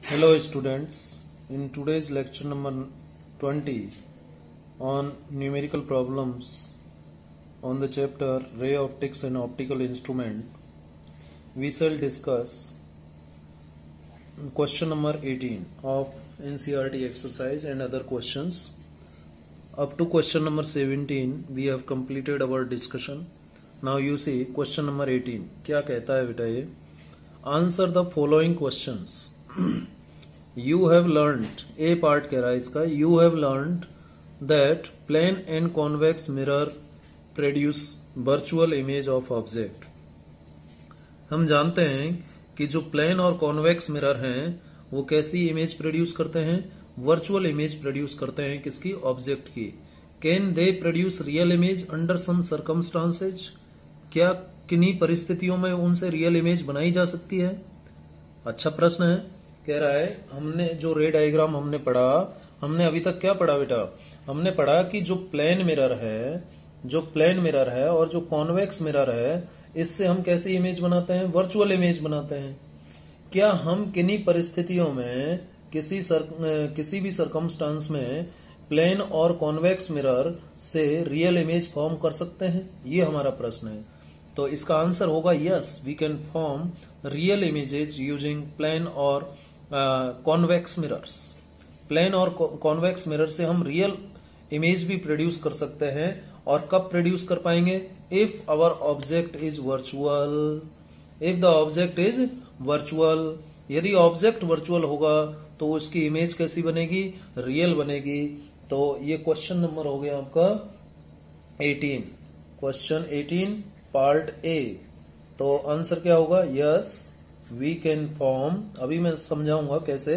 Hello students, in today's lecture number 20 on numerical problems on the chapter Ray Optics and Optical Instrument, we shall discuss question number 18 of NCERT exercise and other questions. Up to question number 17 we have completed our discussion. Now you see question number 18 क्या कहता है बेटा ये, answer the following questions. You have learned, A part कह रहा है इसका, you have learned that plane and convex mirror produce virtual image of object. हम जानते हैं कि जो प्लेन और कॉन्वेक्स मिरर हैं वो कैसी इमेज प्रोड्यूस करते हैं, वर्चुअल इमेज प्रोड्यूस करते हैं किसकी, ऑब्जेक्ट की. Can they produce real image under some circumstances, क्या किन्हीं परिस्थितियों में उनसे रियल इमेज बनाई जा सकती है. अच्छा प्रश्न है. कह रहा है हमने जो रे डायग्राम हमने पढ़ा, हमने अभी तक क्या पढ़ा बेटा, हमने पढ़ा कि जो प्लेन मिरर है और जो कॉन्वेक्स मिरर है इससे हम कैसी इमेज बनाते हैं, वर्चुअल इमेज बनाते हैं. क्या हम किन्हीं परिस्थितियों में किसी भी सरकमस्टांस में प्लेन और कॉन्वेक्स मिरर से रियल इमेज फॉर्म कर सकते हैं, ये हमारा प्रश्न है. तो इसका आंसर होगा yes, we can form real images using plane और कॉन्वेक्स मिरर्स. प्लेन और कॉन्वेक्स मिरर से हम रियल इमेज भी प्रोड्यूस कर सकते हैं. और कब प्रोड्यूस कर पाएंगे, if our object is virtual. If the object is virtual, यदि ऑब्जेक्ट वर्चुअल होगा तो उसकी इमेज कैसी बनेगी, रियल बनेगी. तो ये क्वेश्चन नंबर हो गया आपका 18, क्वेश्चन 18 पार्ट ए. तो आंसर क्या होगा, यस वी कैन फॉर्म, अभी मैं समझाऊंगा कैसे.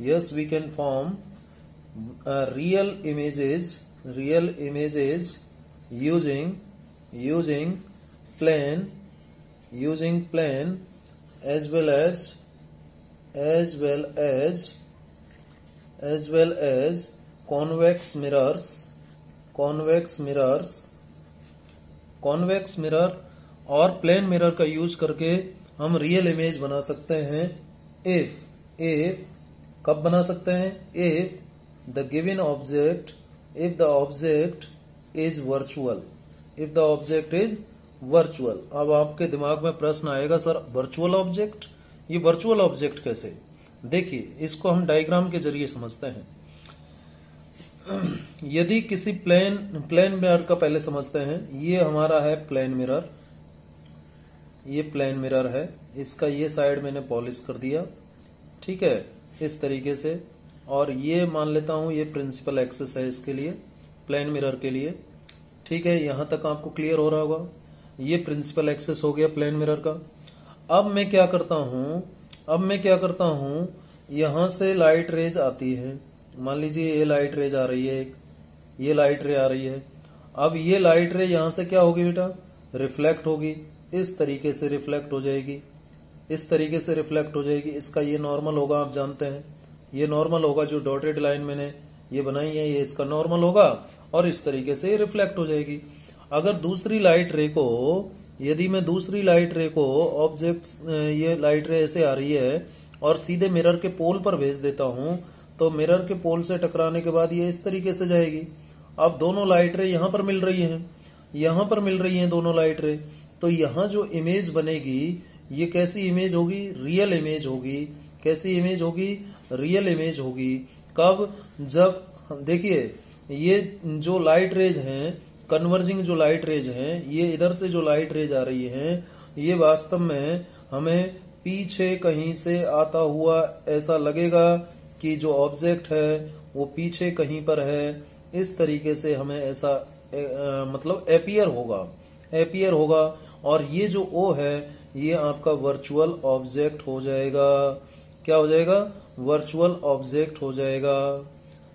Yes we can form real images using plane as well as convex mirror और प्लेन मिरर का यूज करके हम रियल इमेज बना सकते हैं. इफ कब बना सकते हैं, if the given object is virtual. अब आपके दिमाग में प्रश्न आएगा, सर वर्चुअल ऑब्जेक्ट, ये वर्चुअल ऑब्जेक्ट कैसे. देखिए इसको हम डायग्राम के जरिए समझते हैं. यदि किसी प्लेन मिरर का पहले समझते हैं. ये हमारा है प्लेन मिरर, ये प्लेन मिरर है, इसका ये साइड मैंने पॉलिश कर दिया, ठीक है, इस तरीके से. और ये मान लेता हूं ये प्रिंसिपल एक्सिस है इसके लिए, प्लेन मिरर के लिए, ठीक है. यहां तक आपको क्लियर हो रहा होगा. ये प्रिंसिपल एक्सिस हो गया प्लेन मिरर का. अब मैं क्या करता हूं, यहां से लाइट रेज आती है. मान लीजिए ये लाइट रेज आ रही है, ये लाइट रे आ रही है. अब ये लाइट रे यहां से क्या होगी बेटा, रिफ्लेक्ट होगी. इस तरीके से रिफ्लेक्ट हो जाएगी. इसका ये नॉर्मल होगा, आप जानते हैं ये नॉर्मल होगा. जो डॉटेड लाइन मैंने ये बनाई है ये इसका नॉर्मल होगा और इस तरीके से रिफ्लेक्ट हो जाएगी. अगर यदि मैं दूसरी लाइट रे को ये लाइट रे ऐसे आ रही है और सीधे मिरर के पोल पर भेज देता हूं, तो मिरर के पोल से टकराने के बाद ये इस तरीके से जाएगी. अब दोनों लाइट रे यहां पर मिल रही हैं दोनों लाइट रे. तो यहां जो इमेज बनेगी ये कैसी इमेज होगी, रियल इमेज होगी. कैसी इमेज होगी, रियल इमेज होगी. कब, जब देखिए ये जो लाइट रेज हैं, कन्वर्जिंग जो लाइट रेज हैं, ये इधर से जो लाइट रेज आ रही हैं, ये वास्तव में हमें पीछे कहीं से आता हुआ ऐसा लगेगा कि जो ऑब्जेक्ट है वो पीछे कहीं पर है. इस तरीके से हमें ऐसा मतलब एपियर होगा. और ये जो O है ये आपका वर्चुअल ऑब्जेक्ट हो जाएगा. क्या हो जाएगा, वर्चुअल ऑब्जेक्ट हो जाएगा,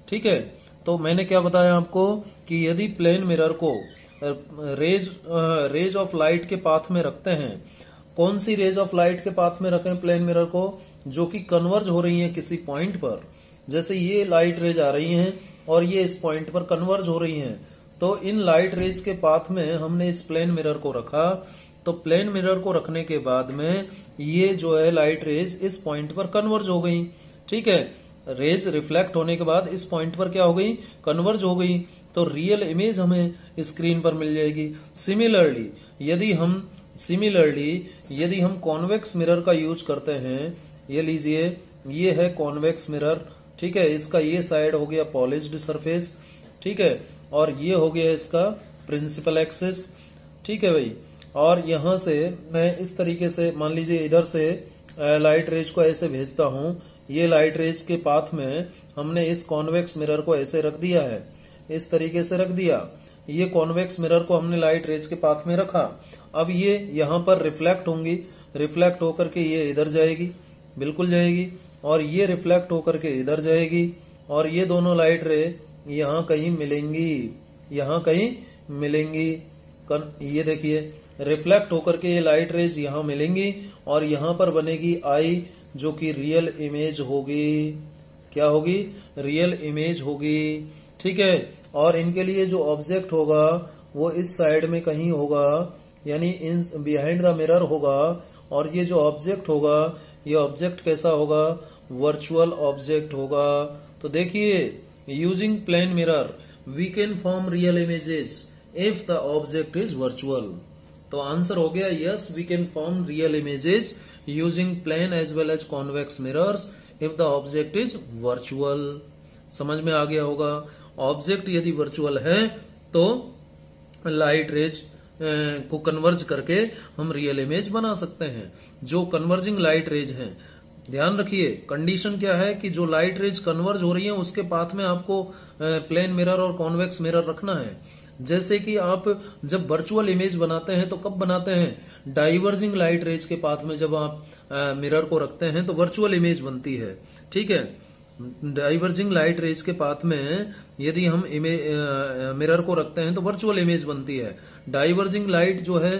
ठीक है. तो मैंने क्या बताया आपको कि यदि प्लेन मिरर को रेज ऑफ लाइट के पाथ में रखते हैं, कौन सी रेज ऑफ लाइट के पाथ में रखें प्लेन मिरर को, जो कि कन्वर्ज हो रही है किसी पॉइंट पर. जैसे ये लाइट रेज आ रही हैं और ये इस पॉइंट पर कन्वर्ज हो रही हैं, तो इन लाइट रेज के पाथ में हमने इस प्लेन मिरर को रखा. तो प्लेन मिरर को रखने के बाद में ये जो है लाइट रेज इस पॉइंट पर कन्वर्ज हो गई. ठीक है, रेज रिफ्लेक्ट होने के बाद इस पॉइंट पर क्या हो गई, कन्वर्ज हो गई, तो रियल इमेज हमें स्क्रीन पर मिल जाएगी। सिमिलरली यदि हम कॉन्वेक्स मिरर का यूज करते हैं, ये लीजिए ये है कॉन्वेक्स मिरर, ठीक है, इसका ये साइड हो गया पॉलिश्ड सरफेस, ठीक है, और ये हो गया इसका प्रिंसिपल एक्सिस, ठीक है भाई। और यहां से मैं इस तरीके से मान लीजिए इधर से लाइट रेज को ऐसे भेजता हूं, ये लाइट रेज के पाथ में हमने इस कॉन्वेक्स मिरर को ऐसे रख दिया है, इस तरीके से रख दिया, ये कॉन्वेक्स मिरर को हमने लाइट रेज के पाथ में रखा। अब ये यहाँ पर रिफ्लेक्ट होंगी, रिफ्लेक्ट होकर के ये इधर जाएगी, बिल्कुल जाएगी, और ये रिफ्लेक्ट होकर के इधर जाएगी, और ये दोनों लाइट रे यहाँ कहीं मिलेंगी, यहाँ कहीं मिलेंगी। ये देखिए रिफ्लेक्ट होकर के ये लाइट रेज यहाँ मिलेंगी, और यहाँ पर बनेगी आई, जो कि रियल इमेज होगी। क्या होगी, रियल इमेज होगी, ठीक है। और इनके लिए जो ऑब्जेक्ट होगा वो इस साइड में कहीं होगा, यानी इन बिहाइंड द मिरर होगा, और ये जो ऑब्जेक्ट होगा ये ऑब्जेक्ट कैसा होगा, वर्चुअल ऑब्जेक्ट होगा। तो देखिए using plane mirror we can form real images if the object is virtual. तो आंसर हो गया yes, we can form real images using plane as well as convex mirrors if the object is virtual. समझ में आ गया होगा। Object यदि virtual है तो लाइट रेज को कन्वर्ज करके हम रियल इमेज बना सकते हैं। जो कन्वर्जिंग लाइट रेज हैं, ध्यान रखिए कंडीशन क्या है कि जो लाइट रेज कन्वर्ज हो रही है उसके पाथ में आपको प्लेन मिरर और कॉन्वेक्स मिरर रखना है। जैसे कि आप जब वर्चुअल इमेज बनाते हैं तो कब बनाते हैं, डाइवर्जिंग लाइट रेज के पाथ में जब आप मिरर को रखते हैं तो वर्चुअल इमेज बनती है, ठीक है। डाइवर्जिंग लाइट रेज के पाथ में यदि हम मिरर को रखते हैं तो वर्चुअल इमेज बनती है। डाइवर्जिंग लाइट जो है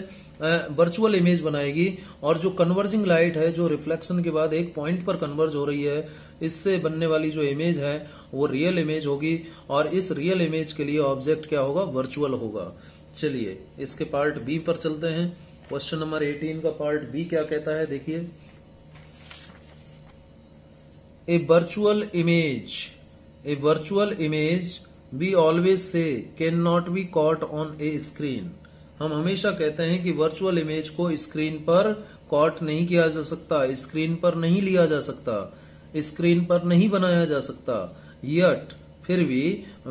वर्चुअल इमेज बनाएगी, और जो कन्वर्जिंग लाइट है जो रिफ्लेक्शन के बाद एक पॉइंट पर कन्वर्ज हो रही है, इससे बनने वाली जो इमेज है वो रियल इमेज होगी, और इस रियल इमेज के लिए ऑब्जेक्ट क्या होगा, वर्चुअल होगा। चलिए इसके पार्ट बी पर चलते हैं। क्वेश्चन नंबर 18 का पार्ट बी क्या कहता है, देखिए। A virtual image we always say cannot be caught on a screen। हम हमेशा कहते हैं कि वर्चुअल इमेज को स्क्रीन पर कॉट नहीं किया जा सकता, स्क्रीन पर नहीं लिया जा सकता, स्क्रीन पर नहीं बनाया जा सकता। Yet फिर भी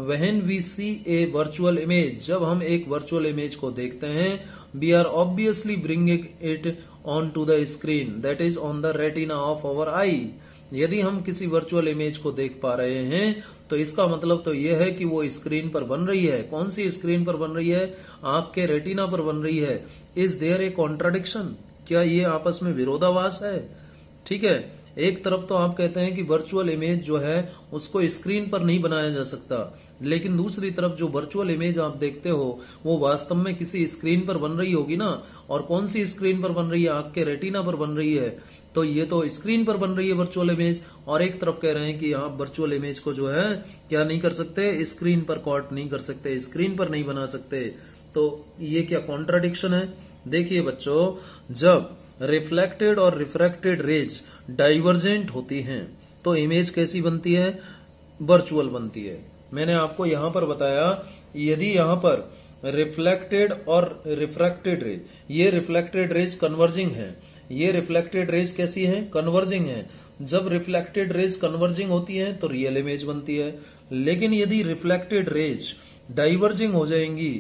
when we see a virtual image, जब हम एक वर्चुअल इमेज को देखते हैं, we are obviously bringing it onto the screen that is on the retina of our eye। यदि हम किसी वर्चुअल इमेज को देख पा रहे हैं तो इसका मतलब तो यह है कि वो स्क्रीन पर बन रही है। कौन सी स्क्रीन पर बन रही है, आंख के रेटिना पर बन रही है। इज देयर ए कॉन्ट्राडिक्शन, क्या ये आपस में विरोधाभास है, ठीक है। एक तरफ तो आप कहते हैं कि वर्चुअल इमेज जो है उसको स्क्रीन पर नहीं बनाया जा सकता, लेकिन दूसरी तरफ जो वर्चुअल इमेज आप देखते हो वो वास्तव में किसी स्क्रीन पर बन रही होगी ना, और कौन सी स्क्रीन पर बन रही है, आंख के रेटिना पर बन रही है। तो ये तो स्क्रीन पर बन रही है वर्चुअल इमेज, और एक तरफ कह रहे हैं कि आप वर्चुअल इमेज को जो है क्या नहीं कर सकते, स्क्रीन पर कॉट नहीं कर सकते, स्क्रीन पर नहीं बना सकते। तो ये क्या कॉन्ट्राडिक्शन है। देखिए बच्चों, जब रिफ्लेक्टेड और रिफ्रैक्टेड रेज डाइवर्जेंट होती हैं तो इमेज कैसी बनती है, वर्चुअल बनती है। मैंने आपको यहां पर बताया, यदि यहां पर रिफ्लेक्टेड और रिफ्रैक्टेड रेज, ये रिफ्लेक्टेड रेज कन्वर्जिंग है, ये रिफ्लेक्टेड रेज कैसी है, कन्वर्जिंग है। जब रिफ्लेक्टेड रेज कन्वर्जिंग होती है तो रियल इमेज बनती है। लेकिन यदि रिफ्लेक्टेड रेज डाइवर्जिंग हो जाएंगी,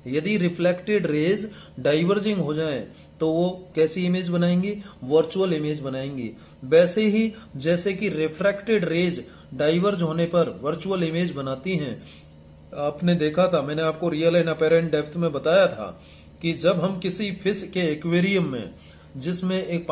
यदि रिफ्लेक्टेड रेज डाइवर्जिंग हो जाए तो वो कैसी इमेज बनाएंगी, वर्चुअल इमेज बनाएंगी। वैसे ही जैसे कि रिफ्रैक्टेड रेज डाइवर्ज होने पर वर्चुअल इमेज बनाती हैं। आपने देखा था, मैंने आपको रियल एंड अपेरेंट डेप्थ में बताया था कि जब हम किसी फिश के एक्वेरियम में, जिसमें एक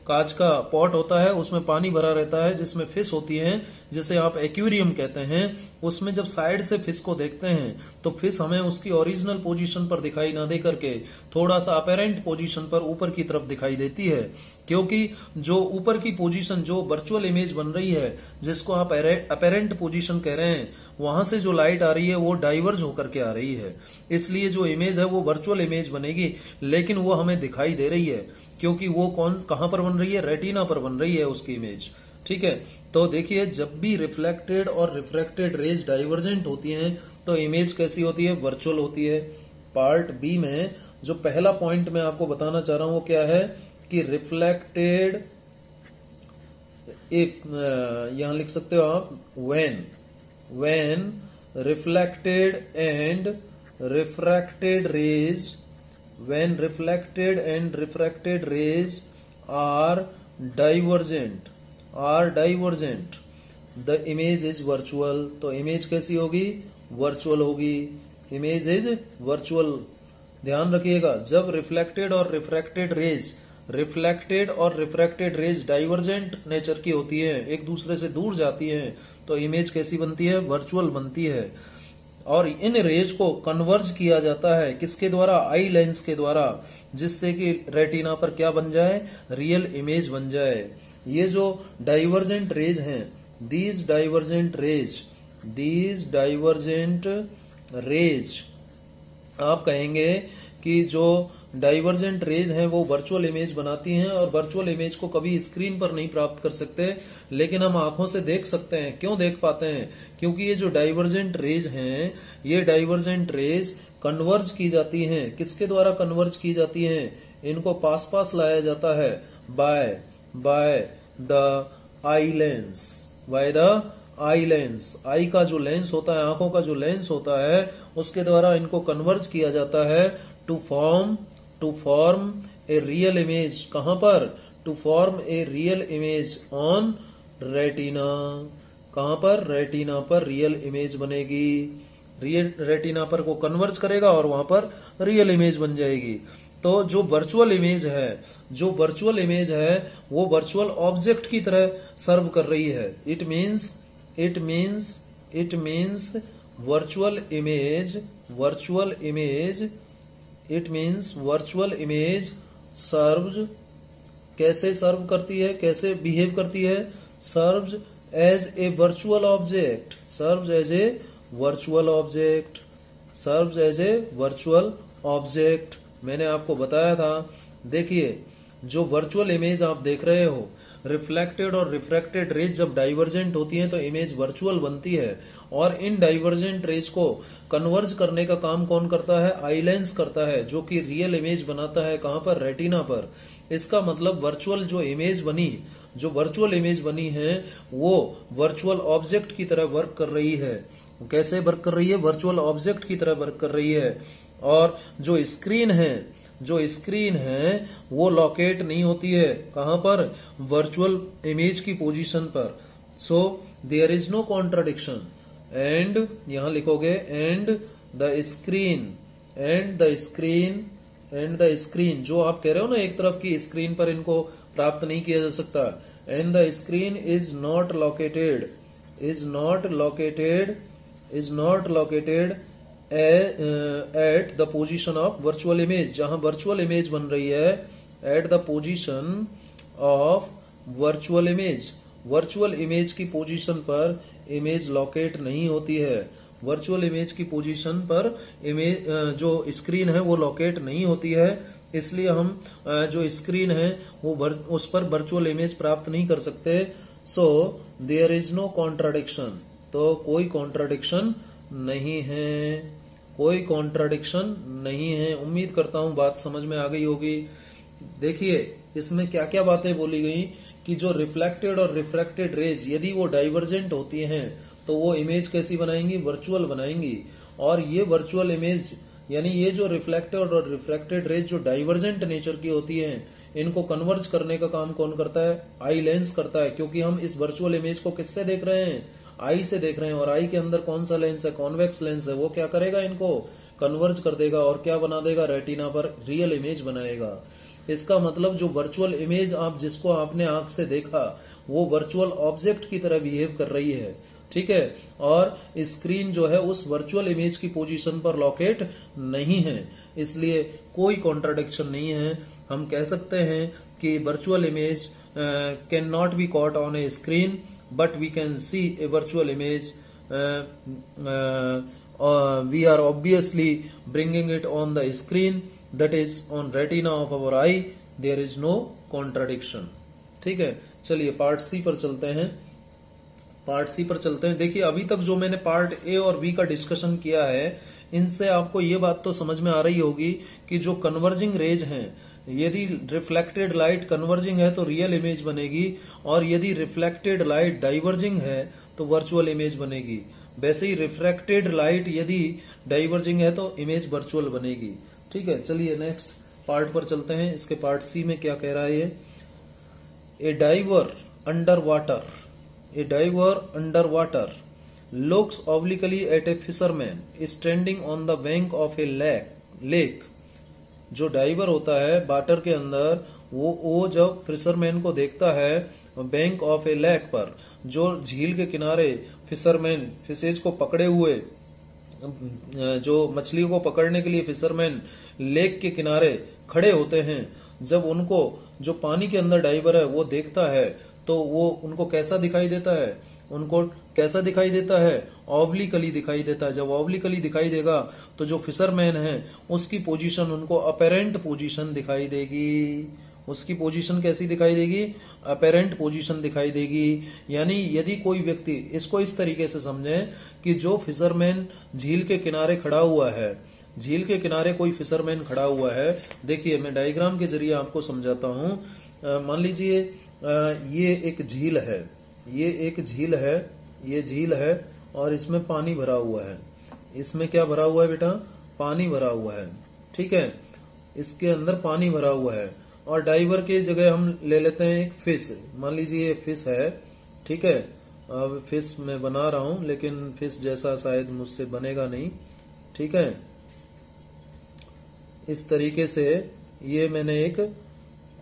कांच का पॉट होता है, उसमें पानी भरा रहता है, जिसमें फिश होती हैं, जिसे आप एक्वेरियम कहते हैं, उसमें जब साइड से फिश को देखते हैं तो फिश हमें उसकी ओरिजिनल पोजीशन पर दिखाई ना दे करके थोड़ा सा अपेरेंट पोजीशन पर ऊपर की तरफ दिखाई देती है, क्योंकि जो ऊपर की पोजीशन जो वर्चुअल इमेज बन रही है, जिसको आप अपेरेंट पोजीशन कह रहे हैं, वहां से जो लाइट आ रही है वो डाइवर्ज होकर के आ रही है। इसलिए जो इमेज है वो वर्चुअल इमेज बनेगी, लेकिन वो हमें दिखाई दे रही है, क्योंकि वो कहां पर बन रही है, रेटिना पर बन रही है उसकी इमेज। ठीक है, तो देखिए जब भी रिफ्लेक्टेड और रिफ्रैक्टेड रेज डाइवर्जेंट होती हैं तो इमेज कैसी होती है, वर्चुअल होती है। पार्ट बी में जो पहला पॉइंट मैं आपको बताना चाह रहा हूं वो क्या है कि रिफ्लेक्टेड, इफ यहां लिख सकते हो आप when reflected and refracted rays, when reflected and refracted rays are divergent the image is virtual। तो इमेज कैसी होगी, वर्चुअल होगी, इमेज इज वर्चुअल। ध्यान रखिएगा, जब रिफ्लेक्टेड और रिफ्रैक्टेड रेज डाइवर्जेंट नेचर की होती है, एक दूसरे से दूर जाती हैं, तो इमेज कैसी बनती है, वर्चुअल बनती है। और इन रेज को कन्वर्ज किया जाता है किसके द्वारा, आई लेंस के द्वारा, जिससे कि रेटिना पर क्या बन जाए, रियल इमेज बन जाए। ये जो डाइवर्जेंट रेज हैं, दीज डाइवर्जेंट रेज आप कहेंगे कि जो डाइवर्जेंट रेज हैं वो वर्चुअल इमेज बनाती हैं, और वर्चुअल इमेज को कभी स्क्रीन पर नहीं प्राप्त कर सकते, लेकिन हम आंखों से देख सकते हैं। क्यों देख पाते हैं, क्योंकि ये जो डाइवर्जेंट रेज हैं, ये डाइवर्जेंट रेज कन्वर्ज की जाती हैं, किसके द्वारा कन्वर्ज की जाती हैं, इनको पास पास लाया जाता है बाय द आई लेंस। आई का जो लेंस होता है, आंखों का जो लेंस होता है, उसके द्वारा इनको कन्वर्ज किया जाता है to form a real image. कहां पर, to form a real image on retina. कहां पर, रेटिना पर रियल इमेज बनेगी, रियल रेटिना पर को कन्वर्ज करेगा और वहां पर रियल इमेज बन जाएगी। तो जो वर्चुअल इमेज है वो वर्चुअल ऑब्जेक्ट की तरह सर्व कर रही है। It means virtual image serves, कैसे सर्व करती है, कैसे बिहेव करती है, serves as a virtual object. मैंने आपको बताया था, देखिए जो वर्चुअल इमेज आप देख रहे हो, रिफ्लेक्टेड और रिफ्रैक्टेड रेज जब डाइवर्जेंट होती हैं तो इमेज वर्चुअल बनती है, और इन डाइवर्जेंट रेज को कन्वर्ज करने का काम कौन करता है, आई लेंस करता है, जो कि रियल इमेज बनाता है कहां पर, रेटिना पर। इसका मतलब वर्चुअल इमेज बनी है वो वर्चुअल ऑब्जेक्ट की तरह वर्क कर रही है। कैसे वर्क कर रही है, वर्चुअल ऑब्जेक्ट की तरह वर्क कर रही है। और जो स्क्रीन है वो लोकेट नहीं होती है, कहां पर, वर्चुअल इमेज की पोजीशन पर। So there is no contradiction, and यहां लिखोगे एंड द स्क्रीन जो आप कह रहे हो ना, एक तरफ की स्क्रीन पर इनको प्राप्त नहीं किया जा सकता, and the screen is not located at the position of virtual image. जहां वर्चुअल इमेज बन रही है, at the position of virtual image की पोजीशन पर इमेज लोकेट नहीं होती है। वर्चुअल इमेज की पोजीशन पर इमेज जो स्क्रीन है वो लोकेट नहीं होती है, इसलिए हम जो स्क्रीन है वो उस पर वर्चुअल इमेज प्राप्त नहीं कर सकते। So there is no contradiction, तो कोई कॉन्ट्राडिक्शन नहीं है। उम्मीद करता हूं बात समझ में आ गई होगी। देखिए इसमें क्या क्या बातें बोली गई कि जो रिफ्लेक्टेड और रिफ्रैक्टेड रेज यदि वो डाइवर्जेंट होती हैं तो वो इमेज कैसी बनाएंगी, वर्चुअल बनाएंगी। और ये वर्चुअल इमेज यानी ये जो रिफ्लेक्टेड और रिफ्रैक्टेड रेज जो डाइवर्जेंट नेचर की होती हैं, इनको कन्वर्ज करने का काम कौन करता है, आई लेंस करता है। क्योंकि हम इस वर्चुअल इमेज को किससे देख रहे हैं, आई से देख रहे हैं, और आई के अंदर कौन सा लेंस है, कॉन्वेक्स लेंस है। वो क्या करेगा, इनको कन्वर्ज कर देगा और क्या बना देगा, रेटिना पर रियल इमेज बनाएगा। इसका मतलब जो वर्चुअल इमेज जिसको आपने आंख से देखा वो वर्चुअल ऑब्जेक्ट की तरह बिहेव कर रही है, ठीक है। और स्क्रीन जो है उस वर्चुअल इमेज की पोजीशन पर लोकेट नहीं है, इसलिए कोई कॉन्ट्राडिक्शन नहीं है। हम कह सकते हैं कि virtual image can not be caught on a screen, but we can see a virtual image, we are obviously bringing it on the screen, that is on retina of our eye. There is no contradiction. ठीक है, चलिए part सी पर चलते हैं। Part सी पर चलते हैं। देखिए अभी तक जो मैंने पार्ट ए और बी का डिस्कशन किया है, इनसे आपको ये बात तो समझ में आ रही होगी कि जो कन्वर्जिंग रेज हैं, यदि रिफ्लेक्टेड लाइट कन्वर्जिंग है तो रियल इमेज बनेगी, और यदि रिफ्लेक्टेड लाइट डाइवर्जिंग है तो वर्चुअल इमेज बनेगी। वैसे ही रिफ्रैक्टेड लाइट यदि डाइवर्जिंग है तो इमेज वर्चुअल बनेगी। ठीक है, चलिए नेक्स्ट पार्ट पर चलते हैं। इसके पार्ट सी में क्या कह रहा है ये, a diver under water looks obliquely at a fisherman standing on the bank of a lake। जो डाइवर होता है वाटर के अंदर, वो जब फिशरमैन को देखता है बैंक ऑफ ए लेक पर, जो झील के किनारे फिशरमैन फिशेज को पकड़े हुए, जो मछलियों को पकड़ने के लिए फिशरमैन लेक के किनारे खड़े होते हैं, जब उनको जो पानी के अंदर डाइवर है वो देखता है तो वो उनको कैसा दिखाई देता है, उनको कैसा दिखाई देता है, ऑब्लिकली दिखाई देता है। जब ऑब्लिकली दिखाई देगा तो जो फिशरमैन है उसकी पोजीशन उनको अपेरेंट पोजीशन दिखाई देगी। उसकी पोजीशन कैसी दिखाई देगी, अपेरेंट पोजीशन दिखाई देगी। यानी यदि कोई व्यक्ति, इसको इस तरीके से समझे कि जो फिशरमैन झील के किनारे खड़ा हुआ है, झील के किनारे कोई फिशरमैन खड़ा हुआ है। देखिए मैं डायग्राम के जरिए आपको समझाता हूं। मान लीजिए ये एक झील है, ये झील है और इसमें पानी भरा हुआ है। इसमें क्या भरा हुआ है बेटा, पानी भरा हुआ है। ठीक है, इसके अंदर पानी भरा हुआ है और डाइवर की जगह हम ले लेते हैं एक फिश। मान लीजिए ये फिश है। ठीक है, अब फिश मैं बना रहा हूं लेकिन फिश जैसा शायद मुझसे बनेगा नहीं। ठीक है, इस तरीके से ये मैंने एक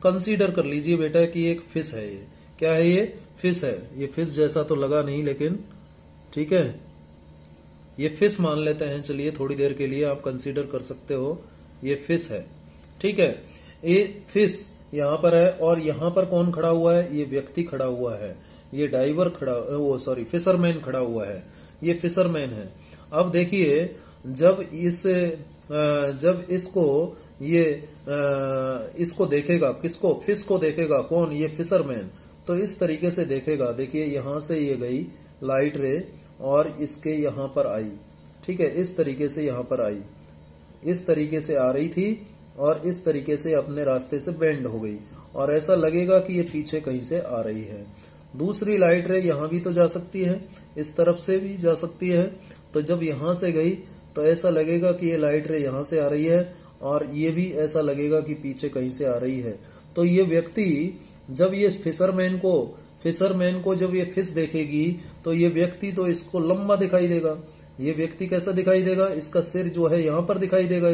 कंसीडर कर लीजिए बेटा कि एक फिश है। ये क्या है, ये फिश है। ये फिश जैसा तो लगा नहीं लेकिन ठीक है, ये फिश मान लेते हैं। चलिए थोड़ी देर के लिए आप कंसीडर कर सकते हो, ये फिश है। ठीक है, ये फिश यहाँ पर है और यहाँ पर कौन खड़ा हुआ है, ये व्यक्ति खड़ा हुआ है। ये डाइवर खड़ा, वो सॉरी फिशरमैन खड़ा हुआ है, ये फिशरमैन है। अब देखिए जब इसको ये इसको देखेगा, किसको, फिश को देखेगा, कौन, ये फिशरमैन, तो इस तरीके से देखेगा। देखिए यहां से ये गई लाइट रे और इसके यहां पर आई। ठीक है, इस तरीके से यहां पर आई, इस तरीके से आ रही थी और इस तरीके से अपने रास्ते से बेंड हो गई और ऐसा लगेगा कि ये पीछे कहीं से आ रही है। दूसरी लाइट रे यहां भी तो जा सकती है, इस तरफ से भी जा सकती है। तो जब यहां से गई तो ऐसा लगेगा कि ये लाइट रे यहां से आ रही है और ये भी ऐसा लगेगा कि पीछे कहीं से आ रही है। तो ये व्यक्ति जब ये फिशरमैन को जब ये फिश देखेगी तो ये व्यक्ति तो इसको लंबा दिखाई देगा। ये व्यक्ति कैसा दिखाई देगा, इसका सिर जो है यहां पर दिखाई देगा,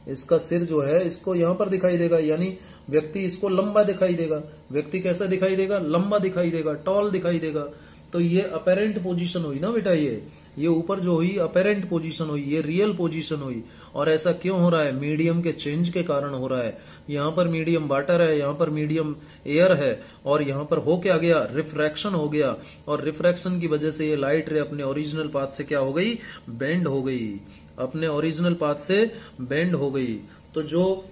इसका सिर जो है इसको यहां पर दिखाई देगा। यानी व्यक्ति इसको लंबा दिखाई देगा। व्यक्ति कैसा दिखाई देगा, लंबा दिखाई देगा, टॉल दिखाई देगा। तो ये अपेरेंट पोजीशन हुई ना बेटा, ये ऊपर जो हुई अपेरेंट पोजीशन हुई, ये रियल पोजीशन हुई। और ऐसा क्यों हो रहा है, मीडियम के चेंज के कारण हो रहा है। यहाँ पर मीडियम वाटर है, यहाँ पर मीडियम एयर है और यहाँ पर हो क्या गया, रिफ्रैक्शन हो गया। और रिफ्रैक्शन की वजह से ये लाइट रे अपने ओरिजिनल पाथ से क्या हो गई, बेंड हो गई, अपने ओरिजिनल पाथ से बेंड हो गई। तो जो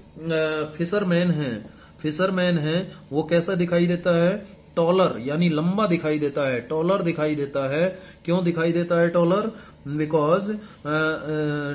फिशरमैन है वो कैसा दिखाई देता है, टॉलर, यानी लंबा दिखाई देता है, टॉलर दिखाई देता है। क्यों दिखाई देता है टॉलर, बिकॉज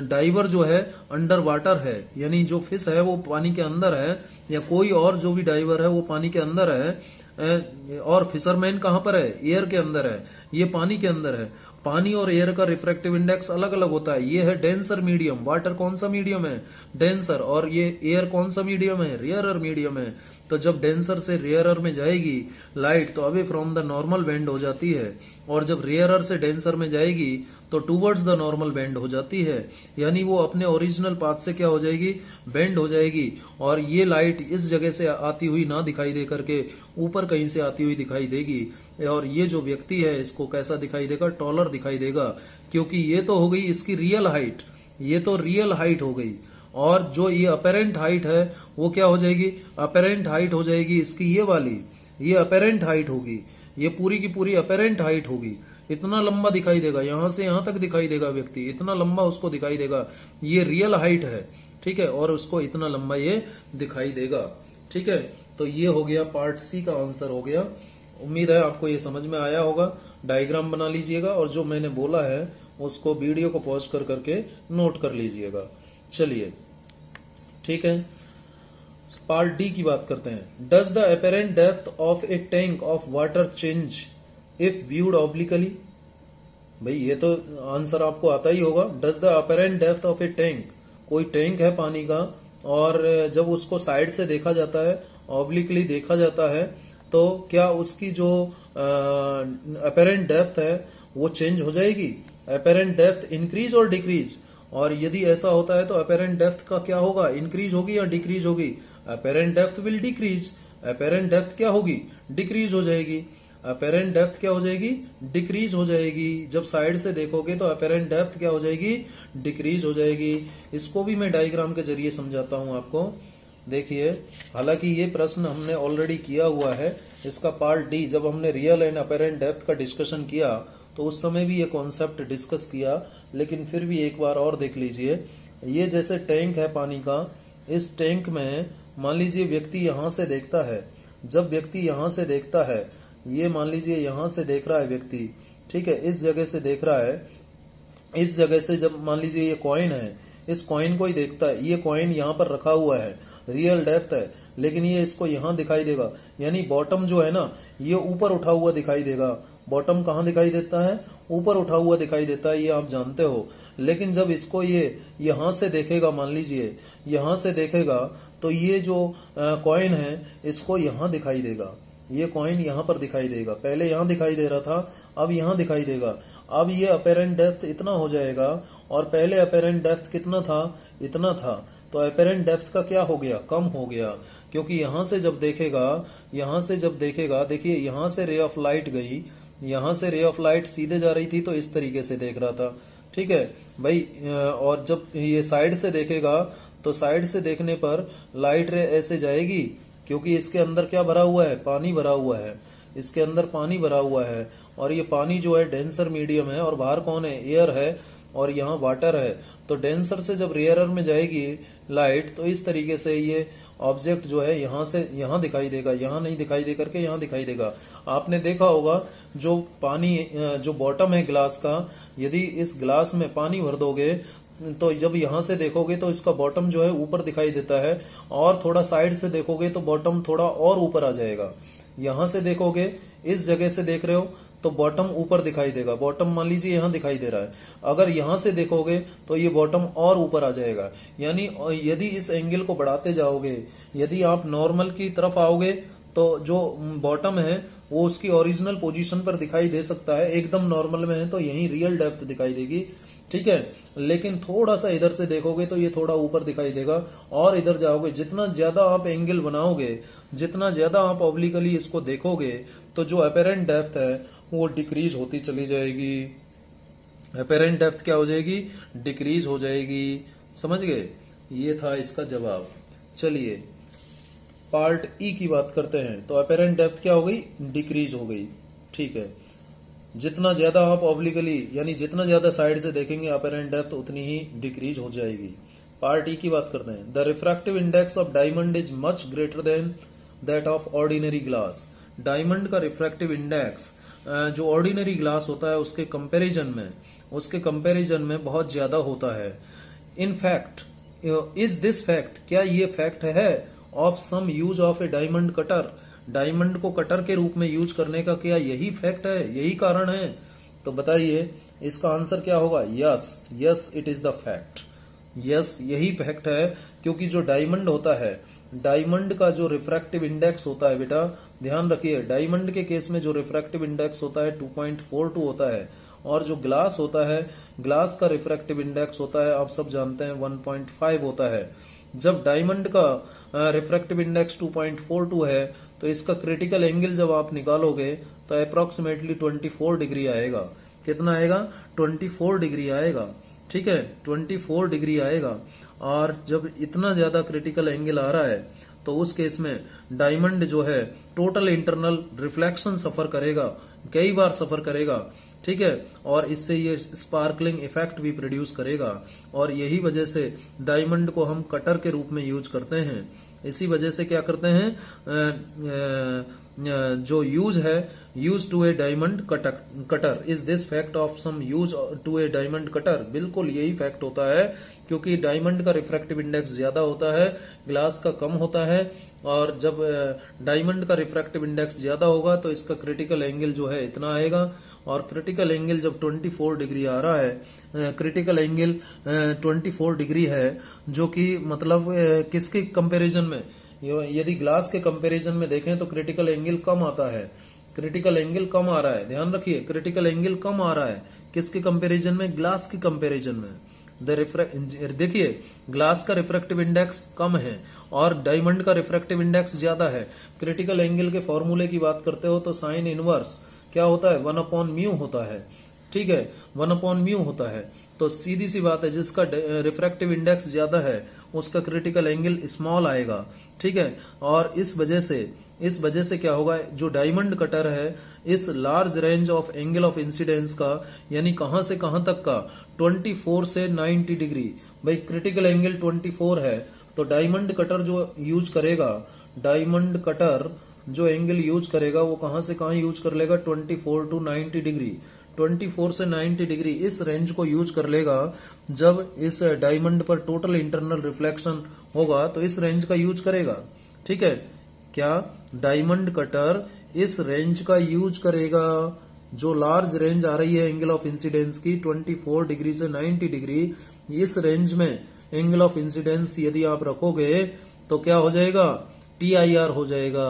डाइवर जो है अंडर वाटर है, यानी जो फिश है वो पानी के अंदर है, या कोई और जो भी डाइवर है वो पानी के अंदर है। और फिशरमैन कहां पर है, एयर के अंदर है, ये पानी के अंदर है। पानी और एयर का रिफ्रैक्टिव इंडेक्स अलग अलग होता है। ये है डेंसर मीडियम, वाटर कौन सा मीडियम है, डेंसर, और ये एयर कौन सा मीडियम है, रेयरर मीडियम है। तो जब डेंसर से रेयरर में जाएगी लाइट तो away from the normal bend हो जाती है, और जब रेयरर से डेंसर में जाएगी तो टूवर्ड्स द नॉर्मल बेंड हो जाती है। यानी वो अपने ओरिजिनल पाथ से क्या हो जाएगी, बेंड हो जाएगी। और ये लाइट इस जगह से आती हुई ना दिखाई दे करके ऊपर कहीं से आती हुई दिखाई देगी। और ये जो व्यक्ति है इसको कैसा दिखाई देगा, टॉलर दिखाई देगा, क्योंकि ये तो हो गई इसकी रियल हाइट, ये तो रियल हाइट हो गई। और जो ये अपेरेंट हाइट है वो क्या हो जाएगी, अपेरेंट हाइट हो जाएगी इसकी, ये वाली, ये अपेरेंट हाइट होगी, ये पूरी की पूरी अपेरेंट हाइट होगी। इतना लंबा दिखाई देगा, यहां से यहां तक दिखाई देगा व्यक्ति, इतना लंबा उसको दिखाई देगा। ये रियल हाइट है, ठीक है, और उसको इतना लंबा ये दिखाई देगा। ठीक है, तो ये हो गया पार्ट सी का आंसर हो गया। उम्मीद है आपको ये समझ में आया होगा। डायग्राम बना लीजिएगा और जो मैंने बोला है उसको वीडियो को पॉज कर करके नोट कर लीजिएगा। चलिए ठीक है, पार्ट डी की बात करते हैं। Does the apparent depth of A tank of water change if viewed obliquely? भाई ये तो आंसर आपको आता ही होगा। Does the apparent depth of A tank, कोई टैंक है पानी का और जब उसको साइड से देखा जाता है, ऑब्लिकली देखा जाता है, तो क्या उसकी जो अपेरेंट डेप्थ है वो चेंज हो जाएगी? अपेरेंट डेप्थ इंक्रीज और डिक्रीज? और यदि ऐसा होता है तो अपेरेंट डेप्थ का क्या होगा, इंक्रीज होगी या डिक्रीज होगी? Apparent depth will decrease. Apparent depth क्या होगी, डिक्रीज हो जाएगी। अपेरेंट डेप्थ क्या हो जाएगी, डिक्रीज हो जाएगी। जब साइड से देखोगे तो अपेरेंट डेप्थ क्या हो जाएगी, डिक्रीज हो जाएगी। इसको भी मैं डायग्राम के जरिए समझाता हूं आपको। देखिए, हालांकि ये प्रश्न हमने ऑलरेडी किया हुआ है, इसका पार्ट डी जब हमने रियल एंड अपेरेंट डेप्थ का डिस्कशन किया तो उस समय भी ये कॉन्सेप्ट डिस्कस किया, लेकिन फिर भी एक बार और देख लीजिए। ये जैसे टैंक है पानी का, इस टैंक में मान लीजिए व्यक्ति यहां से देखता है। जब व्यक्ति यहां से देखता है, ये मान लीजिए यहां से देख रहा है व्यक्ति, ठीक है, इस जगह से देख रहा है। इस जगह से जब मान लीजिए ये कॉइन है, इस कॉइन को ही देखता है। ये कॉइन यहाँ पर रखा हुआ है, रियल डेप्थ है, लेकिन ये इसको यहां दिखाई देगा। यानी बॉटम जो है ना, ये ऊपर उठा हुआ दिखाई देगा। बॉटम कहाँ दिखाई देता है, ऊपर उठा हुआ दिखाई देता है, ये आप जानते हो। लेकिन जब इसको ये यहां से देखेगा, मान लीजिए यहां से देखेगा, तो ये जो कॉइन है इसको यहां दिखाई देगा। ये कॉइन यहां पर दिखाई देगा। पहले यहां दिखाई दे रहा था, अब यहां दिखाई देगा। अब ये अपेरेंट डेप्थ इतना हो जाएगा और पहले अपेरेंट डेप्थ कितना था, इतना था। तो अपेरेंट डेप्थ का क्या हो गया, कम हो गया। क्योंकि यहां से जब देखेगा, देखिए यहां से रे ऑफ लाइट गई, यहां से रे ऑफ लाइट सीधे जा रही थी तो इस तरीके से देख रहा था, ठीक है भाई। और जब ये साइड से देखेगा तो साइड से देखने पर लाइट रे ऐसे जाएगी, क्योंकि इसके अंदर क्या भरा हुआ है, पानी भरा हुआ है। इसके अंदर पानी भरा हुआ है और ये पानी जो है डेंसर मीडियम है और बाहर कौन है, एयर है और यहाँ वाटर है। तो डेंसर से जब रेयरर में जाएगी लाइट तो इस तरीके से ये ऑब्जेक्ट जो है यहाँ से यहाँ दिखाई देगा, यहाँ नहीं दिखाई दे करके यहाँ दिखाई देगा। आपने देखा होगा जो पानी जो बॉटम है ग्लास का, यदि इस ग्लास में पानी भर दोगे तो जब यहां से देखोगे तो इसका बॉटम जो है ऊपर दिखाई देता है, और थोड़ा साइड से देखोगे तो बॉटम थोड़ा और ऊपर आ जाएगा। यहां से देखोगे, इस जगह से देख रहे हो तो बॉटम ऊपर दिखाई देगा। बॉटम मान लीजिए यहां दिखाई दे रहा है, अगर यहां से देखोगे तो ये बॉटम और ऊपर आ जाएगा। यानी यदि इस एंगल को बढ़ाते जाओगे, यदि आप नॉर्मल की तरफ आओगे तो जो बॉटम है वो उसकी ओरिजिनल पोजीशन पर दिखाई दे सकता है। एकदम नॉर्मल में है तो यही रियल डेप्थ दिखाई देगी, ठीक है। लेकिन थोड़ा सा इधर से देखोगे तो ये थोड़ा ऊपर दिखाई देगा, और इधर जाओगे, जितना ज्यादा आप एंगल बनाओगे, जितना ज्यादा आप ऑब्लिकली इसको देखोगे, तो जो अपेरेंट डेप्थ है वो डिक्रीज होती चली जाएगी। अपेरेंट डेप्थ क्या हो जाएगी, डिक्रीज हो जाएगी। समझ गए, ये था इसका जवाब। चलिए पार्ट ई की बात करते हैं। तो अपेरेंट डेप्थ क्या हो गई, डिक्रीज हो गई, ठीक है। जितना ज्यादा आप ऑब्लिकली यानी जितना ज्यादा साइड से देखेंगे अपेरेंट डेप्थ उतनी ही डिक्रीज हो जाएगी। पार्ट ई की बात करते हैं। The refractive index of diamond is much greater than that of ordinary glass. Diamond का रिफ्रैक्टिव इंडेक्स जो ऑर्डिनरी ग्लास होता है उसके कंपैरिजन में बहुत ज्यादा होता है। In fact, is this fact, क्या ये फैक्ट है of some use of a diamond cutter. Diamond को कटर के रूप में यूज करने का क्या यही फैक्ट है, यही कारण है? तो बताइए इसका आंसर क्या होगा। Yes it is the fact. Yes यही फैक्ट है, क्योंकि जो डायमंड होता है, डायमंड का जो रिफ्रैक्टिव इंडेक्स होता है, बेटा ध्यान रखिए, डायमंड के केस में जो रिफ्रैक्टिव इंडेक्स होता है 2.42 होता है, और जो ग्लास होता है, ग्लास का रिफ्रैक्टिव इंडेक्स होता है, आप सब जानते हैं 1.5 होता है। जब डायमंड का रिफ्रैक्टिव इंडेक्स 2.42 है तो इसका क्रिटिकल एंगल जब आप निकालोगे तो अप्रोक्सीमेटली 24 डिग्री आएगा। कितना आएगा, 24 डिग्री आएगा, ठीक है, 24 डिग्री आएगा। और जब इतना ज्यादा क्रिटिकल एंगल आ रहा है तो उस केस में डायमंड जो है टोटल इंटरनल रिफ्लेक्शन सफर करेगा, कई बार सफर करेगा, ठीक है, और इससे ये स्पार्कलिंग इफेक्ट भी प्रोड्यूस करेगा। और यही वजह से डायमंड को हम कटर के रूप में यूज करते हैं। इसी वजह से क्या करते हैं, जो यूज है, use to a diamond cutter, is this fact of some use to a diamond cutter, बिल्कुल यही फैक्ट होता है, क्योंकि डायमंड का रिफ्रैक्टिव इंडेक्स ज्यादा होता है, ग्लास का कम होता है, और जब डायमंड का रिफ्रैक्टिव इंडेक्स ज्यादा होगा तो इसका क्रिटिकल एंगल जो है इतना आएगा, और क्रिटिकल एंगल जब 24 डिग्री आ रहा है, क्रिटिकल एंगल 24 डिग्री है, जो कि मतलब किसके कंपैरिजन में, यदि ग्लास के कंपैरिजन में देखें तो क्रिटिकल एंगल कम आता है, क्रिटिकल एंगल कम आ रहा है, ध्यान रखिए क्रिटिकल एंगल कम आ रहा है, किसके कंपैरिजन में, ग्लास के कंपैरिजन में। देखिए ग्लास का रिफ्रैक्टिव इंडेक्स कम है और डायमंड का रिफ्रैक्टिव इंडेक्स ज्यादा है। क्रिटिकल एंगल के फॉर्मूले की बात करते हो तो साइन इनवर्स क्या होता है, 1/म्यू होता है, ठीक है, 1/म्यू होता है। तो सीधी सी बात है, जिसका रिफ्रैक्टिव इंडेक्स ज्यादा है उसका क्रिटिकल एंगल स्मॉल आएगा, ठीक है। और इस वजह से क्या होगा, जो डायमंड कटर है इस large range of angle of incidence का, यानी कहां से कहां तक का, 24 से 90 डिग्री, भाई क्रिटिकल एंगल 24 है, तो डायमंड कटर जो यूज करेगा, डायमंड कटर जो एंगल यूज करेगा वो कहां से कहां यूज कर लेगा, 24 टू 90 डिग्री, 24 से 90 डिग्री इस रेंज को यूज कर लेगा। जब इस डायमंड पर टोटल इंटरनल रिफ्लेक्शन होगा तो इस रेंज का यूज करेगा, ठीक है। क्या डायमंड कटर इस रेंज का यूज करेगा, जो लार्ज रेंज आ रही है एंगल ऑफ इंसिडेंस की 24 डिग्री से 90 डिग्री, इस रेंज में एंगल ऑफ इंसिडेंस यदि आप रखोगे तो क्या हो जाएगा, TIR हो जाएगा,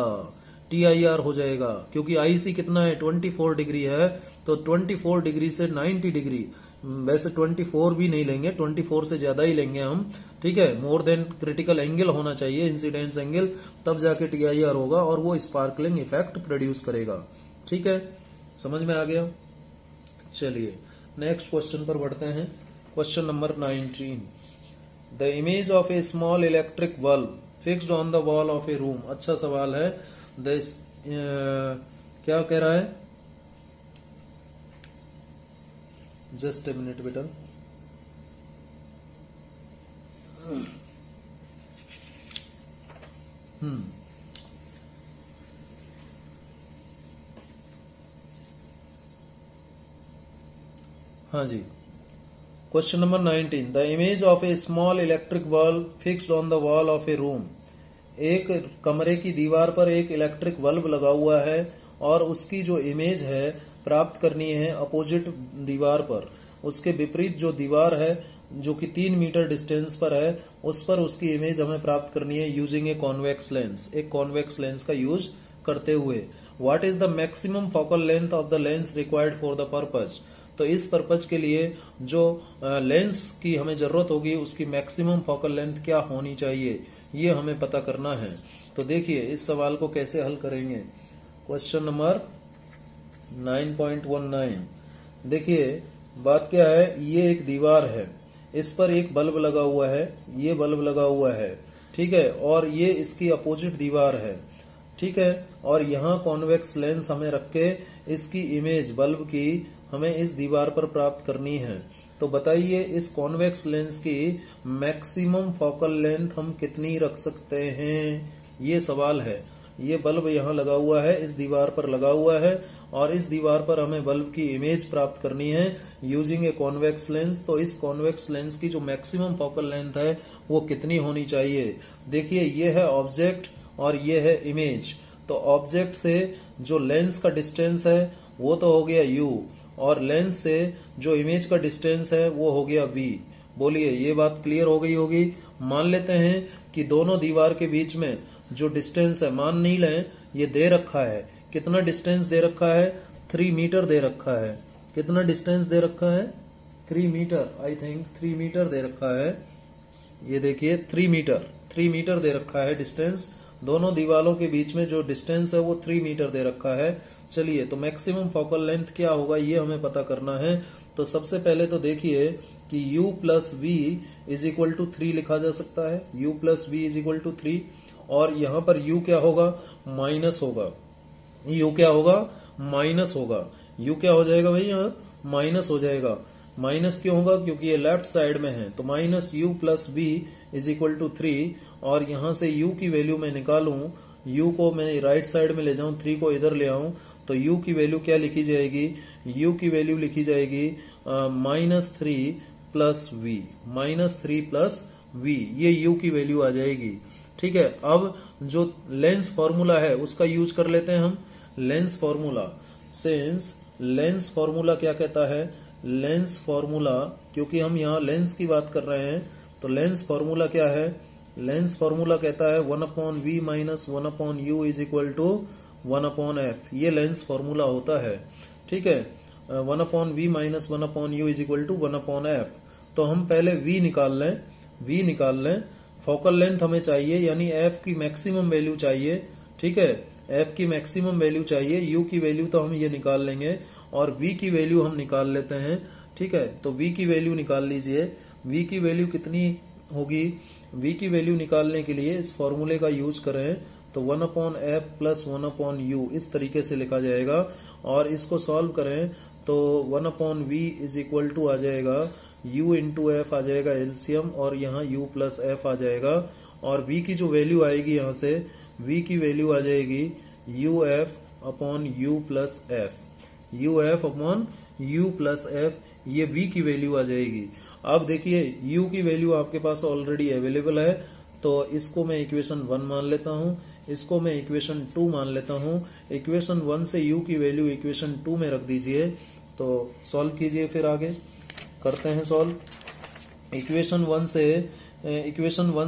TIR हो जाएगा, क्योंकि IC कितना है, 24 डिग्री है, तो 24 डिग्री से 90 डिग्री, वैसे 24 भी नहीं लेंगे, 24 से ज्यादा ही लेंगे हम, ठीक है, मोर देन क्रिटिकल एंगल होना चाहिए, इंसिडेंस एंगल, तब जाके TIR होगा और वो स्पार्कलिंग इफेक्ट प्रोड्यूस करेगा, ठीक है, समझ में आ गया। चलिए नेक्स्ट क्वेश्चन पर बढ़ते हैं। Question number 19, the image of a small electric bulb fixed on the wall of a room, अच्छा सवाल है। क्या कह रहा है, जस्ट ए मिनट बेटा, हाँ जी, question number 19, the image of a small electric bulb fixed on the wall of a room, एक कमरे की दीवार पर एक इलेक्ट्रिक बल्ब लगा हुआ है और उसकी जो इमेज है प्राप्त करनी है अपोजिट दीवार पर, उसके विपरीत जो दीवार है जो कि 3 मीटर डिस्टेंस पर है उस पर उसकी इमेज हमें प्राप्त करनी है यूजिंग ए कॉन्वेक्स लेंस, एक कॉन्वेक्स लेंस का यूज करते हुए। What is the maximum focal length of the lens required for the purpose, तो इस पर्पज के लिए जो लेंस की हमें जरूरत होगी उसकी मैक्सिमम फोकल लेंथ क्या होनी चाहिए, ये हमें पता करना है। तो देखिए इस सवाल को कैसे हल करेंगे। क्वेश्चन नंबर 9.19, देखिए बात क्या है, ये एक दीवार है, इस पर एक बल्ब लगा हुआ है, ये बल्ब लगा हुआ है, ठीक है, और ये इसकी अपोजिट दीवार है, ठीक है, और यहाँ कॉन्वेक्स लेंस हमें रख के इसकी इमेज बल्ब की हमें इस दीवार पर प्राप्त करनी है। तो बताइए इस कॉन्वेक्स लेंस की मैक्सिमम फोकल लेंथ हम कितनी रख सकते हैं, ये सवाल है। ये बल्ब यहाँ लगा हुआ है, इस दीवार पर लगा हुआ है और इस दीवार पर हमें बल्ब की इमेज प्राप्त करनी है यूजिंग ए कॉन्वेक्स लेंस। तो इस कॉन्वेक्स लेंस की जो मैक्सिमम फोकल लेंथ है वो कितनी होनी चाहिए। देखिए ये है ऑब्जेक्ट और ये है इमेज। तो ऑब्जेक्ट से जो लेंस का डिस्टेंस है वो तो हो गया u, और लेंस से जो इमेज का डिस्टेंस है वो हो गया v। बोलिए ये बात क्लियर हो गई होगी। मान लेते हैं कि दोनों दीवार के बीच में जो डिस्टेंस है, मान नहीं लें, ये दे रखा है, कितना डिस्टेंस दे रखा है, 3 मीटर दे रखा है। कितना डिस्टेंस दे रखा है, 3 मीटर, आई थिंक 3 मीटर दे रखा है। ये देखिए 3 मीटर दे रखा है डिस्टेंस, दोनों दीवारों के बीच में जो डिस्टेंस है वो 3 मीटर दे रखा है। चलिए तो मैक्सिमम फोकल लेंथ क्या होगा ये हमें पता करना है। तो सबसे पहले तो देखिए कि u plus v is equal to 3 लिखा जा सकता है, u plus v is equal to 3, और यहाँ पर u क्या होगा, माइनस होगा, u क्या होगा, माइनस होगा, u क्या हो जाएगा भाई, यहाँ माइनस हो जाएगा। माइनस क्यों होगा, क्योंकि ये लेफ्ट साइड में है, तो minus u plus b is equal to 3। और यहां से u की वैल्यू मैं निकालूं, u को मैं राइट साइड में ले जाऊं, 3 को इधर ले आऊं, तो u की वैल्यू क्या लिखी जाएगी, u की वैल्यू लिखी जाएगी -3 प्लस वी, -3 प्लस वी, ये u की वैल्यू आ जाएगी। ठीक है, अब जो लेंस फॉर्मूला है उसका यूज कर लेते हैं हम। Lens formula, since lens formula क्या कहता है, लेंस फॉर्मूला, क्योंकि हम यहाँ लेंस की बात कर रहे हैं, तो लेंस फॉर्मूला क्या है, लेंस फॉर्मूला कहता है 1/v minus 1/u is equal to 1/f, ये लेंस फॉर्मूला होता है। ठीक है, 1/v minus 1/u is equal to 1/f। तो हम पहले v निकाल लें, फोकल लेंथ हमें चाहिए, यानी f की मैक्सिमम वैल्यू चाहिए। ठीक है, f की मैक्सिमम वैल्यू चाहिए, u की वैल्यू तो हम ये निकाल लेंगे, और v की वैल्यू हम निकाल लेते हैं। ठीक है, तो v की वैल्यू निकाल लीजिए, v की वैल्यू कितनी होगी, v की वैल्यू निकालने के लिए इस फॉर्मूले का यूज करें तो 1/f प्लस 1/u इस तरीके से लिखा जाएगा, और इसको सॉल्व करें तो 1/v इज इक्वल टू आ जाएगा u इंटू एफ आ जाएगा एलसीएम, और यहाँ u प्लस एफ आ जाएगा, और v की जो वैल्यू आएगी यहाँ से, v की वैल्यू आ जाएगी uf upon u plus F, uf upon u plus f, ये v की वैल्यू आ जाएगी। अब देखिए u की वैल्यू आपके पास ऑलरेडी अवेलेबल है, तो इसको मैं इक्वेशन 1 मान लेता हूँ, इसको मैं इक्वेशन 2 मान लेता हूँ। इक्वेशन 1 से u की वैल्यू इक्वेशन 2 में रख दीजिए, तो सॉल्व कीजिए, फिर आगे करते हैं सॉल्व। इक्वेशन 1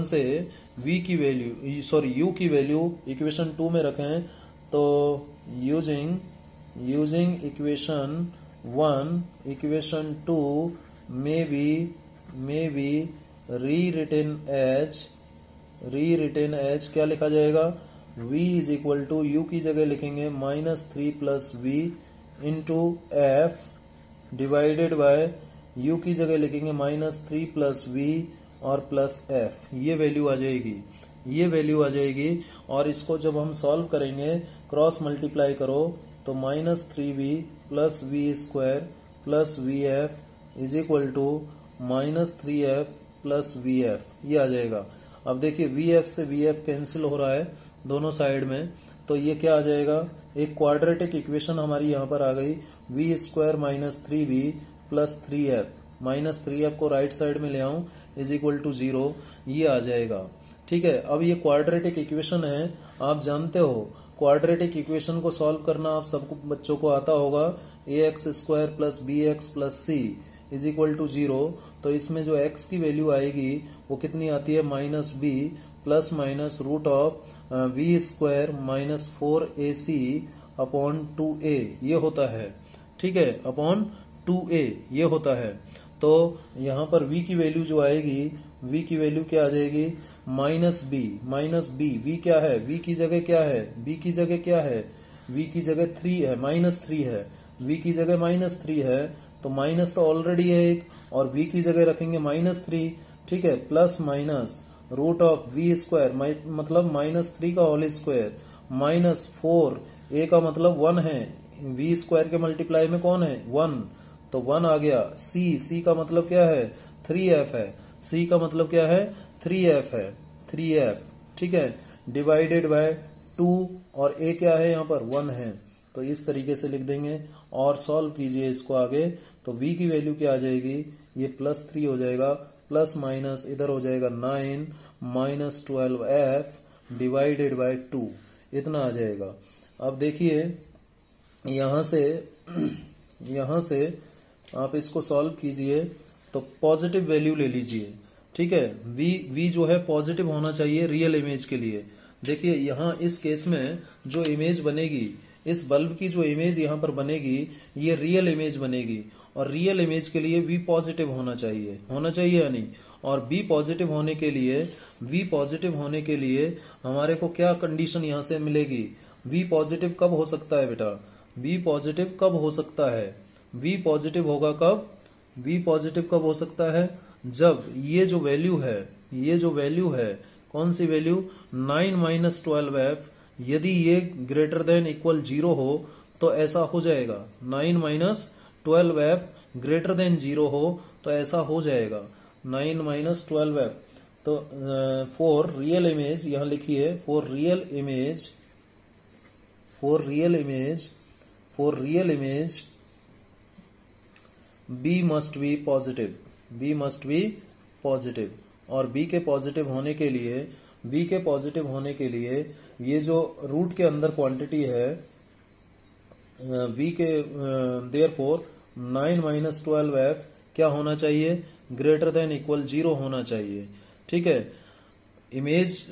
से v की वैल्यू, सॉरी u की वैल्यू इक्वेशन 2 में रखें, तो using equation 1 equation 2 may be rewritten as क्या लिखा जाएगा, v is equal to u की जगह लिखेंगे -3 plus v into f divided by u की जगह लिखेंगे -3 प्लस वी और प्लस एफ, ये वैल्यू आ जाएगी। और इसको जब हम सॉल्व करेंगे, क्रॉस मल्टीप्लाई करो तो -3v plus v square plus v f is equal to -3f plus v f, ये आ जाएगा। अब देखिए वी से वी एफ कैंसिल हो रहा है दोनों साइड में, तो ये क्या आ जाएगा, एक क्वाड्रेटिक इक्वेशन हमारी यहाँ पर आ गई, we square -3v plus 3f, -3f को राइट साइड में ले आऊं इज इक्वल टू 0, ये आ जाएगा। ठीक है, अब ये क्वाड्रेटिक इक्वेशन है, आप जानते हो क्वाड्रेटिक इक्वेशन को सॉल्व करना आप सबको बच्चों को आता होगा, ax square plus b x plus c is equal to 0, तो इसमें जो x की वैल्यू आएगी वो कितनी आती है, -b plus minus root of v square -4ac upon 2a, ये होता है। ठीक है, अपॉन 2a ये होता है। तो यहाँ पर v की वैल्यू जो आएगी, v की वैल्यू क्या आ जाएगी, -b, v क्या है, v की जगह क्या है, v की जगह क्या है, v की जगह 3 है, -3 है, v की जगह -3 है, तो माइनस तो ऑलरेडी है एक, और v की जगह रखेंगे -3। ठीक है, plus minus root of v square मतलब -3 का होल स्क्वायर -4, a का मतलब 1 है, v स्क्वायर के मल्टीप्लाई में कौन है 1, तो 1 आ गया। c का मतलब क्या है 3f है, c का मतलब क्या है 3f है, 3f। ठीक है, डिवाइडेड बाय 2, और a क्या है यहाँ पर 1 है, तो इस तरीके से लिख देंगे और सॉल्व कीजिए इसको आगे, तो v की वैल्यू क्या आ जाएगी, ये +3 हो जाएगा, प्लस माइनस इधर हो जाएगा 9 -12f डिवाइडेड बाय 2, इतना आ जाएगा। अब देखिए यहां से आप इसको सॉल्व कीजिए, तो पॉजिटिव वैल्यू ले लीजिए। ठीक है, v जो है पॉजिटिव होना चाहिए रियल इमेज के लिए। देखिए यहाँ इस केस में जो इमेज बनेगी, इस बल्ब की जो इमेज यहाँ पर बनेगी, ये रियल इमेज बनेगी, और रियल इमेज के लिए v पॉजिटिव होना चाहिए या नहीं। और v पॉजिटिव होने के लिए हमारे को क्या कंडीशन यहाँ से मिलेगी, v पॉजिटिव कब हो सकता है बेटा, v पॉजिटिव कब हो सकता है, v पॉजिटिव होगा कब, v पॉजिटिव कब हो सकता है, जब ये जो वैल्यू है कौन सी वैल्यू 9 - 12f, यदि ये ग्रेटर देन इक्वल 0 हो तो ऐसा हो जाएगा, 9 - 12f ग्रेटर देन 0 हो तो ऐसा हो जाएगा 9 माइनस 12f। तो फॉर रियल इमेज यहां लिखिए, for real image b must be positive, और b के पॉजिटिव होने के लिए ये जो रूट के अंदर क्वांटिटी है v के देयरफॉर 9 माइनस 12f क्या होना चाहिए, ग्रेटर देन इक्वल 0 होना चाहिए। ठीक है, इमेज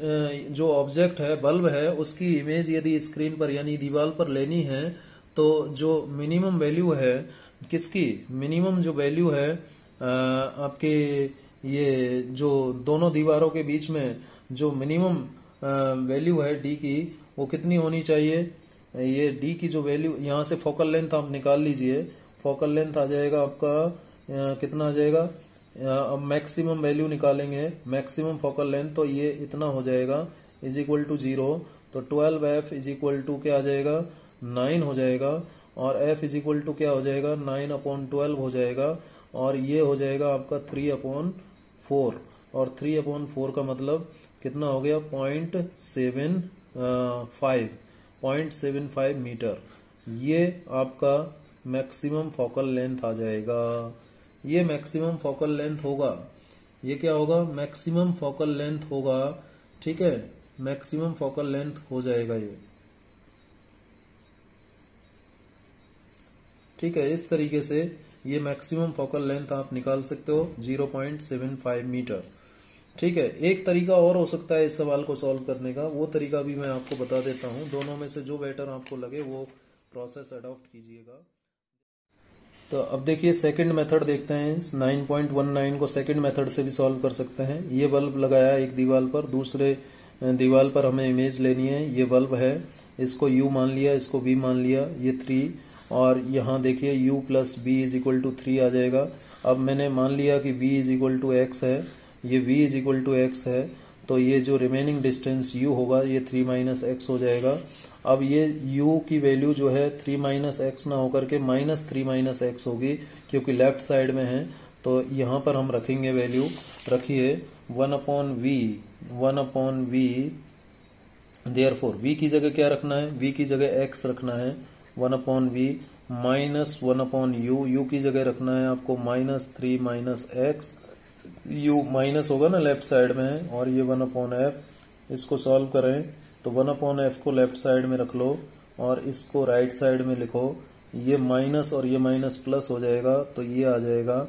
जो ऑब्जेक्ट है बल्ब है उसकी इमेज यदि स्क्रीन पर यानी दीवार पर लेनी है तो जो मिनिमम वैल्यू है किसकी, मिनिमम जो वैल्यू है आपके ये जो दोनों दीवारों के बीच में जो मिनिमम वैल्यू है डी की वो कितनी होनी चाहिए, ये डी की जो वैल्यू यहाँ से फोकल लेंथ आप निकाल लीजिए, फोकल लेंथ आ जाएगा आपका कितना आ जाएगा, अब मैक्सिमम वैल्यू निकालेंगे, मैक्सिमम फोकल लेंथ तो ये इतना हो जाएगा इज इक्वल टू 0। तो 12f इज इक्वल टू क्या आ जाएगा 9 हो जाएगा, और f इज इक्वल टू क्या हो जाएगा 9/12 हो जाएगा, और ये हो जाएगा आपका 3/4, और 3/4 का मतलब कितना हो गया 0.75 मीटर। ये आपका मैक्सिमम फोकल लेंथ आ जाएगा, ये मैक्सिमम फोकल लेंथ होगा, ये क्या होगा मैक्सिमम फोकल लेंथ होगा। ठीक है, मैक्सिमम फोकल लेंथ हो जाएगा ये। ठीक है, इस तरीके से ये मैक्सिमम फोकल लेंथ आप निकाल सकते हो 0.75 मीटर। ठीक है, एक तरीका और हो सकता है इस सवाल को सॉल्व करने का, वो तरीका भी मैं आपको बता देता हूं, दोनों में से जो बेटर आपको लगे वो प्रोसेस अडॉप्ट कीजिएगा। तो अब देखिए सेकंड मेथड देखते हैं, 9.19 को सेकंड मेथड से भी सॉल्व कर सकते हैं। ये बल्ब लगाया एक दीवार पर, दूसरे दीवार पर हमें इमेज लेनी है, ये बल्ब है, इसको u मान लिया, इसको v मान लिया, ये 3, और यहाँ देखिए u plus b is equal to 3 आ जाएगा। अब मैंने मान लिया कि v is equal to x है, ये v is equal to x है, तो ये जो रिमेनिंग डिस्टेंस u होगा ये 3 माइनस एक्स हो जाएगा। अब ये u की वैल्यू जो है 3 माइनस एक्स ना होकर के -3 माइनस एक्स होगी, क्योंकि लेफ्ट साइड में है, तो यहाँ पर हम रखेंगे वैल्यू, रखिए 1/v, देयरफॉर v की जगह क्या रखना है, v की जगह x रखना है 1/v माइनस 1/u, u की जगह रखना है आपको -3 माइनस एक्स, u माइनस होगा ना लेफ्ट साइड में, और ये 1/f। इसको सॉल्व करें तो 1/f को लेफ्ट साइड में रख लो और इसको राइट साइड में लिखो, ये माइनस और ये माइनस प्लस हो जाएगा तो ये आ जाएगा।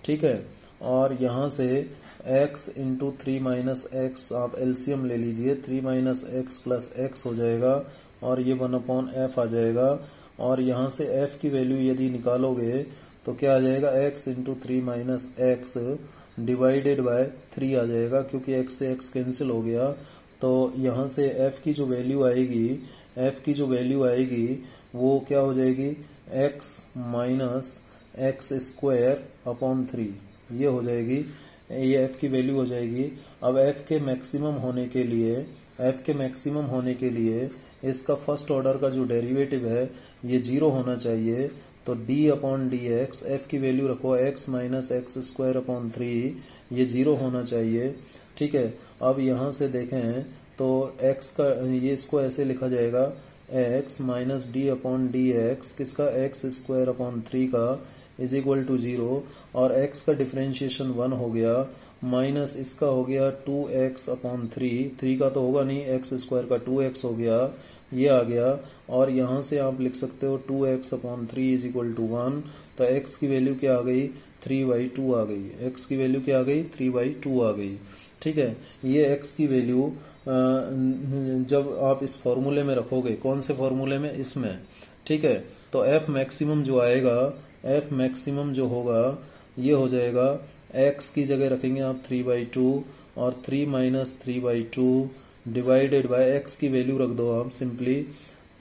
ठीक है, और यहाँ से x इंटू 3 माइनस एक्स आप एलसीएम ले लीजिए, 3 माइनस एक्स प्लस एक्स हो जाएगा, और ये 1/f आ जाएगा, और यहाँ से f की वैल्यू यदि निकालोगे तो क्या आ जाएगा x into 3 minus x divided by 3 आ जाएगा, क्योंकि x से x कैंसिल हो गया। तो यहाँ से f की जो वैल्यू आएगी वो क्या हो जाएगी x minus x square upon 3, ये हो जाएगी, ये f की वैल्यू हो जाएगी। अब f के मैक्सिमम होने के लिए इसका फर्स्ट ऑर्डर का जो डेरिवेटिव है ये 0 होना चाहिए, तो d upon D x, F की वैल्यू रखो x minus x square upon 3, ये 0 होना चाहिए। ठीक है, अब यहाँ से देखें तो x का ये इसको ऐसे लिखा जाएगा x minus D upon D x, किसका x स्क्वायर अपॉन 3 का इज इक्वल टू 0, और x का डिफरेंशिएशन 1 हो गया, माइनस इसका हो गया 2x अपॉन 3 का तो होगा नहीं, x स्क्वायर का 2x हो गया, ये आ गया, और यहाँ से आप लिख सकते हो 2x upon 3 is equal to 1, तो x की वैल्यू क्या आ गई 3/2 आ गई, x की वैल्यू क्या आ गई 3/2 आ गई। ठीक है, ये x की वैल्यू जब आप इस फॉर्मूले में रखोगे, कौन से फॉर्मूले में, इसमें, ठीक है, तो f मैक्सिमम जो आएगा, f मैक्सिमम जो होगा ये हो जाएगा, x की जगह रखेंगे आप 3/2 और 3 माइनस 3/2 डिवाइडेड बाय x की वैल्यू रख दो आप सिंपली,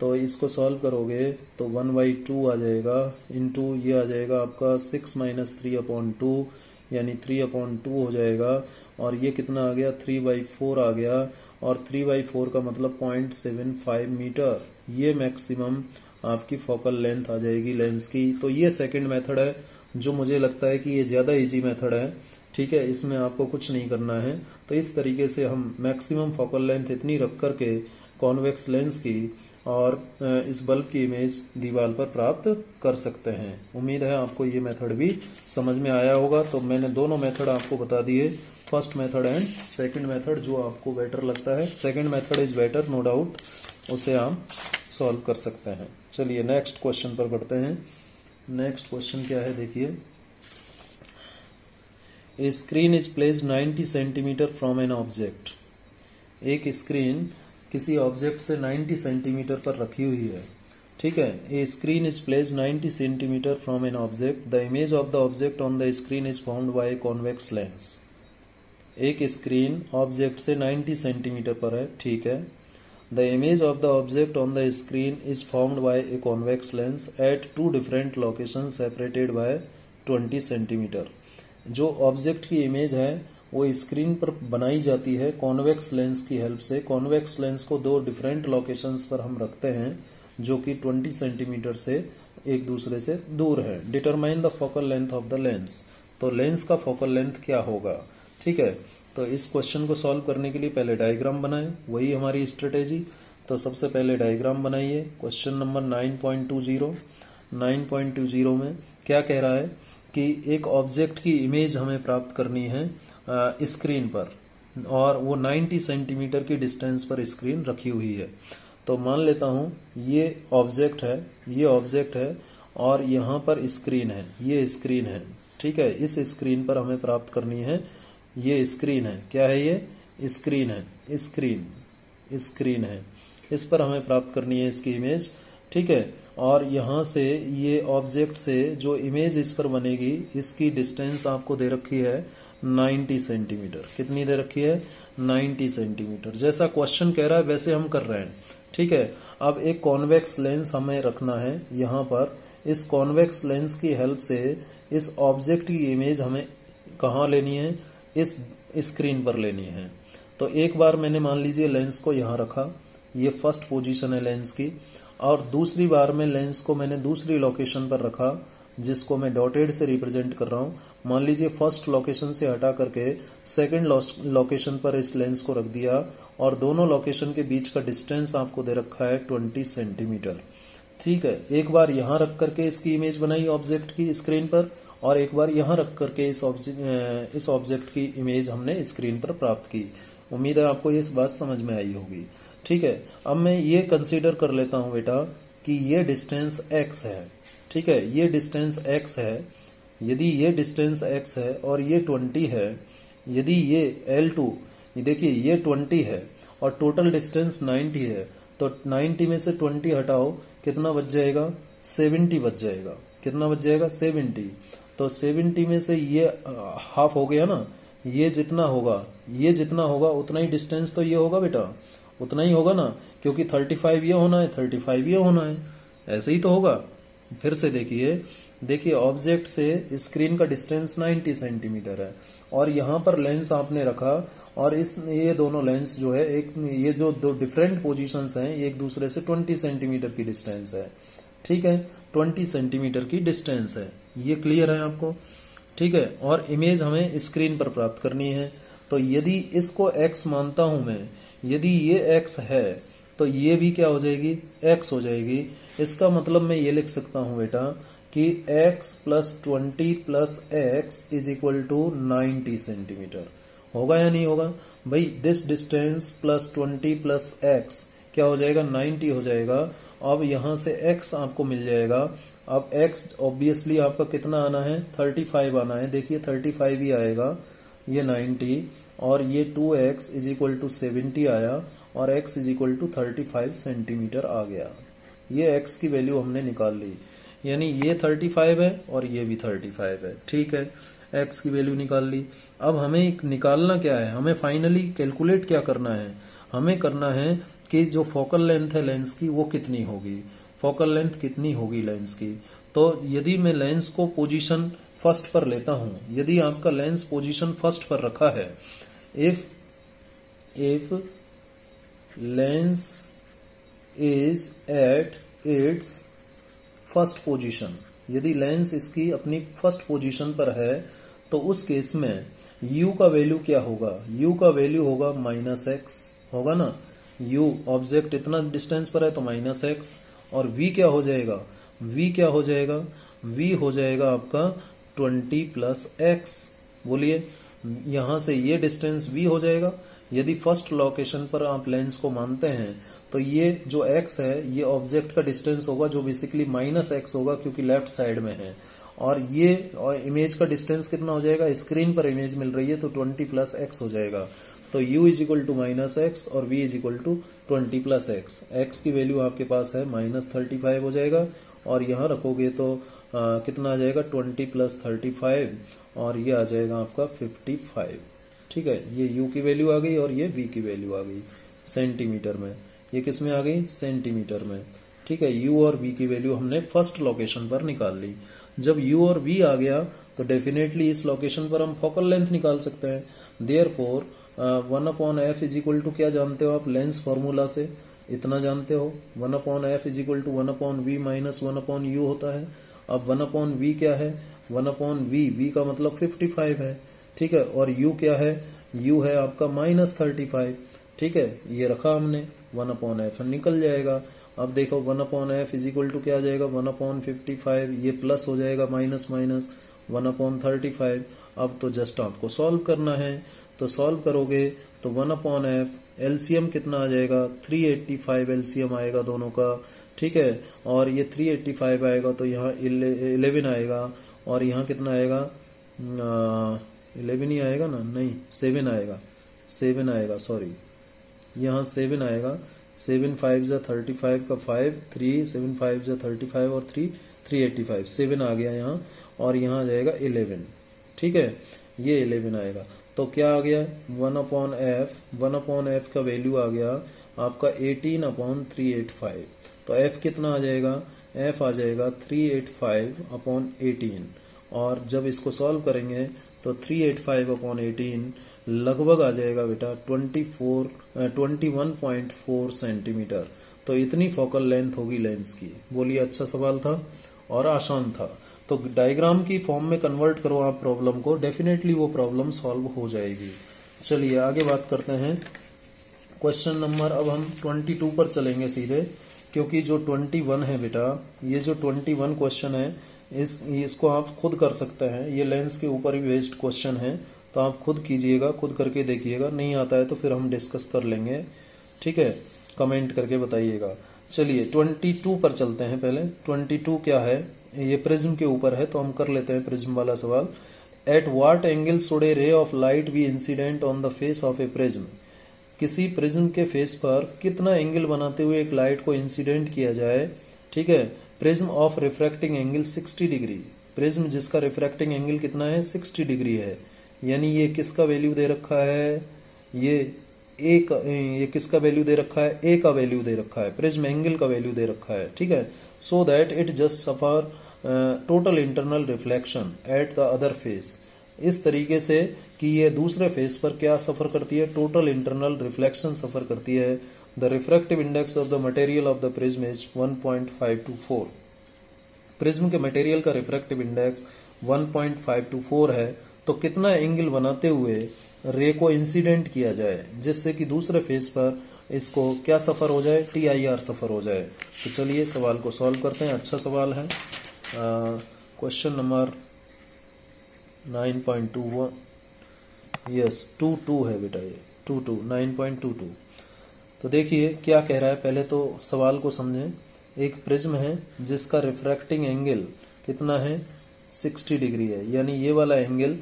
तो इसको सॉल्व करोगे तो 1/2 आ जाएगा, इंटू ये आ जाएगा आपका 6 माइनस 3/2 यानी 3/2 हो जाएगा, और ये कितना आ गया 3/4 आ गया, और 3/4 का मतलब 0.75 मीटर। ये मैक्सिमम आपकी फोकल लेंथ आ जाएगी लेंस की। तो ये सेकंड मेथड है जो मुझे लगता है कि ये ज़्यादा इजी मेथड है। ठीक है, इसमें आपको कुछ नहीं करना है। तो इस तरीके से हम मैक्सिमम फोकल लेंथ इतनी रख करके कॉन्वेक्स लेंस की और इस बल्ब की इमेज दीवार पर प्राप्त कर सकते हैं। उम्मीद है आपको ये मेथड भी समझ में आया होगा। तो मैंने दोनों मेथड आपको बता दिए, first method and second method, जो आपको बेटर लगता है। Second method is better, no doubt, उसे आप सॉल्व कर सकते हैं। चलिए नेक्स्ट क्वेश्चन पर बढ़ते हैं। नेक्स्ट क्वेश्चन क्या है, देखिए। ए screen is placed 90 centimetre from an object. एक स्क्रीन किसी ऑब्जेक्ट से 90 सेंटीमीटर पर रखी हुई है। ठीक है, ए screen is placed 90 centimetre from an object. The image of the object on the screen is found by A convex lens. एक स्क्रीन ऑब्जेक्ट से 90 सेंटीमीटर पर है। ठीक है, the image of the object on the screen is found by A convex lens at two different location separated by 20 centimetre. जो object की image है वो स्क्रीन पर बनाई जाती है कॉन्वेक्स लेंस की हेल्प से। कॉन्वेक्स लेंस को दो डिफरेंट लोकेशंस पर हम रखते हैं जो कि 20 सेंटीमीटर से एक दूसरे से दूर है। Determine the focal length of the lens. तो लेंस का फोकल लेंथ क्या होगा। ठीक है, तो इस क्वेश्चन को सॉल्व करने के लिए पहले डायग्राम बनाएं, वही हमारी स्ट्रेटेजी। तो सबसे पहले डायग्राम बनाइए। क्वेश्चन नंबर 9.20 में क्या कह रहा है कि एक ऑब्जेक्ट की इमेज हमें प्राप्त करनी है स्क्रीन पर, और वो 90 सेंटीमीटर की डिस्टेंस पर स्क्रीन रखी हुई है। तो मान लेता हूं ये ऑब्जेक्ट है और यहाँ पर स्क्रीन है, ये स्क्रीन है। ठीक है, इस स्क्रीन पर हमें प्राप्त करनी है, ये स्क्रीन है। क्या है ये? स्क्रीन है, स्क्रीन है। इस पर हमें प्राप्त करनी है इसकी इमेज। ठीक है, और यहाँ से ये ऑब्जेक्ट से जो इमेज इस पर बनेगी, इसकी डिस्टेंस आपको दे रखी है 90 सेंटीमीटर। कितनी दे रखी है? 90 सेंटीमीटर। जैसा क्वेश्चन कह रहा है वैसे हम कर रहे हैं। ठीक है, अब एक कॉन्वेक्स लेंस हमें रखना है यहाँ पर। इस कॉन्वेक्स लेंस की हेल्प से इस ऑब्जेक्ट की इमेज हमें कहाँ लेनी है? इस स्क्रीन पर लेनी है। तो एक बार मैंने मान लीजिए लेंस को यहाँ रखा, ये फर्स्ट पोजीशन है लेंस की, और दूसरी बार में लेंस को मैंने दूसरी लोकेशन पर रखा जिसको मैं डॉटेड से रिप्रेजेंट कर रहा हूँ। मान लीजिए फर्स्ट लोकेशन से हटा करके सेकंड लोकेशन पर इस लेंस को रख दिया, और दोनों लोकेशन के बीच का डिस्टेंस आपको दे रखा है 20 सेंटीमीटर। ठीक है, एक बार यहाँ रख करके इसकी इमेज बनाई ऑब्जेक्ट की स्क्रीन पर, और एक बार यहाँ रख करके इस ऑब्जेक्ट की इमेज हमने स्क्रीन पर प्राप्त की। उम्मीद है आपको ये बात समझ में आई होगी। ठीक है, अब मैं ये कंसीडर कर लेता हूं बेटा कि ये डिस्टेंस x है। ठीक है, ये डिस्टेंस x है। यदि ये डिस्टेंस x है और ये 20 है, यदि ये L2, ये देखिए ये 20 है और टोटल डिस्टेंस 90 है, तो 90 में से 20 हटाओ, कितना बच जाएगा? 70 बच जाएगा। कितना बच जाएगा? 70। तो 70 में से ये हाफ हो गया ना, ये जितना होगा उतना ही डिस्टेंस तो ये होगा बेटा, उतना ही होगा ना, क्योंकि 35 ये होना है, 35 ये होना है, ऐसे ही तो होगा। फिर से देखिए ऑब्जेक्ट से स्क्रीन का डिस्टेंस 90 सेंटीमीटर है, और यहाँ पर लेंस आपने रखा, और ये दोनों लेंस जो है, एक ये जो दो डिफरेंट पोजीशंस हैं, एक दूसरे से 20 सेंटीमीटर की डिस्टेंस है। ठीक है, 20 सेंटीमीटर की डिस्टेंस है, ये क्लियर है आपको? ठीक है, और इमेज हमें स्क्रीन पर प्राप्त करनी है। तो यदि इसको x मानता हूं मैं, यदि ये x है तो ये भी क्या हो जाएगी? x हो जाएगी। इसका मतलब मैं ये लिख सकता हूं बेटा कि x plus 20 plus x is equal to 90 centimetre. होगा या नहीं होगा भाई? This distance plus 20 plus x क्या हो जाएगा? 90 हो जाएगा। अब यहां से x आपको मिल जाएगा। अब x ऑब्वियसली आपका कितना आना है? 35 आना है। देखिए 35 ही आएगा, ये 90, और ये 2x इज इक्वल टू 70 आया, और x is equal to 35 centimetre आ गया। ये x की वैल्यू हमने निकाल ली, यानी ये 35 है और ये भी 35 है। ठीक है, x की वैल्यू निकाल ली। अब हमें निकालना क्या है? हमें फाइनली कैलकुलेट क्या करना है? हमें करना है कि जो फोकल लेंथ है लेंस की वो कितनी होगी, फोकल लेंथ कितनी होगी लेंस की। तो यदि मैं लेंस को पोजीशन फर्स्ट पर लेता हूं, यदि आपका लेंस पोजीशन फर्स्ट पर रखा है, if lens is at its first position, यदि लेंस इसकी अपनी फर्स्ट पोजीशन पर है तो उस केस में u का वैल्यू क्या होगा? u का वैल्यू होगा -x, होगा ना। u ऑब्जेक्ट इतना डिस्टेंस पर है तो -x, और v क्या हो जाएगा? v क्या हो जाएगा? v हो जाएगा आपका 20 + x। बोलिए, यहां से ये डिस्टेंस v हो जाएगा। यदि फर्स्ट लोकेशन पर आप लेंस को मानते हैं तो ये जो x है ये ऑब्जेक्ट का डिस्टेंस होगा, जो बेसिकली -x होगा क्योंकि लेफ्ट साइड में है। और ये इमेज का डिस्टेंस कितना हो जाएगा? स्क्रीन पर इमेज मिल रही है तो 20 + x हो जाएगा। तो u = -x और v = 20 + x। x की वैल्यू आपके पास है -35 हो जाएगा, और यहाँ रखोगे तो कितना आ जाएगा? 20 + 35, और ये आ जाएगा आपका 55। ठीक है, ये u की वैल्यू आ गई और ये v की वैल्यू आ गई सेंटीमीटर में। ये किस में आ गई? सेंटीमीटर में। ठीक है, u और v की वैल्यू हमने फर्स्ट लोकेशन पर निकाल ली। जब u और v आ गया तो डेफिनेटली इस लोकेशन पर हम फोकल लेंथ निकाल सकते हैं। देयरफॉर 1/f = क्या जानते हो आप लेंस फॉर्मूला से? इतना जानते हो, 1/f = 1/v - 1/u होता है। अब 1/v क्या है? 1/v, v का मतलब 55 है। ठीक है, और u क्या है? u है आपका -35। ठीक है, ये रखा हमने, 1/f निकल जाएगा। अब देखो 1/f = क्या आ जाएगा? 1/55, ये प्लस हो जाएगा माइनस 1/35। अब तो जस्ट आपको सॉल्व करना है, तो सॉल्व करोगे तो 1/f एलसीएम कितना आ जाएगा? 385 एलसीएम आएगा दोनों का। ठीक है, और ये 385 आएगा तो यहाँ 11 आएगा, और यहाँ कितना आएगा? 11 ही आएगा ना? नहीं, 7 आएगा, 7 आएगा, सॉरी, यहाँ 7 आएगा। 7 5 × 35 का 5, 3 7 5 × 35 और 3 385, 7 आ गया यहाँ, और यहाँ आ जाएगा 11। ठीक है, ये 11 आएगा। तो क्या आ गया? 1/f का वैल्यू आ गया आपका 18/385। तो f कितना आ जाएगा? f आ जाएगा 385/18, और जब इसको सॉल्व करेंगे तो 385/18 लगभग आ जाएगा बेटा 21.4 सेंटीमीटर। तो इतनी फोकल लेंथ होगी लेंस की। बोलिए, अच्छा सवाल था और आसान था। तो डायग्राम की फॉर्म में कन्वर्ट करो आप प्रॉब्लम को, डेफिनेटली वो प्रॉब्लम सॉल्व हो जाएगी। चलिए आगे बात करते हैं। क्वेश्चन नंबर, अब हम 22 पर चलेंगे सीधे, क्योंकि जो 21 है बेटा, ये जो 21 क्वेश्चन है इसको आप खुद कर सकते हैं। ये लेंस के ऊपर ही बेस्ड क्वेश्चन है, तो आप खुद कीजिएगा, खुद करके देखिएगा। नहीं आता है तो फिर हम डिस्कस कर लेंगे। ठीक है, कमेंट करके बताइएगा। चलिए 22 पर चलते हैं। पहले 22 क्या है? ये प्रिज्म के ऊपर है, तो हम कर लेते हैं प्रिज्म वाला सवाल। At what angle should a ray of light be incident on the face of a prism? किसी प्रिज्म के फेस पर कितना एंगल बनाते हुए एक लाइट को इंसिडेंट किया जाए? ठीक है, prism of refracting angle 60 degree. Prism जिसका रिफ्रैक्टिंग एंगल कितना है? 60 डिग्री है। यानी ये किसका वैल्यू दे रखा है? ये किसका वैल्यू दे रखा है? ए का वैल्यू दे रखा है, प्रिज्म एंगल का वैल्यू दे रखा है। ठीक है, so that it just suffer total internal reflection at the other face. इस तरीके से कि ये दूसरे फेस पर क्या सफर करती है? टोटल इंटरनल रिफ्लेक्शन सफर करती है। The refractive index of the material of the prism is 1.524। Prism के मटेरियल का रिफ्रैक्टिव इंडेक्स 1.524 है। तो कितना एंगल बनाते हुए रे को इंसिडेंट किया जाए जिससे कि दूसरे फेस पर इसको क्या सफर हो जाए? TIR सफर हो जाए। तो चलिए सवाल को सॉल्व करते हैं। अच्छा सवाल है। क्वेश्चन नंबर 9.21, यस 22 है बेटा, ये 9.22। तो देखिए क्या कह रहा है, पहले तो सवाल को समझें। एक प्रिज्म है जिसका रिफ्रैक्टिंग एंगल कितना है? 60 डिग्री है। यानी ये वाला एंगल,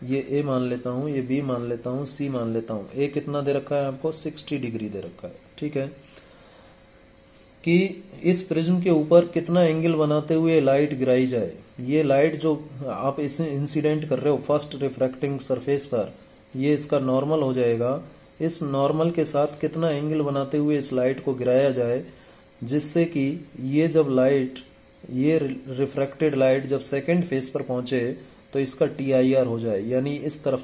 ये ए मान लेता हूं, ये बी मान लेता हूं, सी मान लेता हूं। ए कितना दे रखा है आपको? 60 डिग्री दे रखा है। ठीक है, कि इस प्रिज्म के ऊपर कितना एंगल बनाते हुए लाइट गिराई जाए। ये लाइट जो आप इसे इंसिडेंट कर रहे हो फर्स्ट रिफ्रैक्टिंग सरफेस पर, ये इसका नॉर्मल हो जाएगा। इस नॉर्मल के साथ कितना एंगल बनाते हुए इस लाइट को गिराया जाए जिससे कि ये जब लाइट, ये रिफ्रैक्टेड लाइट जब सेकेंड फेस पर पहुंचे तो इसका TIR हो जाए, यानी इस तरफ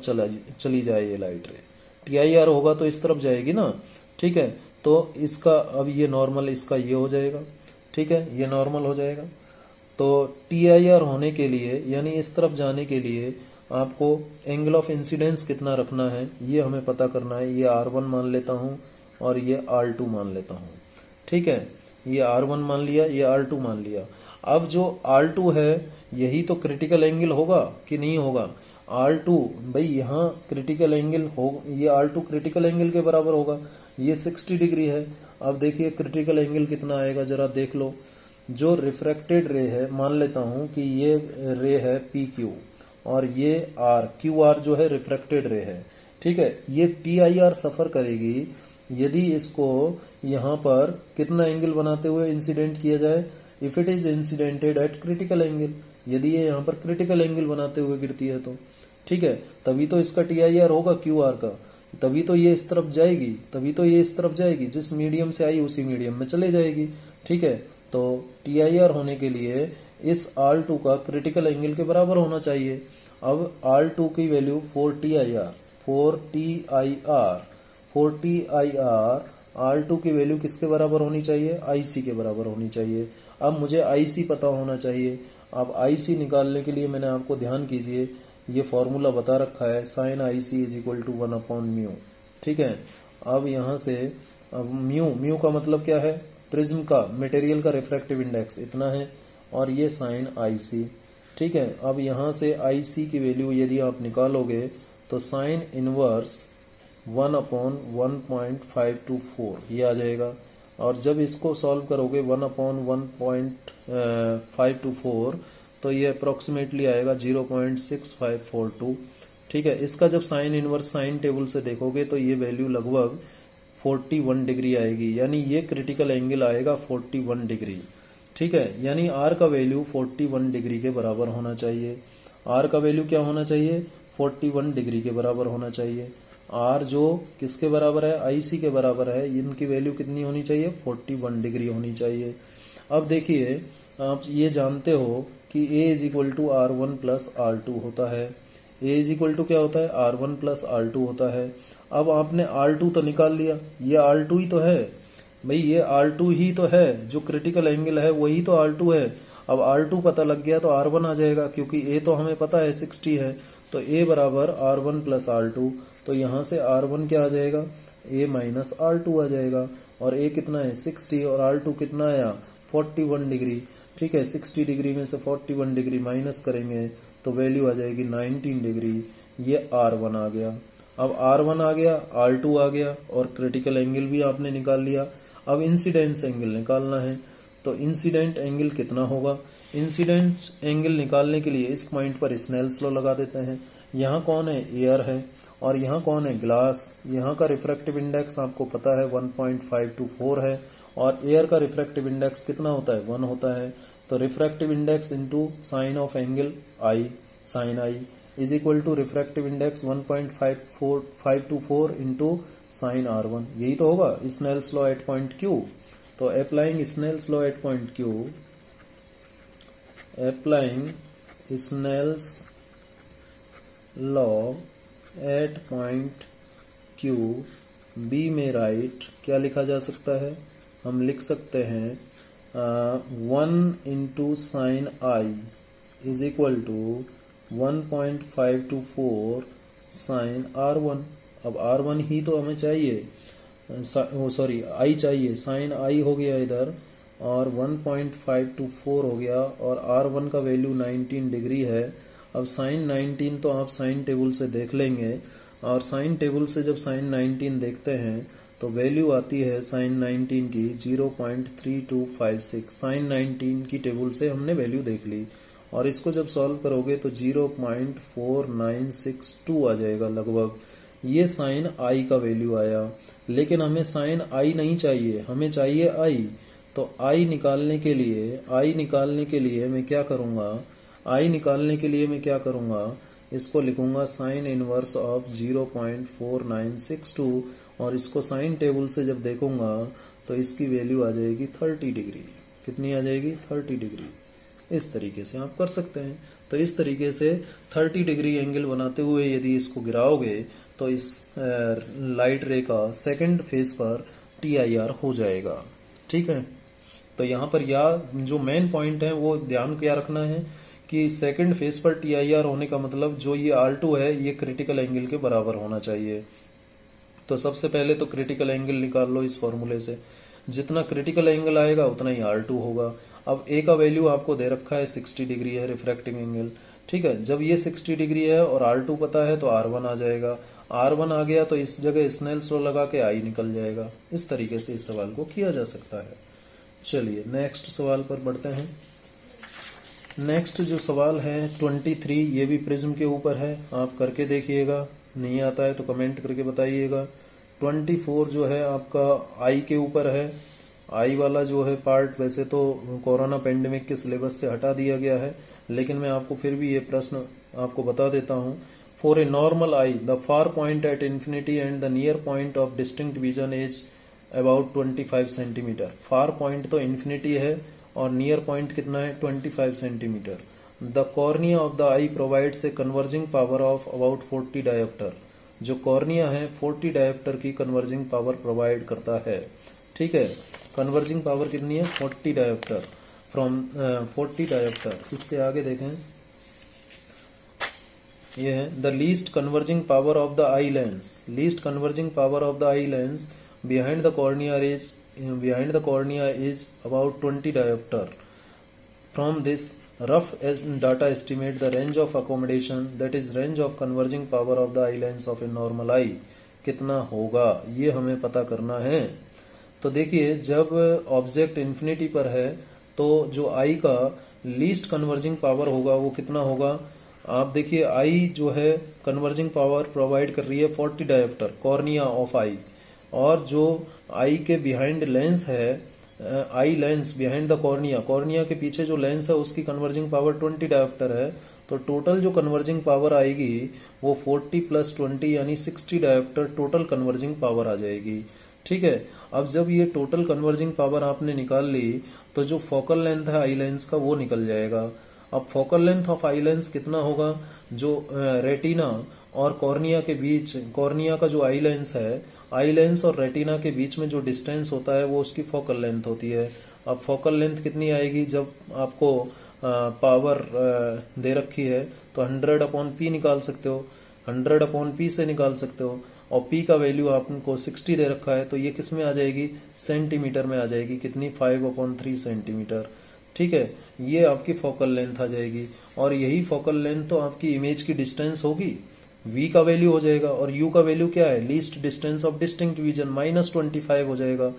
चली जाए ये लाइट रे। TIR होगा तो इस तरफ जाएगी ना। ठीक है, तो इसका अब ये नॉर्मल, इसका ये हो जाएगा। ठीक है, ये नॉर्मल हो जाएगा। तो TIR होने के लिए यानी इस तरफ जाने के लिए आपको एंगल ऑफ इंसिडेंस कितना रखना है ये हमें पता करना है। ये R1 मान लेता हूं और ये R2 मान लेता हूं। ठीक है, ये R1 मान लिया, ये R2 मान लिया। अब जो R2 है यही तो क्रिटिकल एंगल होगा कि नहीं होगा? R2 भाई यहाँ क्रिटिकल एंगल हो, ये R2 क्रिटिकल एंगल के बराबर होगा। ये 60 डिग्री है। अब देखिए क्रिटिकल एंगल कितना आएगा जरा देख लो। जो रिफ्रैक्टेड रे है, मान लेता हूं कि ये रे है PQ और ये QR जो है रिफ्रैक्टेड रे है। ठीक है, ये TIR सफर करेगी यदि इसको यहाँ पर कितना एंगल बनाते हुए इंसिडेंट किया जाए, if it is incidented at critical angle, यदि ये यहाँ पर क्रिटिकल एंगल बनाते हुए गिरती है तो। ठीक है, तभी तो इसका TIR होगा QR का, तभी तो ये इस तरफ जाएगी, तभी तो ये इस तरफ जाएगी, जिस मीडियम से आई उसी मीडियम में चले जाएगी। ठीक है, तो TIR होने के लिए इस R2 का क्रिटिकल एंगल के बराबर होना चाहिए। अब R2 की वैल्यू 4TIR R2 की वैल्यू किसके बराबर होनी चाहिए? IC के बराबर होनी चाहिए। अब मुझे IC पता होना चाहिए। अब IC निकालने के लिए मैंने आपको ध्यान कीजिए ये फॉर्मूला बता रखा है, sin IC is equal to 1/μ। ठीक है, अब यहाँ से अब म्यू का मतलब क्या है? प्रिज्म का, मटेरियल का रिफ्रैक्टिव इंडेक्स इतना है और ये sin IC। ठीक है, अब यहाँ से IC की वैल्यू यदि आप निकालोगे तो sin इनवर्स 1/1.524 ये आ जाएगा। और जब इसको सॉल्व करोगे 1/1.524 तो ये अप्रोक्सीमेटली आएगा 0.6542। ठीक है, इसका जब साइन इनवर्स साइन टेबल से देखोगे तो ये वैल्यू लगभग 41 डिग्री आएगी, यानी ये क्रिटिकल एंगल आएगा 41 डिग्री। ठीक है, यानी R का वैल्यू 41 डिग्री के बराबर होना चाहिए। R का वैल्यू क्या होना चाहिए? 41 डिग्री के बराबर होना चाहिए। R जो किसके बराबर है? IC के बराबर है। इनकी वैल्यू कितनी होनी चाहिए? 41 डिग्री होनी चाहिए। अब देखिए आप ये जानते हो कि A is equal to R1 plus R2 होता है। A इज इक्वल टू क्या होता है? R1 प्लस R2 होता है। अब आपने R2 तो निकाल लिया, ये R2 ही तो है भाई, ये R2 ही तो है, जो क्रिटिकल एंगल है वही तो R2 है। अब R2 पता लग गया तो R1 आ जाएगा, क्योंकि A तो हमें पता है 60 है, तो A बराबर R1 प्लस R2। तो यहाँ से R1 क्या आ जाएगा? A माइनस R2 आ जाएगा। और A कितना है? 60 और R2 कितना आया? 41 डिग्री। ठीक है, 60 डिग्री में से 41 डिग्री माइनस करेंगे तो वैल्यू आ जाएगी 19 डिग्री। ये R1 आ गया। अब R1 आ गया, R2 आ गया और क्रिटिकल एंगल भी आपने निकाल लिया। अब इंसिडेंस एंगल निकालना है, तो इंसिडेंट एंगल कितना होगा? इंसिडेंट एंगल निकालने के लिए इस पॉइंट पर स्नेल्स लॉ लगा देते हैं। यहाँ कौन है? एयर है और यहाँ कौन है? ग्लास। यहाँ का रिफ्रैक्टिव इंडेक्स आपको पता है 1.524 है और एयर का रिफ्रैक्टिव इंडेक्स कितना होता है? 1 होता है। तो refractive index into sine of angle I, sine I is equal to refractive index 1.524 into sine R1, यही तो होगा Snell's law at point Q। तो applying Snell's law at point Q, applying Snell's law at point Q, B में right क्या लिखा जा सकता है? हम लिख सकते हैं 1 into sine I is equal to 1.524 sine R1। अब R1 ही तो हमें चाहिए, सॉरी I चाहिए, साइन I हो गया इधर और 1.524 हो गया और R1 का वैल्यू 19 डिग्री है। अब साइन 19 तो आप साइन टेबल से देख लेंगे और साइन टेबल से जब साइन 19 देखते हैं तो वैल्यू आती है साइन 19 की 0.3256। साइन 19 की टेबल से हमने वैल्यू देख ली और इसको जब सॉल्व करोगे तो 0.4962 आ जाएगा लगभग। ये साइन I का वैल्यू आया, लेकिन हमें साइन I नहीं चाहिए, हमें चाहिए I। तो I निकालने के लिए मैं क्या करूंगा? इसको लिखूंगा साइन इनवर्स ऑफ 0.4962 और इसको साइन टेबल से जब देखूंगा तो इसकी वैल्यू आ जाएगी 30 डिग्री। कितनी आ जाएगी? 30 डिग्री। इस तरीके से आप कर सकते हैं। तो इस तरीके से 30 डिग्री एंगल बनाते हुए यदि इसको गिराओगे तो इस लाइट रे का सेकंड फेज पर TIR हो जाएगा। ठीक है, तो यहाँ पर या जो मेन पॉइंट है वो ध्यान क्या रखना है कि सेकंड फेज पर TIR होने का मतलब जो ये R2 है ये क्रिटिकल एंगल के बराबर होना चाहिए। तो सबसे पहले तो क्रिटिकल एंगल निकाल लो इस फॉर्मूले से, जितना क्रिटिकल एंगल आएगा उतना ही R2 होगा। अब A का वैल्यू आपको दे रखा है 60 डिग्री है रिफ्रैक्टिंग एंगल, ठीक है। जब ये 60 डिग्री है और R2 पता है तो R1 आ जाएगा, R1 आ गया तो इस जगह स्नेल्स लॉ लगा के I निकल जाएगा। इस तरीके से इस सवाल को किया जा सकता है। चलिए नेक्स्ट सवाल पर बढ़ते हैं। नेक्स्ट जो सवाल है 23, ये भी प्रिज्म के ऊपर है, आप करके देखिएगा, नहीं आता है तो कमेंट करके बताइएगा। 24 जो है आपका आई के ऊपर है। आई वाला जो है पार्ट वैसे तो कोरोना पेंडेमिक के सिलेबस से हटा दिया गया है, लेकिन मैं आपको फिर भी ये प्रश्न आपको बता देता हूँ। For a normal I the far point at infinity and the near point of distinct vision is about 25 centimetre. Far point तो इन्फिनिटी है और नियर पॉइंट कितना है 25 centimetre. The cornea of the I provides a converging power of about 40 dioptre. जो cornea है 40 dioptre की converging power provide करता है, ठीक है। कन्वर्जिंग पावर कितनी है 40 डायोप्टर, फ्रॉम 40 डायोप्टर। इससे आगे देखें, ये है the least converging power of the eye lens. Least converging power of the eye lens behind the cornea is about 20 dioptre. From this rough data estimate the range of accommodation, that is range of converging power of the eye lens of a normal eye कितना होगा, ये हमें पता करना है। तो देखिए जब ऑब्जेक्ट इन्फिनिटी पर है तो जो आई का लीस्ट कन्वर्जिंग पावर होगा वो कितना होगा। आप देखिए आई जो है कन्वर्जिंग पावर प्रोवाइड कर रही है 40 डायोप्टर, कॉर्निया ऑफ आई, और जो आई के बिहाइंड लेंस है, eye lens behind the cornea, cornea के पीछे जो लेंस है उसकी कन्वर्जिंग पावर 20 डायोप्टर है। तो टोटल जो कन्वर्जिंग पावर आएगी वो 40 + 20 यानी 60 डायोप्टर टोटल कन्वर्जिंग पावर आ जाएगी, ठीक है। अब जब ये टोटल कन्वर्जिंग पावर आपने निकाल ली तो जो फोकल लेंथ है आई लेंस का वो निकल जाएगा। अब focal length of eye lens कितना होगा, जो रेटिना और कॉर्निया के बीच, कॉर्निया का जो आई लेंस है, आई लेंस और रेटिना के बीच में जो डिस्टेंस होता है वो उसकी फोकल लेंथ होती है। अब फोकल लेंथ कितनी आएगी, जब आपको पावर दे रखी है तो 100/p निकाल सकते हो, 100/p से निकाल सकते हो, और p का वैल्यू आपको 60 दे रखा है तो ये किस में आ जाएगी, सेंटीमीटर में आ जाएगी, कितनी 5/3 सेंटीमीटर, ठीक है। ये आपकी फोकल लेंथ आ जाएगी, और यही फोकल लेंथ तो आपकी इमेज की डिस्टेंस होगी, v का वैल्यू हो जाएगा, और u का वैल्यू क्या है, least distance of distinct vision, -25 हो जाएगा,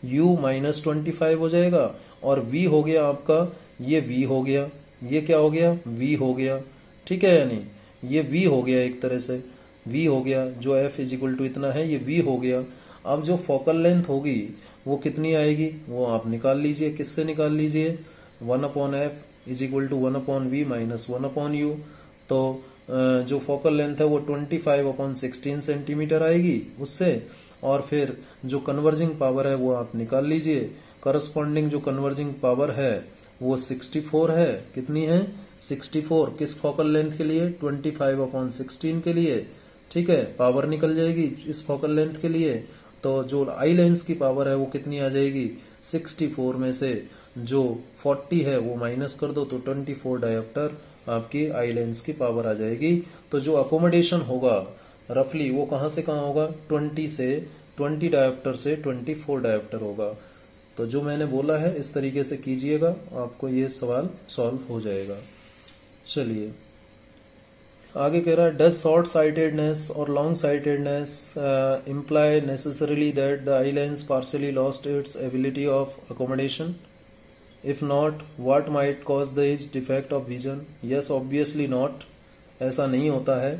u -25 हो जाएगा, और v हो गया आपका, ये v हो गया, ये क्या हो गया, v हो गया, ठीक है। यानी ये v हो गया, एक तरह से v हो गया, जो f = इतना है ये v हो गया। अब जो फोकल लेंथ होगी वो कितनी आएगी वो आप निकाल लीजिए, किससे निकाल लीजिए, 1/f = 1/v - 1/u। तो जो फोकल लेंथ है वो 25/16 सेंटीमीटर आएगी उससे, और फिर जो कन्वर्जिंग पावर है वो आप निकाल लीजिए। करस्पॉन्डिंग जो कन्वर्जिंग पावर है वो 64 है, कितनी है 64, किस फोकल लेंथ के लिए, 25/16 के लिए, ठीक है। पावर निकल जाएगी इस फोकल लेंथ के लिए, तो जो आई लेंस की पावर है वो कितनी आ जाएगी, 64 में से जो 40 है वो माइनस कर दो तो 24 डायोप्टर आपकी आई लेंस की पावर आ जाएगी। तो जो अकोमोडेशन होगा रफली वो कहाँ से कहाँ होगा, 20 डायोप्टर से 24 डायोप्टर होगा। तो जो मैंने बोला है इस तरीके से कीजिएगा, आपको ये सवाल सॉल्व हो जाएगा। चलिए आगे कह रहा है, डज शॉर्ट साइटेडनेस और long sightedness imply necessarily that the eye lens partially lost its ability of accommodation? If not, what might cause the age defect of vision? Yes, obviously not. ऐसा नहीं होता है,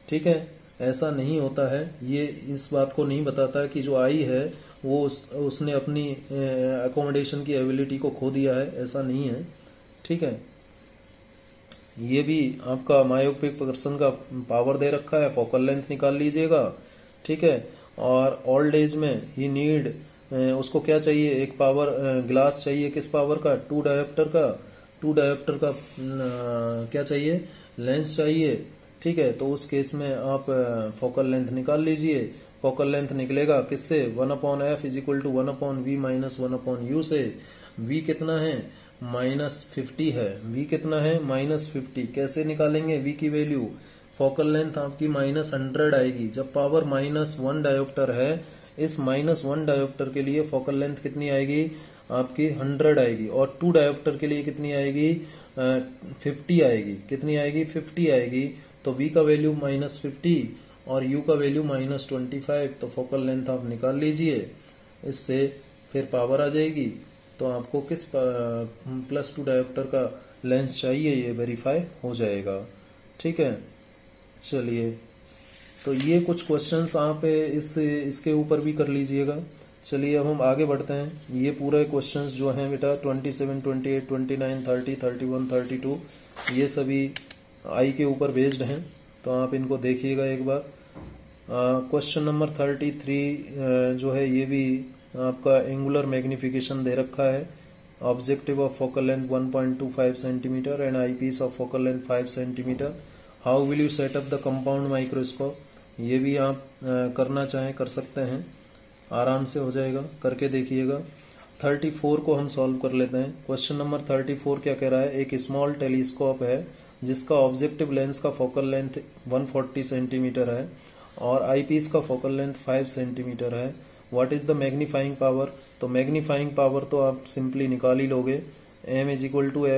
ठीक है, ऐसा नहीं होता है। ये इस बात को नहीं बताता कि जो आई है वो उसने अपनी अकोमोडेशन की एबिलिटी को खो दिया है, ऐसा नहीं है, ठीक है। ये भी आपका मायोपिक पर्सन का पावर दे रखा है, फोकल लेंथ निकाल लीजिएगा, ठीक है। और ओल्ड एज में ही नीड, उसको क्या चाहिए, एक पावर ग्लास चाहिए, किस पावर का, 2 डायोप्टर का, 2 डायोप्टर का क्या चाहिए, लेंस चाहिए, ठीक है। तो उस केस में आप फोकल लेंथ निकाल लीजिए। फोकल लेंथ निकलेगा किससे, 1/f = 1/v - 1/u से, v कितना है -50 है, v कितना है -50। कैसे निकालेंगे v की वैल्यू? फोकल लेंथ आपकी -100 आएगी। जब पावर -1 डायोप्टर है, इस -1 डायोप्टर के लिए फोकल लेंथ कितनी आएगी आपकी 100 आएगी, और 2 डायोप्टर के लिए कितनी आएगी 50 आएगी। कितनी आएगी 50 आएगी। तो v का वैल्यू -50 और u का वैल्यू -25। तो फोकल लेंथ आप निकाल लीजिए, इससे फिर पावर आ जाएगी। तो आपको किस +2 डायोप्टर का लेंस चाहिए ये वेरीफाई हो जाएगा। ठीक है, चलिए, तो ये कुछ क्वेश्चंस आप इसके ऊपर भी कर लीजिएगा। चलिए अब हम आगे बढ़ते हैं। ये पूरे क्वेश्चंस जो हैं बेटा 27, 28, 29, 30, 31, 32 ये सभी आई के ऊपर बेस्ड हैं, तो आप इनको देखिएगा एक बार। क्वेश्चन नंबर 33 जो है ये भी आपका एंगुलर मैग्निफिकेशन दे रखा है। Objective of focal length 1.25 centimetre and eyepiece of focal length 5 centimetre. How will you set up the compound microscope? ये भी आप करना चाहें कर सकते हैं, आराम से हो जाएगा, करके देखिएगा। 34 को हम सॉल्व कर लेते हैं। क्वेश्चन नंबर 34 क्या कह रहा है? एक स्मॉल टेलीस्कोप है जिसका ऑब्जेक्टिव लेंस का फोकल लेंथ 140 सेंटीमीटर है और आई पीस का फोकल लेंथ 5 सेंटीमीटर है। What is the magnifying power? तो मैग्नीफाइंग पावर तो आप सिंपली निकाल ही लोगे, m =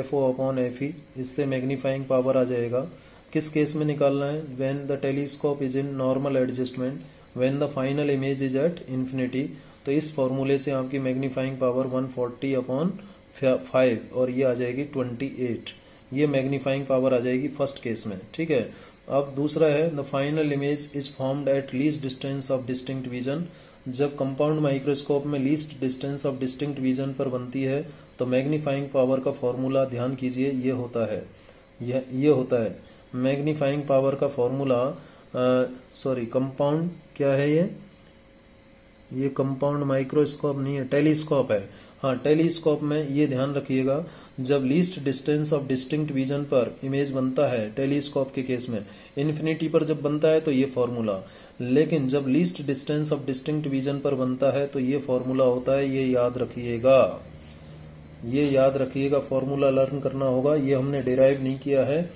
FO/FE, इससे मैग्नीफाइंग पावर आ जाएगा। किस केस में निकालना है? When the telescope is in normal adjustment, when the final image is at infinity. तो इस फॉर्मूले से आपकी मैग्नीफाइंग पावर 140/5 और ये आ जाएगी 28। ये मैग्नीफाइंग पावर आ जाएगी फर्स्ट केस में। ठीक है, अब दूसरा है the final image is formed at least distance of distinct vision. जब कंपाउंड माइक्रोस्कोप में least distance of distinct vision पर बनती है तो मैग्नीफाइंग पावर का फॉर्मूला ध्यान कीजिए ये होता है, ये होता है मैग्नीफाइंग पावर का फॉर्मूला। कंपाउंड क्या है ये कंपाउंड माइक्रोस्कोप नहीं है, टेलीस्कोप है। हाँ, टेलीस्कोप में ये ध्यान रखिएगा, जब least distance of distinct vision पर इमेज बनता है टेलीस्कोप के केस में, इन्फिनिटी पर जब बनता है तो ये फॉर्मूला, लेकिन जब least distance of distinct vision पर बनता है तो ये फॉर्मूला होता है। ये याद रखिएगा, ये याद रखिएगा, फॉर्मूला लर्न करना होगा। ये हमने डिराइव नहीं किया है,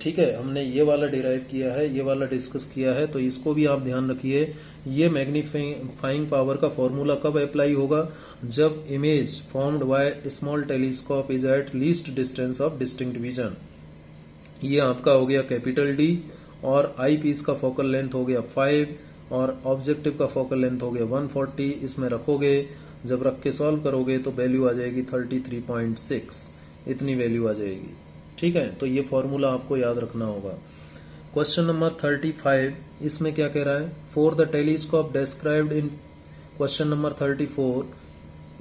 ठीक है, हमने ये वाला डिराइव किया है, ये वाला डिस्कस किया है, तो इसको भी आप ध्यान रखिए। ये मैग्नीफाइंग पावर का फॉर्मूला कब अप्लाई होगा? जब image formed by small telescope is at least distance of distinct vision. ये आपका हो गया कैपिटल डी, और आई पीस का फोकल लेंथ हो गया 5 और ऑब्जेक्टिव का फोकल लेंथ हो गया 140। इसमें रखोगे, जब रख के सॉल्व करोगे तो वैल्यू आ जाएगी 33.6, इतनी वैल्यू आ जाएगी। ठीक है, तो ये फॉर्मूला आपको याद रखना होगा। क्वेश्चन नंबर 35 इसमें क्या कह रहा है? For the telescope described in question number 34,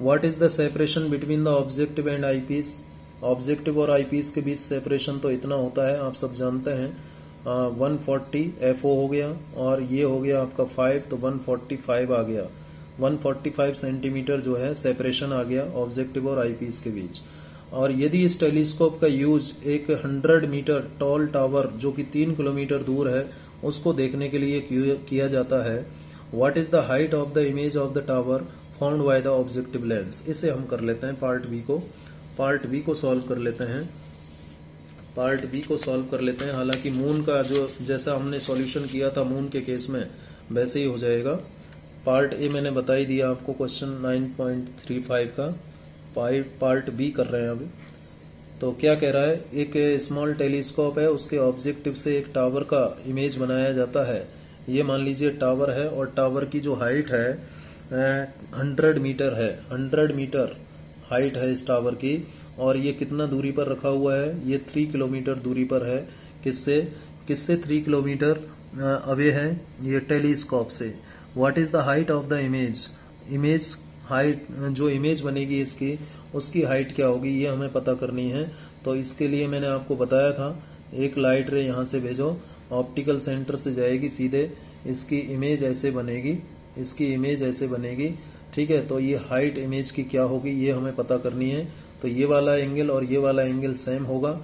what is the separation between the objective and eyepiece? Objective और आई पीस के बीच सेपरेशन तो इतना होता है, आप सब जानते हैं, 140 FO हो गया और ये हो गया आपका 5, तो 145 आ गया। 145 सेंटीमीटर जो है सेपरेशन आ गया ऑब्जेक्टिव और आई पीस के बीच। और यदि इस टेलीस्कोप का यूज एक 100 मीटर टॉल टावर जो कि 3 किलोमीटर दूर है उसको देखने के लिए किया जाता है, what is the height of the image of the tower found by the objective lens? इसे हम कर लेते हैं पार्ट बी को सॉल्व कर लेते हैं। पार्ट बी को सॉल्व कर लेते हैं। हालांकि मून का जो जैसा हमने सॉल्यूशन किया था मून के केस में वैसे ही हो जाएगा। पार्ट ए मैंने बता ही दिया आपको, क्वेश्चन 9.35 का। पार्ट बी कर रहे हैं अभी। तो क्या कह रहा है? एक स्मॉल टेलीस्कोप है, उसके ऑब्जेक्टिव से एक टावर का इमेज बनाया जाता है। ये मान लीजिए टावर है और टावर की जो हाइट है 100 मीटर है। 100 मीटर हाइट है इस टावर की, और ये कितना दूरी पर रखा हुआ है? ये 3 किलोमीटर दूरी पर है। किससे 3 किलोमीटर अवे है? ये टेलीस्कोप से। What is the height of the image height, जो इमेज बनेगी इसकी उसकी हाइट क्या होगी ये हमें पता करनी है। तो इसके लिए मैंने आपको बताया था, एक लाइट रे यहाँ से भेजो, ऑप्टिकल सेंटर से जाएगी सीधे, इसकी इमेज ऐसे बनेगी, इसकी इमेज ऐसे बनेगी। ठीक है, तो ये हाइट इमेज की क्या होगी ये हमें पता करनी है। तो ये वाला एंगल और ये वाला एंगल सेम होगा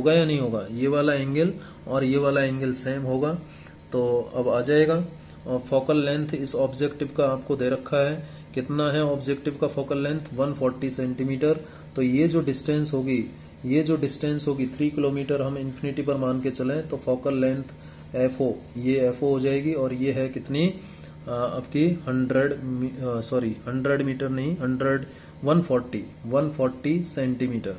या नहीं होगा? ये वाला एंगल और ये वाला एंगल सेम होगा। तो अब आ जाएगा। फोकल लेंथ इस ऑब्जेक्टिव का आपको दे रखा है कितना है ऑब्जेक्टिव का फोकल लेंथ 140 सेंटीमीटर। तो ये जो डिस्टेंस होगी 3 किलोमीटर हम इन्फिनिटी पर मान के चलें तो फोकल लेंथ FO, ये FO हो जाएगी और ये है कितनी आपकी 100 मीटर नहीं 140 सेंटीमीटर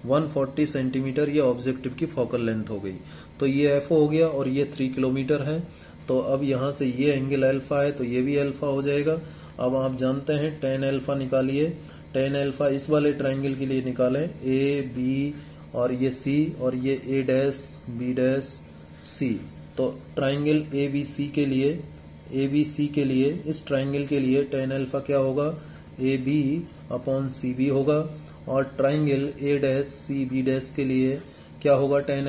140 सेंटीमीटर ये ऑब्जेक्टिव की फोकल लेंथ हो गई। तो ये FO हो गया और ये 3 किलोमीटर है। तो अब यहाँ से ये एंगल अल्फा है तो ये भी अल्फा हो जाएगा। अब आप जानते हैं tan अल्फा निकालिए। tan अल्फा इस वाले ट्राइंगल के लिए निकालें AB और ये C और ये A dash B dash C। तो ट्राइंगल ABC के लिए इस ट्राइंगल के लिए tan अल्फा क्या होगा AB अपॉन CB होगा और triangle A dash CB dash के लिए क्या होगा tan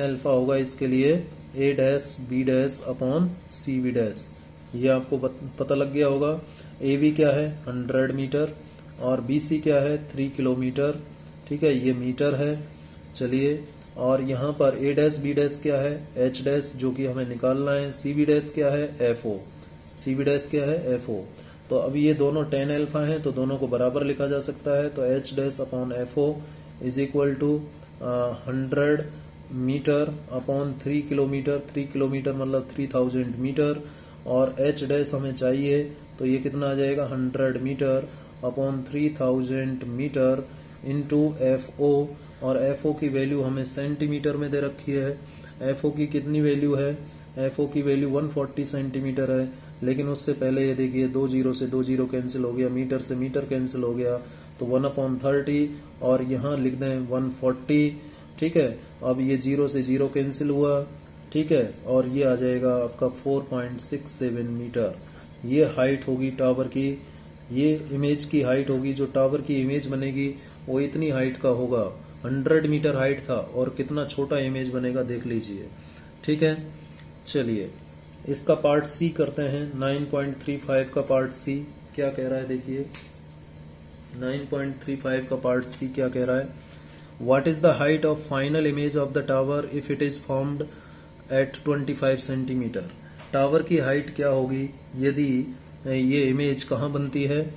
अल्फा होगा इसके लिए A dash B dash upon CB dash. ये आपको पता लग गया होगा। AB क्या है 100 मीटर और BC क्या है 3 किलोमीटर। ठीक है, ये मीटर है। चलिए, और यहाँ पर A डैश B डैश क्या है H डैश जो कि हमें निकालना है। CB डैश क्या है FO। तो अब ये दोनों tan अल्फा हैं तो दोनों को बराबर लिखा जा सकता है। तो H dash upon FO is equal to 100 metre upon 3 kilometre. 3 kilometre मतलब 3000 मीटर और H डैश हमें चाहिए तो ये कितना आ जाएगा 100 metre upon 3000 metre into FO और FO की वैल्यू हमें सेंटीमीटर में दे रखी है। FO की कितनी वैल्यू है FO की वैल्यू 140 सेंटीमीटर है। लेकिन उससे पहले ये देखिए 2 जीरो से 2 जीरो कैंसिल हो गया, मीटर से मीटर कैंसिल हो गया तो 1/30 और यहाँ लिख दें 140। ठीक है, अब ये 0 से 0 कैंसिल हुआ। ठीक है, और ये आ जाएगा आपका 4.67 मीटर। ये हाइट होगी टावर की, ये इमेज की हाइट होगी। जो टावर की इमेज बनेगी वो इतनी हाइट का होगा। 100 मीटर हाइट था और कितना छोटा इमेज बनेगा देख लीजिए। ठीक है, चलिए इसका पार्ट C करते हैं। 9.35 का पार्ट C क्या कह रहा है देखिए। 9.35 का पार्ट C क्या कह रहा है। What is the height of final image of the tower if it is formed at 25 centimetre. Tower की हाइट क्या होगी यदि ये इमेज कहाँ बनती है।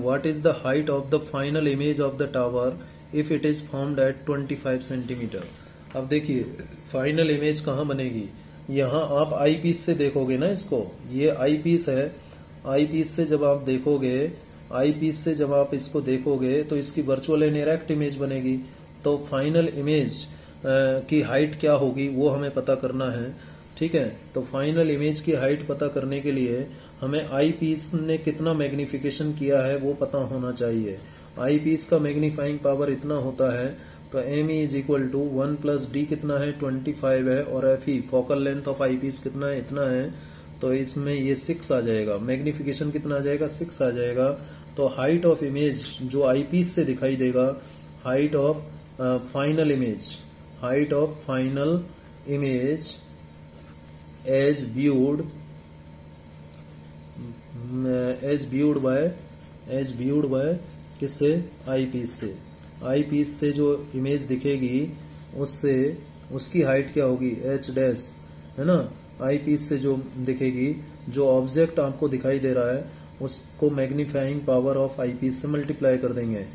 What is the height of the final image of the tower if it is formed at 25 centimetre. अब देखिए फाइनल इमेज कहाँ बनेगी। यहाँ आप आई पीस से देखोगे ना इसको, ये आई पीस है। आई पीस से जब आप इसको देखोगे तो इसकी वर्चुअल एंड डायरेक्ट इमेज बनेगी। तो फाइनल इमेज की हाइट क्या होगी वो हमें पता करना है। ठीक है, तो फाइनल इमेज की हाइट पता करने के लिए हमें आई पीस ने कितना मैग्निफिकेशन किया है वो पता होना चाहिए। आई पीस का मैग्नीफाइंग पावर इतना होता है तो ME is equal to 1 plus D कितना है 25 है और FE focal length of eyepiece कितना है इतना है। तो इसमें ये 6 आ जाएगा। मैग्निफिकेशन कितना आ जाएगा 6 आ जाएगा। तो हाइट ऑफ इमेज जो आई पीस से दिखाई देगा, height of final image as viewed by किससे आई पीस से जो इमेज दिखेगी उससे उसकी हाइट क्या होगी H डैश है ना। आई पीस से जो दिखेगी, जो ऑब्जेक्ट आपको दिखाई दे रहा है उसको magnifying power of eyepiece से मल्टीप्लाई कर देंगे।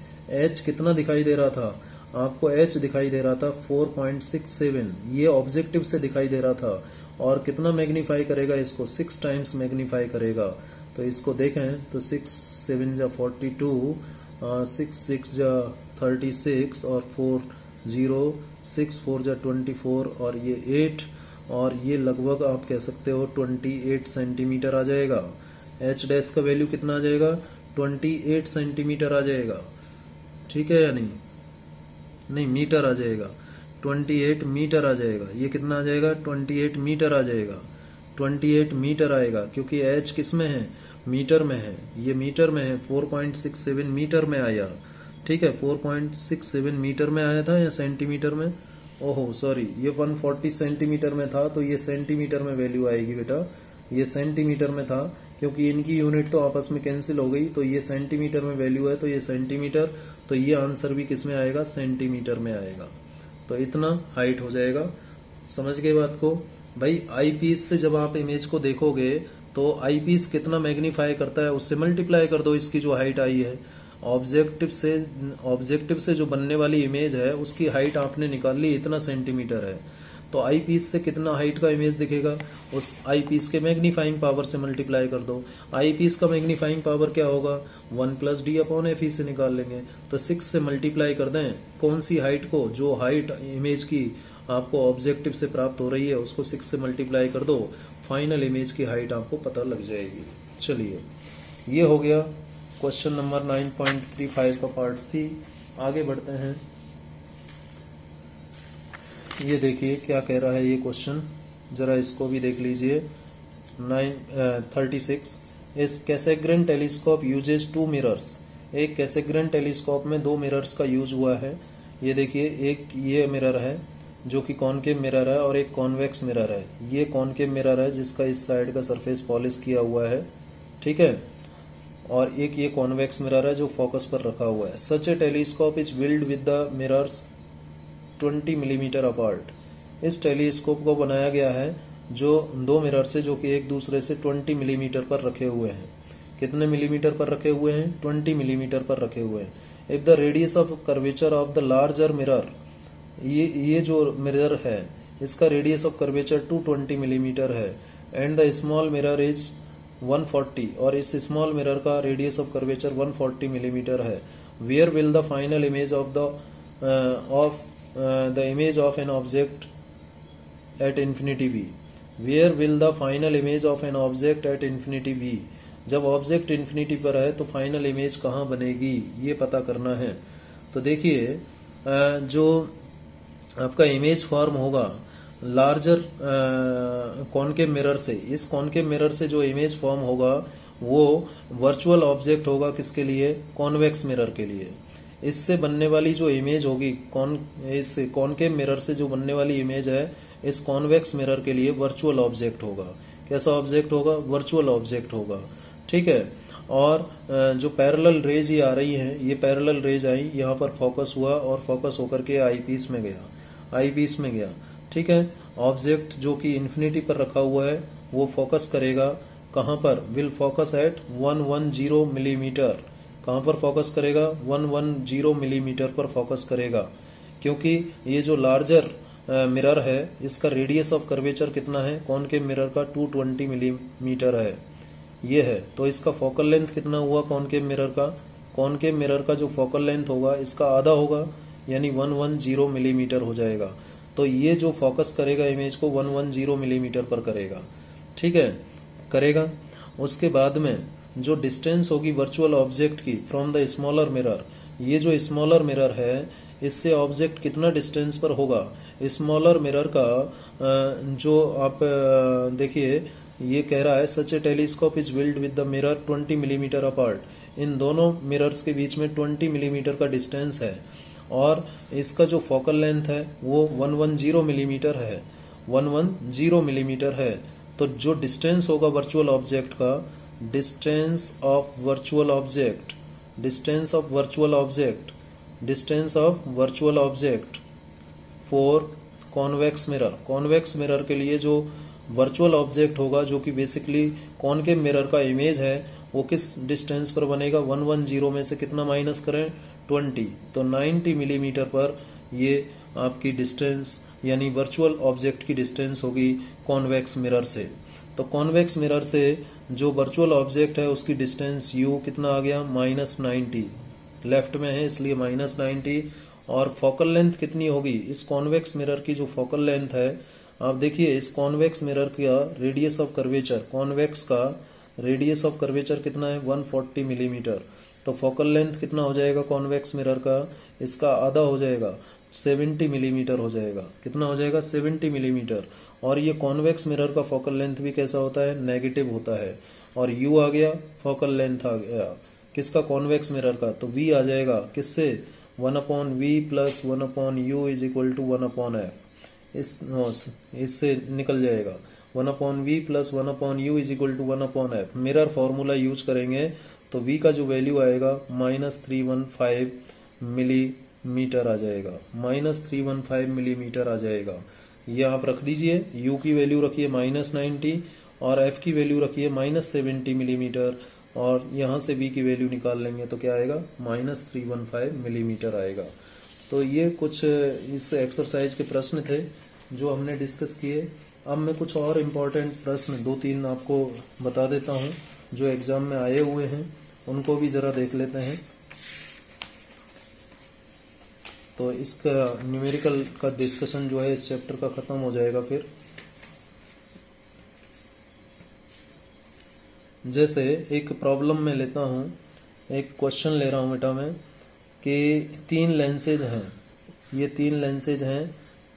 H कितना दिखाई दे रहा था आपको, H दिखाई दे रहा था 4.67, ये ऑब्जेक्टिव से दिखाई दे रहा था। और कितना मैग्नीफाई करेगा इसको 6 टाइम्स मैग्नीफाई करेगा। तो इसको देखें तो 6 7 जा 42, 6 6 जा 36 और 4 0, 6 4 जा 24 और ये 8 और ये लगभग आप कह सकते हो 28 सेंटीमीटर आ जाएगा। H डैश का वैल्यू कितना आ जाएगा 28 सेंटीमीटर आ जाएगा। ठीक है या नहीं मीटर आ जाएगा। 28 मीटर आ जाएगा। ये कितना आ जाएगा 28 मीटर आ जाएगा। 28 मीटर आएगा क्योंकि H किस में है मीटर में है। ये मीटर में है 4.67 मीटर में आया। ठीक है, 4.67 मीटर में आया था या सेंटीमीटर में। ओहो सॉरी, ये 140 सेंटीमीटर में था तो ये सेंटीमीटर में वैल्यू आएगी बेटा। ये सेंटीमीटर में था क्योंकि इनकी यूनिट तो आपस में कैंसिल हो गई। तो ये सेंटीमीटर में वैल्यू है तो ये सेंटीमीटर, तो ये आंसर भी किस में आएगा सेंटीमीटर में आएगा। तो इतना हाइट हो जाएगा। समझ गए बात को भाई। आई पीस से जब आप इमेज को देखोगे तो आई पीस कितना मैग्नीफाई करता है उससे मल्टीप्लाई कर दो इसकी जो हाइट आई है। ऑब्जेक्टिव से जो बनने वाली इमेज है उसकी हाइट आपने निकाल ली इतना सेंटीमीटर है, तो आई पीस से कितना हाइट का इमेज दिखेगा उस आई पीस के मैग्नीफाइंग पावर से मल्टीप्लाई कर दो। आई पीस का मैग्नीफाइंग पावर क्या होगा 1+d/fe से निकाल लेंगे, तो 6 से मल्टीप्लाई कर दें कौन सी हाइट को, जो हाइट इमेज की आपको ऑब्जेक्टिव से प्राप्त हो रही है उसको 6 से मल्टीप्लाई कर दो, फाइनल इमेज की हाइट आपको पता लग जाएगी। चलिए ये हो गया क्वेश्चन नंबर 9.35 का पार्ट सी। आगे बढ़ते हैं। ये देखिए क्या कह रहा है ये क्वेश्चन, जरा इसको भी देख लीजिए। 36 इस कैसेग्रेन टेलीस्कोप यूजेज 2 मिरर्स। एक कैसेग्रेन टेलीस्कोप में 2 मिरर्स का यूज हुआ है। ये देखिए एक ये मिरर है जो कि कॉनकेव मिरर है और एक कॉन्वेक्स मिरर है। ये कॉनकेव मिरर है जिसका इस साइड का सरफेस पॉलिश किया हुआ है, ठीक है, और एक ये कॉन्वेक्स मिरर है जो फोकस पर रखा हुआ है। Such a telescope is build with the mirrors 20 millimetre apart. इस टेलीस्कोप को बनाया गया है जो 2 मिरर से जो कि एक दूसरे से 20 मिलीमीटर पर रखे हुए हैं। कितने मिलीमीटर पर रखे हुए हैं 20 मिलीमीटर पर रखे हुए हैं। If the radius of curvature of the larger mirror, ये जो मिरर है इसका रेडियस ऑफ कर्वेचर 220 मिलीमीटर है and the small mirror is 140 और इस स्मॉल मिरर का रेडियस ऑफ कर्वेचर 140 मिलीमीटर है। Where will the final image of the image of an object at infinity v। Where will the final image of an object at infinity v। जब object infinity पर है तो final image कहाँ बनेगी ये पता करना है। तो देखिए जो आपका इमेज फॉर्म होगा लार्जर कॉनकेव मिरर से, इस कॉनकेव मिरर से जो इमेज फॉर्म होगा वो वर्चुअल ऑब्जेक्ट होगा किसके लिए, कॉन्वेक्स मिरर के लिए। इससे बनने वाली जो इमेज होगी इस कॉनकेव मिरर से जो बनने वाली इमेज है इस कॉन्वेक्स मिरर के लिए वर्चुअल ऑब्जेक्ट होगा। कैसा ऑब्जेक्ट होगा, वर्चुअल ऑब्जेक्ट होगा, ठीक है। और जो पैरेलल रेज ये आ रही है, ये पैरेलल रेज आई, यहाँ पर फोकस हुआ और फोकस होकर के आई पीस में गया, ठीक है। ऑब्जेक्ट जो कि इन्फिनिटी पर रखा हुआ है वो फोकस करेगा कहाँ पर, विल फोकस एट 110 मिलीमीटर। कहाँ पर फोकस करेगा 110 मिलीमीटर पर फोकस करेगा, क्योंकि ये जो लार्जर मिरर है इसका रेडियस ऑफ कर्वेचर कितना है कॉनकेव मिरर का 220 मिलीमीटर है, ये है। तो इसका फोकल लेंथ कितना हुआ कॉनकेव मिरर का, कॉनकेव मिरर का जो फोकल लेंथ होगा इसका आधा होगा यानी 110 मिलीमीटर हो जाएगा। तो ये जो फोकस करेगा इमेज को 110 मिलीमीटर पर करेगा, ठीक है, करेगा। उसके बाद में जो डिस्टेंस होगी वर्चुअल ऑब्जेक्ट की फ्रॉम द स्मॉलर मिरर, ये जो स्मॉलर मिरर है इससे ऑब्जेक्ट कितना डिस्टेंस पर होगा, स्मॉलर मिरर का जो आप देखिए ये कह रहा है such a telescope is build with the mirror 20 millimetre apart. इन दोनों मिरर्स के बीच में 20 मिलीमीटर का डिस्टेंस है और इसका जो फोकल लेंथ है वो 110 मिलीमीटर है, 110 मिलीमीटर है। तो जो डिस्टेंस होगा वर्चुअल ऑब्जेक्ट का, distance of virtual object for convex mirror के लिए जो वर्चुअल ऑब्जेक्ट होगा जो कि बेसिकली कॉनकेव मिरर का इमेज है वो किस डिस्टेंस पर बनेगा, 110 में से कितना माइनस करें 20, तो 90 मिलीमीटर पर ये आपकी डिस्टेंस यानी वर्चुअल ऑब्जेक्ट की डिस्टेंस होगी कॉन्वेक्स मिरर से। तो कॉन्वेक्स मिरर से जो वर्चुअल ऑब्जेक्ट है उसकी डिस्टेंस u कितना आ गया -90, लेफ्ट में है इसलिए -90। और फोकल लेंथ कितनी होगी इस कॉन्वेक्स मिरर की, जो फोकल लेंथ है आप देखिए इस कॉन्वेक्स मिरर का रेडियस ऑफ कर्वेचर, कॉन्वेक्स का रेडियस ऑफ कर्वेचर कितना है 140 मिलीमीटर। तो फोकल लेंथ कितना हो जाएगा कॉन्वेक्स मिरर का, इसका आधा हो जाएगा 70 मिलीमीटर हो जाएगा। कितना हो जाएगा 70 मिलीमीटर। और ये कॉन्वेक्स मिरर का फोकल लेंथ भी कैसा होता है, नेगेटिव होता है। और u आ गया, फोकल लेंथ आ गया किसका, कॉन्वेक्स मिरर का, तो v आ जाएगा किससे 1/v प्लस 1/u is equal to 1/f। इससे निकल जाएगा 1/v प्लस 1/u is equal to 1/f। Mirror formula use करेंगे तो v का जो वैल्यू आएगा -315 मिलीमीटर आ जाएगा, -315 मिलीमीटर आ जाएगा। ये आप रख दीजिए, u की वैल्यू रखिए -90 और एफ की वैल्यू रखिए -70 मिलीमीटर, और यहाँ से बी की वैल्यू निकाल लेंगे तो क्या आएगा, -315 मिलीमीटर आएगा। तो ये कुछ इस एक्सरसाइज के प्रश्न थे जो हमने डिस्कस किए। अब मैं कुछ और इम्पोर्टेंट प्रश्न 2-3 आपको बता देता हूँ जो एग्जाम में आए हुए हैं, उनको भी जरा देख लेते हैं। तो इसका न्यूमेरिकल का डिस्कशन जो है इस चैप्टर का खत्म हो जाएगा। फिर जैसे एक प्रॉब्लम में लेता हूँ, एक क्वेश्चन ले रहा हूँ बेटा मैं कि 3 लेंसेज हैं, ये 3 लेंसेज हैं,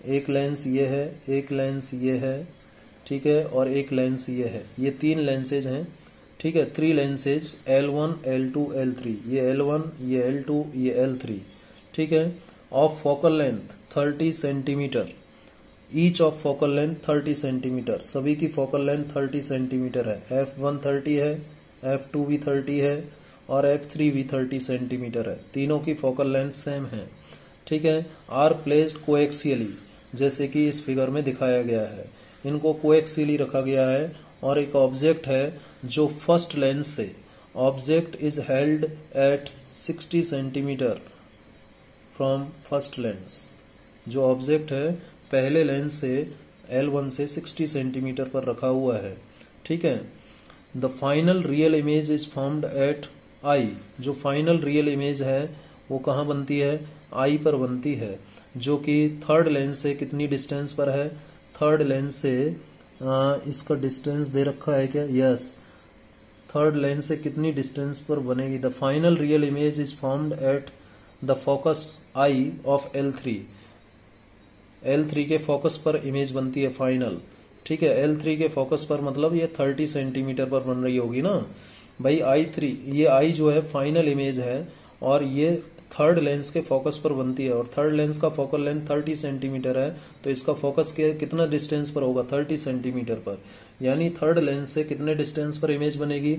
एक लेंस ये है, एक लेंस ये है, ठीक है, और एक लेंस ये है, ये 3 लेंसेज हैं, ठीक है। 3 लेंसेज L1, L2, L3, ये L1, ये L2, ये L3, ठीक है। Of focal length 30 centimetre, each of focal length 30 centimetre, सभी की फोकल लेंथ 30 सेंटीमीटर है। F1 30 है, F2 भी 30 है और F3 भी 30 सेंटीमीटर है, तीनों की फोकल लेंथ सेम है, ठीक है। आर प्लेस्ड कोएक्सियली, जैसे कि इस फिगर में दिखाया गया है, इनको कोएक्सियली रखा गया है और एक ऑब्जेक्ट है जो फर्स्ट लेंस से, object is held at 60 centimetre from first lens, जो ऑब्जेक्ट है पहले लेंस से L1 से 60 सेंटीमीटर पर रखा हुआ है, ठीक है। The final real image is formed at eye, जो फाइनल रियल इमेज है वो कहाँ बनती है, आई पर बनती है, जो कि थर्ड लेंस से कितनी डिस्टेंस पर है, थर्ड लेंस से इसका डिस्टेंस दे रखा है क्या, यस, थर्ड लेंस से कितनी डिस्टेंस पर बनेगी। The final real image is formed at the focus I of L3, L3 के फोकस पर इमेज बनती है फाइनल, ठीक है। L3 के फोकस पर मतलब ये 30 सेंटीमीटर पर बन रही होगी ना भाई। I3, ये I जो है फाइनल इमेज है और ये थर्ड लेंस के फोकस पर बनती है, और थर्ड लेंस का फोकल लेंथ 30 सेंटीमीटर है, तो इसका फोकस कितना डिस्टेंस पर होगा, 30 सेंटीमीटर पर, यानी थर्ड लेंस से कितने डिस्टेंस पर इमेज बनेगी,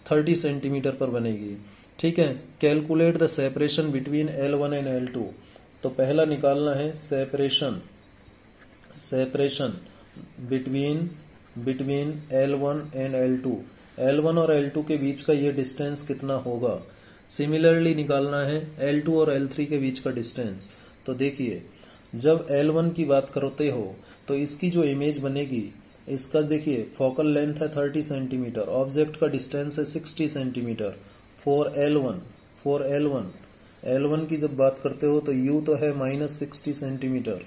30 सेंटीमीटर पर बनेगी, ठीक है। Calculate the separation between L1 and L2, तो पहला निकालना है separation between L1 and L2, L1 और L2 के बीच का ये डिस्टेंस कितना होगा। सिमिलरली निकालना है L2 और L3 के बीच का डिस्टेंस। तो देखिए, जब L1 की बात करते हो तो इसकी जो इमेज बनेगी, इसका देखिए फोकल लेंथ है 30 सेंटीमीटर, ऑब्जेक्ट का डिस्टेंस है 60 सेंटीमीटर। फॉर L1 की जब बात करते हो तो U तो है -60 सेंटीमीटर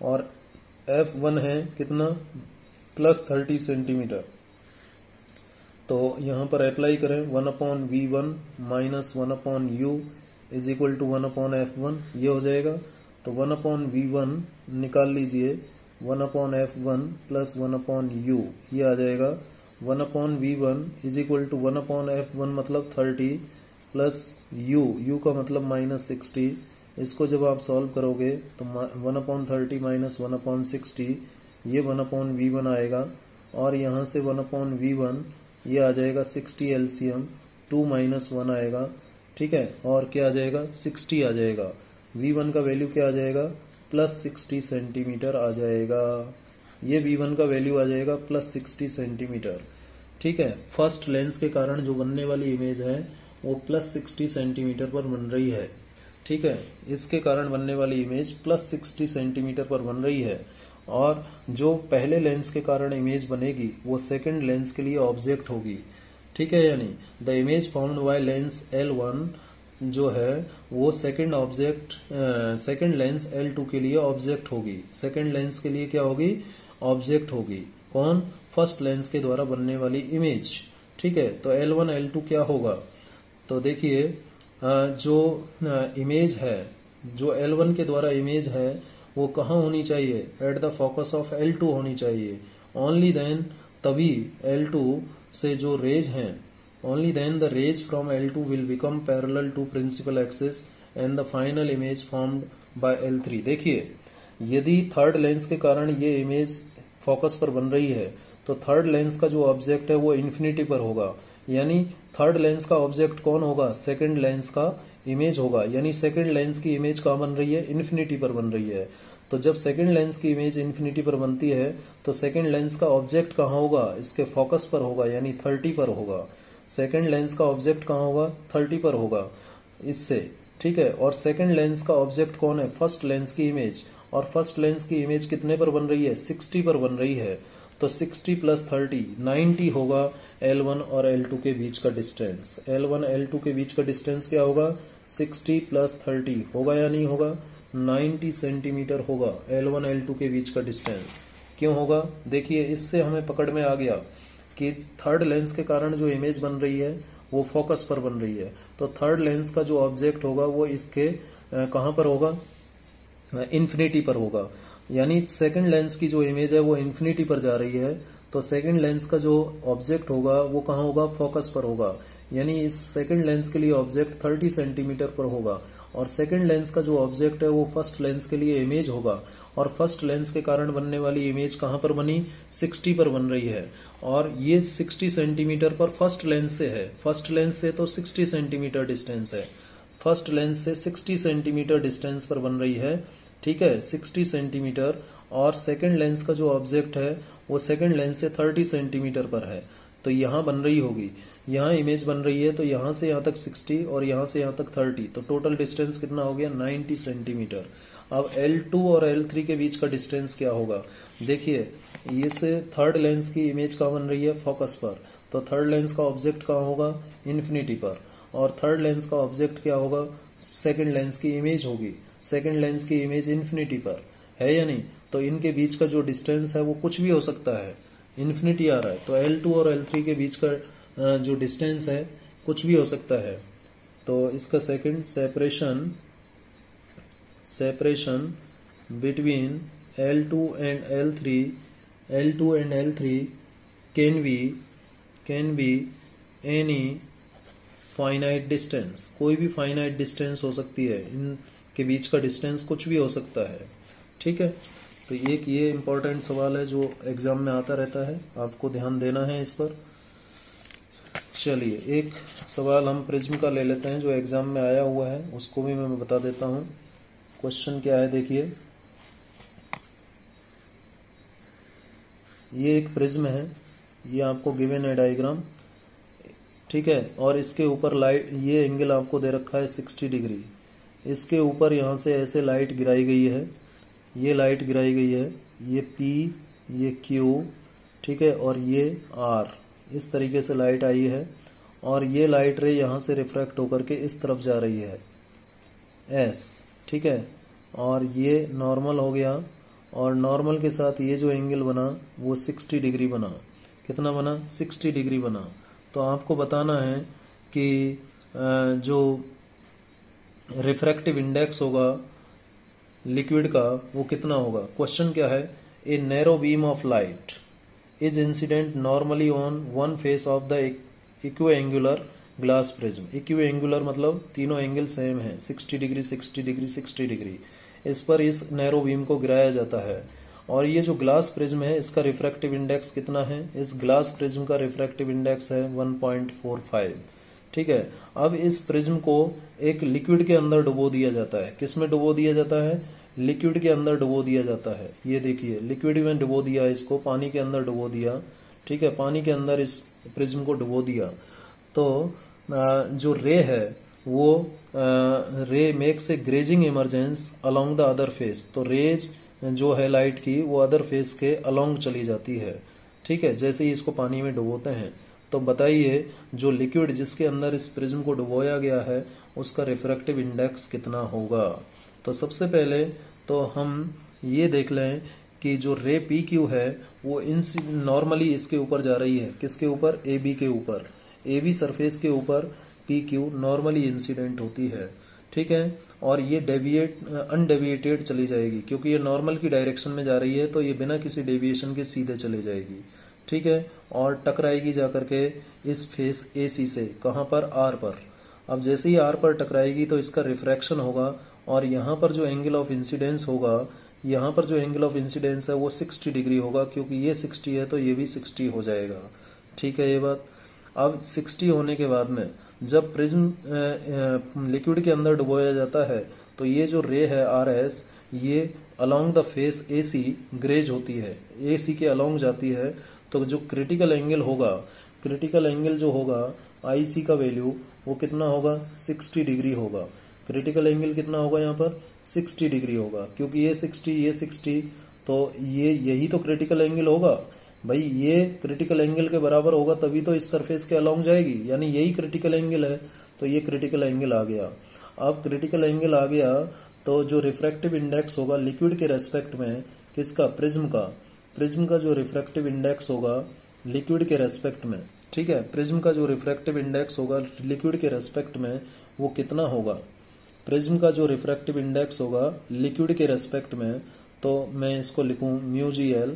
और F1 है कितना, +30 सेंटीमीटर। तो यहाँ पर अप्लाई करें 1/V1 - 1/U is equal to 1/F1, ये हो जाएगा। तो 1/V1 निकाल लीजिए, 1/F1 + 1/U, ये आ जाएगा। 1/V1 is equal to 1/F1 मतलब 30 प्लस U का मतलब -60। इसको जब आप सॉल्व करोगे तो 1/30 - 1/60, ये 1/V1 आएगा, और यहाँ से 1/V1 ये आ जाएगा 60 LCM, 2 - 1 आएगा, ठीक है, और क्या आ जाएगा, 60 आ जाएगा। V1 का वैल्यू क्या आ जाएगा, +60 सेंटीमीटर आ जाएगा। ये V1 का वैल्यू आ जाएगा +60 सेंटीमीटर, ठीक है। फर्स्ट लेंस के कारण जो बनने वाली इमेज है वो +60 सेंटीमीटर पर बन रही है, ठीक है। इसके कारण बनने वाली इमेज +60 सेंटीमीटर पर बन रही है, और जो पहले लेंस के कारण इमेज बनेगी वो सेकंड लेंस के लिए ऑब्जेक्ट होगी, ठीक है। यानी the image formed by lens L1 जो है वो सेकंड लेंस L2 के लिए ऑब्जेक्ट होगी, सेकंड लेंस के लिए क्या होगी, ऑब्जेक्ट होगी। कौन, फर्स्ट लेंस के द्वारा बनने वाली इमेज, ठीक है। तो L1 L2 क्या होगा, तो देखिए जो इमेज है, जो L1 के द्वारा इमेज है वो कहाँ होनी चाहिए, at the focus of L2 होनी चाहिए। ओनली देन, तभी L2 से जो रेज हैं, only then the rays from L2 will become parallel to principal axis and the final image formed by L3। देखिए, यदि थर्ड लेंस के कारण ये इमेज फोकस पर बन रही है तो थर्ड लेंस का जो ऑब्जेक्ट है वो इन्फिनिटी पर होगा, यानी थर्ड लेंस का ऑब्जेक्ट कौन होगा, सेकंड लेंस का इमेज होगा, यानी सेकंड लेंस की इमेज कहाँ बन रही है, इन्फिनिटी पर बन रही है। तो जब सेकंड लेंस की इमेज इन्फिनिटी पर बनती है तो सेकंड लेंस का ऑब्जेक्ट कहाँ होगा, इसके फोकस पर होगा, यानी 30 पर होगा। सेकंड लेंस का ऑब्जेक्ट कहाँ होगा, 30 पर होगा इससे, ठीक है। और सेकंड लेंस का ऑब्जेक्ट कौन है, फर्स्ट लेंस की इमेज। और फर्स्ट लेंस की इमेज कितने पर बन रही है, 60 पर बन रही है। तो 60 प्लस 30 90 होगा L1 और L2 के बीच का डिस्टेंस। L1 L2 के बीच का डिस्टेंस क्या होगा, 60 प्लस 30 होगा या नहीं होगा, 90 सेंटीमीटर होगा L1 L2 के बीच का डिस्टेंस। क्यों होगा, देखिए इससे हमें पकड़ में आ गया कि थर्ड लेंस के कारण जो इमेज बन रही है वो फोकस पर बन रही है। तो थर्ड लेंस का जो ऑब्जेक्ट होगा वो इसके कहां पर होगा, इन्फिनिटी पर होगा। यानी सेकंड लेंस की जो इमेज है वो इन्फिनिटी पर जा रही है, तो सेकंड लेंस का जो ऑब्जेक्ट होगा वो कहाँ होगा, फोकस पर होगा। यानी इस सेकंड लेंस के लिए ऑब्जेक्ट 30 सेंटीमीटर पर होगा और सेकंड लेंस का जो ऑब्जेक्ट है वो फर्स्ट लेंस के लिए इमेज होगा। और फर्स्ट लेंस के कारण बनने वाली इमेज कहाँ पर बनी, 60 पर बन रही है। और ये 60 सेंटीमीटर पर फर्स्ट लेंस से है, फर्स्ट लेंस से तो 60 सेंटीमीटर डिस्टेंस है, फर्स्ट लेंस से 60 सेंटीमीटर डिस्टेंस पर बन रही है, ठीक है, 60 सेंटीमीटर। और सेकंड लेंस का जो ऑब्जेक्ट है वो सेकंड लेंस से 30 सेंटीमीटर पर है, तो यहाँ बन रही होगी, यहाँ इमेज बन रही है, तो यहाँ से यहाँ तक 60 और यहाँ से यहाँ तक 30, तो टोटल डिस्टेंस कितना हो गया, 90 सेंटीमीटर। अब L2 और L3 के बीच का डिस्टेंस क्या होगा, देखिए ये से थर्ड लेंस की इमेज कहाँ बन रही है, फोकस पर, तो थर्ड लेंस का ऑब्जेक्ट कहाँ होगा, इन्फिनिटी पर। और थर्ड लेंस का ऑब्जेक्ट क्या होगा, सेकंड लेंस की इमेज होगी, सेकंड लेंस की इमेज इन्फिनिटी पर है या नहीं। तो इनके बीच का जो डिस्टेंस है वो कुछ भी हो सकता है, इन्फिनिटी आ रहा है, तो L2 और L3 के बीच का जो डिस्टेंस है कुछ भी हो सकता है। तो इसका second separation between L2 and L3 can be any finite distance, कोई भी फाइनाइट डिस्टेंस हो सकती है, इनके बीच का डिस्टेंस कुछ भी हो सकता है, ठीक है। तो एक ये इंपॉर्टेंट सवाल है जो एग्जाम में आता रहता है, आपको ध्यान देना है इस पर। चलिए एक सवाल हम प्रिज्म का ले लेते हैं जो एग्जाम में आया हुआ है, उसको भी मैं बता देता हूँ। क्वेश्चन क्या है, देखिए ये एक प्रिज्म है, ये आपको गिवन है डायग्राम, ठीक है। और इसके ऊपर लाइट, ये एंगल आपको दे रखा है 60 डिग्री, इसके ऊपर यहाँ से ऐसे लाइट गिराई गई है, ये लाइट गिराई गई है, ये P, ये Q, ठीक है, और ये R, इस तरीके से लाइट आई है। और ये लाइट रे यहाँ से रिफ्रैक्ट होकर के इस तरफ जा रही है S, ठीक है। और ये नॉर्मल हो गया, और नॉर्मल के साथ ये जो एंगल बना वो 60 डिग्री बना, कितना बना, 60 डिग्री बना। तो आपको बताना है कि जो रिफ्रैक्टिव इंडेक्स होगा लिक्विड का वो कितना होगा। क्वेश्चन क्या है, a narrow beam of light is incident normally on one face of the equiangular glass prism. Equiangular मतलब तीनों एंगल सेम है, 60 डिग्री 60 डिग्री 60 डिग्री, इस पर इस नैरो बीम को गिराया जाता है। और ये जो ग्लास प्रिज्म है इसका रिफ्रैक्टिव इंडेक्स कितना है, इस ग्लास प्रिज्म का रिफ्रैक्टिव इंडेक्स है 1.45, ठीक है। अब इस प्रिज्म को एक लिक्विड के अंदर डुबो दिया जाता है, किस में डुबो दिया जाता है, लिक्विड के अंदर डुबो दिया जाता है। ये देखिए लिक्विड में डुबो दिया, इसको पानी के अंदर डुबो दिया, ठीक है, पानी के अंदर इस प्रिज्म को डुबो दिया। तो जो रे है वो रे makes a grazing emergence along the other face, तो रेज जो है लाइट की वो अदर फेस के अलोंग चली जाती है, ठीक है, जैसे ही इसको पानी में डुबोते हैं। तो बताइए जो लिक्विड जिसके अंदर इस प्रिज्म को डुबोया गया है उसका रिफ्रैक्टिव इंडेक्स कितना होगा। तो सबसे पहले तो हम ये देख लें कि जो रे PQ है वो नॉर्मली इसके ऊपर जा रही है, किसके ऊपर, AB के ऊपर, AB सरफेस के ऊपर PQ नॉर्मली इंसिडेंट होती है, ठीक है। और ये अनडेविएटेड चली जाएगी, क्योंकि ये नॉर्मल की डायरेक्शन में जा रही है तो ये बिना किसी डेविएशन के सीधे चले जाएगी, ठीक है। और टकराएगी जाकर के इस फेस AC से, कहां पर, R पर। अब जैसे ही R पर टकराएगी तो इसका रिफ्रैक्शन होगा, और यहाँ पर जो एंगल ऑफ इंसिडेंस होगा, यहाँ पर जो एंगल ऑफ इंसिडेंस है वो 60 डिग्री होगा, क्योंकि ये 60 है तो ये भी 60 हो जाएगा, ठीक है ये बात। अब 60 होने के बाद में जब प्रिज्म लिक्विड के अंदर डुबोया जाता है तो ये जो रे है RS ये along the face AC graze होती है, AC के अलोंग जाती है, तो जो क्रिटिकल एंगल होगा, क्रिटिकल एंगल जो होगा IC का वैल्यू वो कितना होगा, 60 डिग्री होगा। क्रिटिकल एंगल कितना होगा यहाँ पर, 60 डिग्री होगा, क्योंकि ये 60 तो ये यही तो क्रिटिकल एंगल होगा भाई, ये क्रिटिकल एंगल के बराबर होगा तभी तो इस सरफेस के अलोंग जाएगी, यानी यही क्रिटिकल एंगल है, तो ये क्रिटिकल एंगल आ गया। अब क्रिटिकल एंगल आ गया तो जो रिफ्रैक्टिव इंडेक्स होगा लिक्विड के रेस्पेक्ट में, किसका, प्रिज्म का जो रिफ्रैक्टिव इंडेक्स होगा लिक्विड के रेस्पेक्ट में, ठीक है, प्रिज्म का जो रिफ्रैक्टिव इंडेक्स होगा लिक्विड के रेस्पेक्ट में वो कितना होगा, प्रिज्म का जो रिफ्रैक्टिव इंडेक्स होगा लिक्विड के रेस्पेक्ट में, तो मैं इसको लिखूं μgl,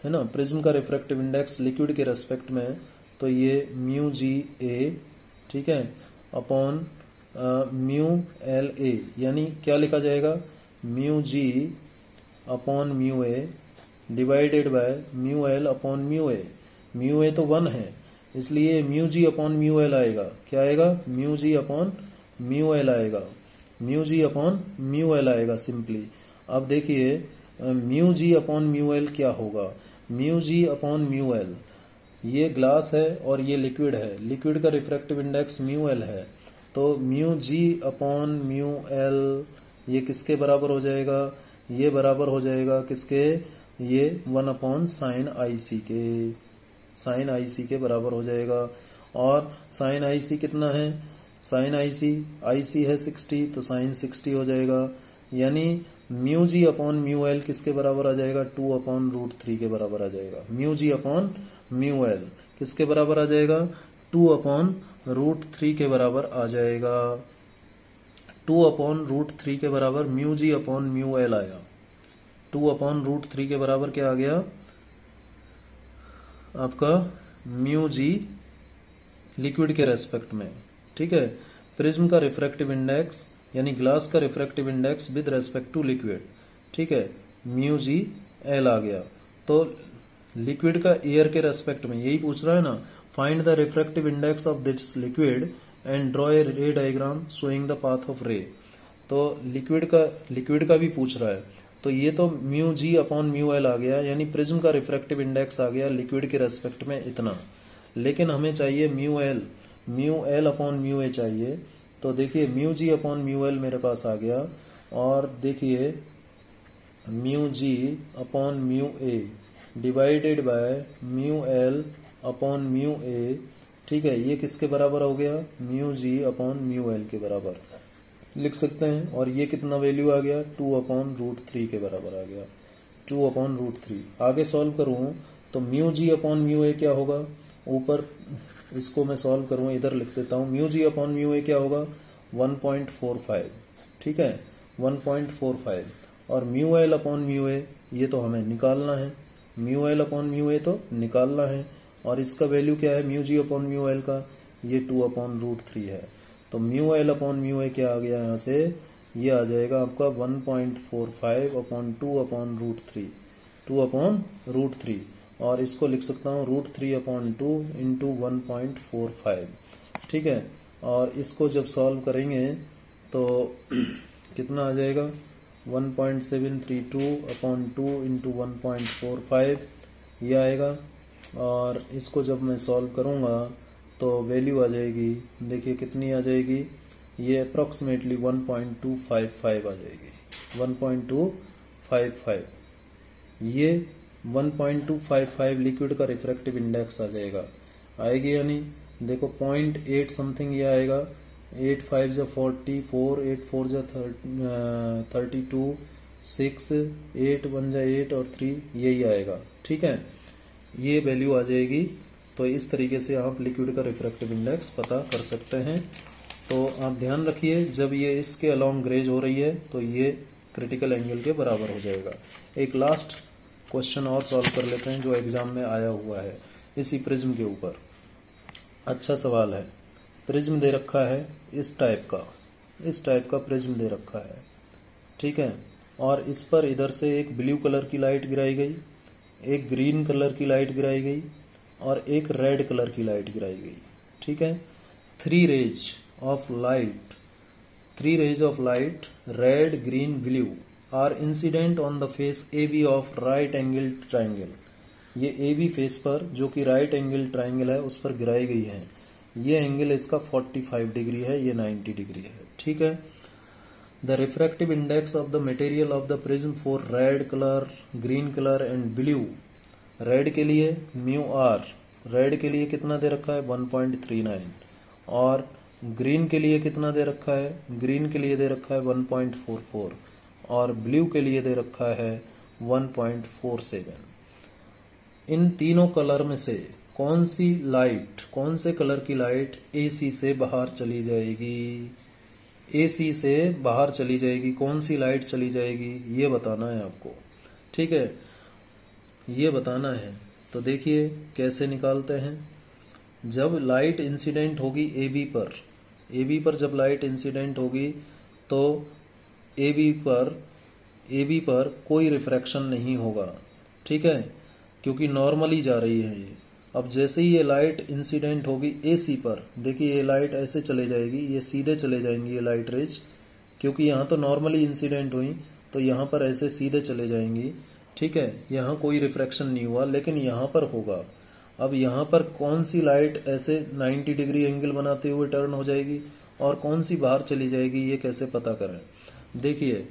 है ना, प्रिज्म का रिफ्रैक्टिव इंडेक्स लिक्विड के रेस्पेक्ट में, तो ये μga, ठीक है, अपॉन μla, यानी क्या लिखा जाएगा, μg upon μa divided by μl upon μa, μa तो 1 है इसलिए μg अपॉन μl आएगा, क्या आएगा, μg अपॉन μl आएगा, μg अपॉन μl आएगा सिंपली। अब देखिए μg अपॉन μl क्या होगा, μg अपॉन μl, ये ग्लास है और ये लिक्विड है, लिक्विड का रिफ्रैक्टिव इंडेक्स μl है, तो μg अपॉन μl ये किसके बराबर हो जाएगा, ये बराबर हो जाएगा किसके, ये 1 अपॉन साइन IC के, साइन IC के बराबर हो जाएगा। और साइन IC कितना है, साइन IC है 60, तो साइन 60 हो जाएगा, यानी μg अपॉन μl किसके बराबर आ जाएगा, 2 अपॉन √3 के बराबर आ जाएगा, μg अपॉन μl किसके बराबर आ जाएगा, 2 अपॉन √3 के बराबर आ जाएगा, 2 अपॉन √3 के बराबर μg अपॉन μl आया, 2 अपॉन √3 के बराबर क्या आ गया आपका, μg लिक्विड के रेस्पेक्ट में, ठीक है, प्रिज्म का रिफ्रैक्टिव इंडेक्स यानी ग्लास का refractive index with respect to liquid, ठीक है, μgl आ गया, तो लिक्विड का एयर के रेस्पेक्ट में, यही पूछ रहा है ना, find the refractive index of this liquid and draw a रे diagram showing the path of रे, तो लिक्विड का भी पूछ रहा है, तो ये तो μg अपॉन μl आ गया, यानी प्रिज्म का रिफ्रैक्टिव इंडेक्स आ गया लिक्विड के रेस्पेक्ट में इतना, लेकिन हमें चाहिए μl अपॉन μa चाहिए, तो देखिए μg अपॉन μl मेरे पास आ गया, और देखिए μg upon μa divided by μl upon μa, ठीक है, ये किसके बराबर हो गया, μg अपॉन μl के बराबर लिख सकते हैं, और ये कितना वैल्यू आ गया, 2 अपॉन √3 के बराबर आ गया, 2 अपॉन √3। आगे सॉल्व करूं तो μg अपॉन μa क्या होगा, ऊपर इसको मैं सॉल्व करूं, इधर लिख देता हूं, μg अपॉन μa क्या होगा, 1.45, ठीक है, 1.45, और μl अपॉन μa ये तो हमें निकालना है, μl अपॉन μa तो निकालना है, और इसका वैल्यू क्या है μg अपॉन μl का, ये 2 अपॉन √3 है, तो μl अपॉन μa क्या आ गया यहाँ से, ये आ जाएगा आपका 1.45 अपॉन 2 अपॉन √3, 2 अपॉन √3, और इसको लिख सकता हूँ √3 अपॉन 2 इंटू 1.45, ठीक है, और इसको जब सॉल्व करेंगे तो कितना आ जाएगा, 1.732 अपॉन 2 इंटू 1.45 ये आएगा, और इसको जब मैं सॉल्व करूँगा तो वैल्यू आ जाएगी, देखिए कितनी आ जाएगी, ये अप्रोक्सीमेटली 1.255 आ जाएगी, 1.255, ये 1.255 लिक्विड का रिफ्रैक्टिव इंडेक्स आ जाएगा, आएगी या नहीं, देखो 0.8 समथिंग ये आएगा, 8 5 जा 44, 8 4 जा 32, 6 8 1 जा 8 और 3 यही आएगा, ठीक है, ये वैल्यू आ जाएगी। तो इस तरीके से आप लिक्विड का रिफ्रैक्टिव इंडेक्स पता कर सकते हैं। तो आप ध्यान रखिए, जब ये इसके अलोंग ग्रेज हो रही है तो ये क्रिटिकल एंगल के बराबर हो जाएगा। एक लास्ट क्वेश्चन और सॉल्व कर लेते हैं जो एग्जाम में आया हुआ है इसी प्रिज्म के ऊपर। अच्छा सवाल है, प्रिज्म दे रखा है इस टाइप का प्रिज्म दे रखा है, ठीक है, और इस पर इधर से एक ब्लू कलर की लाइट गिराई गई, एक ग्रीन कलर की लाइट गिराई गई और एक रेड कलर की लाइट गिराई गई, ठीक है। 3 rays of light red green blue are incident on the face A B of right angle triangle. ये ए बी फेस पर जो कि राइट एंगल ट्राइंगल है उस पर गिराई गई है। ये एंगल इसका 45 डिग्री है, ये 90 डिग्री है। ठीक है। The refractive index of the material of the prism for red colour, green colour and blue. Red के लिए म्यू आर, रेड के लिए कितना दे रखा है 1.39, और ग्रीन के लिए कितना दे रखा है, ग्रीन के लिए दे रखा है 1.44, और ब्लू के लिए दे रखा है 1.47। इन तीनों कलर में से कौन सी लाइट, कौन से कलर की लाइट एसी से बाहर चली जाएगी, एसी से बाहर चली जाएगी, कौन सी लाइट चली जाएगी, ये बताना है आपको। ठीक है, ये बताना है। तो देखिए कैसे निकालते हैं। जब लाइट इंसिडेंट होगी एबी पर, एबी पर जब लाइट इंसिडेंट होगी तो एबी पर कोई रिफ्रैक्शन नहीं होगा। ठीक है, क्योंकि नॉर्मली जा रही है ये। अब जैसे ही ये लाइट इंसिडेंट होगी एसी पर, देखिए ये लाइट ऐसे चले जाएगी, ये सीधे चले जाएंगी ये लाइट रेज, क्योंकि यहाँ तो नॉर्मली इंसिडेंट हुई तो यहाँ पर ऐसे सीधे चले जाएंगी। ठीक है, यहाँ कोई रिफ्रैक्शन नहीं हुआ, लेकिन यहाँ पर होगा। अब यहाँ पर कौन सी लाइट ऐसे 90 डिग्री एंगल बनाते हुए टर्न हो जाएगी और कौन सी बाहर चली जाएगी, ये कैसे पता करें। देखिए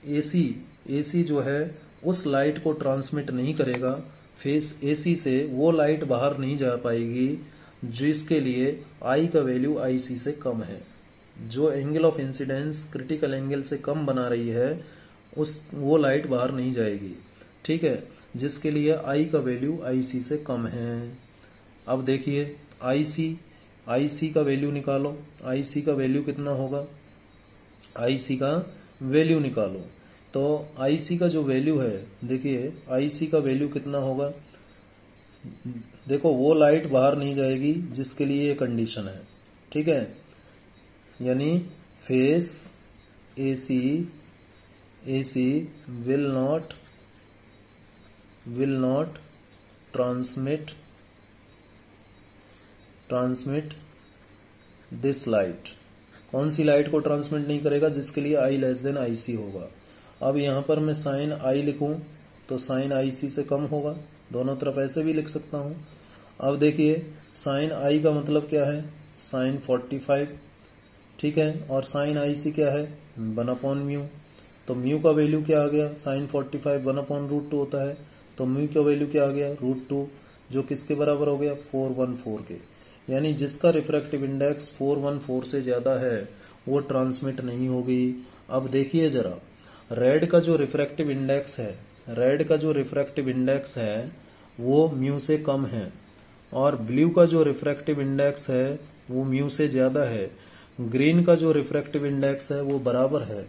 एसी जो है उस लाइट को ट्रांसमिट नहीं करेगा, फेस एसी से वो लाइट बाहर नहीं जा पाएगी जिसके लिए आई का वैल्यू आईसी से कम है। जो angle of incidence critical angle से कम बना रही है वो लाइट बाहर नहीं जाएगी। ठीक है, जिसके लिए आई का वैल्यू आईसी से कम है। अब देखिए आईसी का वैल्यू निकालो। आईसी का वैल्यू कितना होगा, आईसी का वैल्यू निकालो। तो आईसी का जो वैल्यू है, देखिए आईसी का वैल्यू कितना होगा। देखो वो लाइट बाहर नहीं जाएगी जिसके लिए ये कंडीशन है। ठीक है, यानी phase AC will not transmit this light। कौन सी लाइट को ट्रांसमिट नहीं करेगा, जिसके लिए आई लेस देन आईसी होगा। अब यहाँ पर मैं साइन आई लिखूं तो साइन आईसी से कम होगा, दोनों तरफ ऐसे भी लिख सकता हूं। अब देखिए साइन आई का मतलब क्या है, साइन 45। ठीक है, और साइन आईसी क्या है 1/म्यू। तो म्यू का वैल्यू क्या आ गया, साइन 45 1/√2 होता है, तो म्यू का वैल्यू क्या आ गया √2, जो किसके बराबर हो गया 414 के। यानी जिसका रिफ्रैक्टिव इंडेक्स 414 से ज्यादा है वो ट्रांसमिट नहीं होगी। अब देखिए जरा, रेड का जो रिफ्रैक्टिव इंडेक्स है, रेड का जो रिफ्रैक्टिव इंडेक्स है वो म्यू से कम है, और ब्लू का जो रिफ्रैक्टिव इंडेक्स है वो म्यू से ज्यादा है। ग्रीन का जो रिफ्रैक्टिव इंडेक्स है वो बराबर है,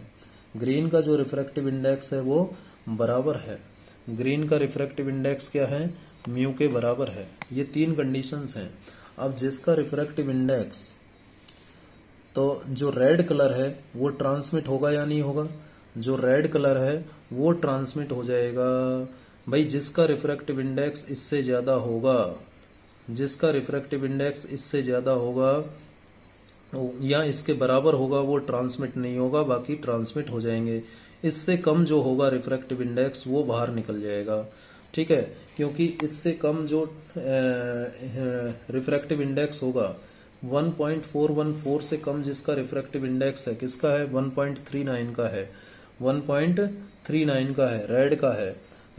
ग्रीन का जो रिफ्रैक्टिव इंडेक्स है वो बराबर है। ग्रीन का रिफ्रैक्टिव इंडेक्स क्या है, म्यू के बराबर है। ये तीन कंडीशंस हैं। अब जिसका रिफ्रैक्टिव इंडेक्स, तो जो रेड कलर है वो ट्रांसमिट होगा या नहीं होगा, जो रेड कलर है वो ट्रांसमिट हो जाएगा। भाई जिसका रिफ्रैक्टिव इंडेक्स इससे ज्यादा होगा, जिसका रिफ्रैक्टिव इंडेक्स इससे ज्यादा होगा या इसके बराबर होगा वो ट्रांसमिट नहीं होगा, बाकी ट्रांसमिट हो जाएंगे। इससे कम जो होगा रिफ्रैक्टिव इंडेक्स वो बाहर निकल जाएगा। ठीक है, क्योंकि इससे कम जो रिफ्रैक्टिव इंडेक्स होगा 1.414 से कम जिसका रिफ्रैक्टिव इंडेक्स है, किसका है 1.39 का है, 1.39 का है,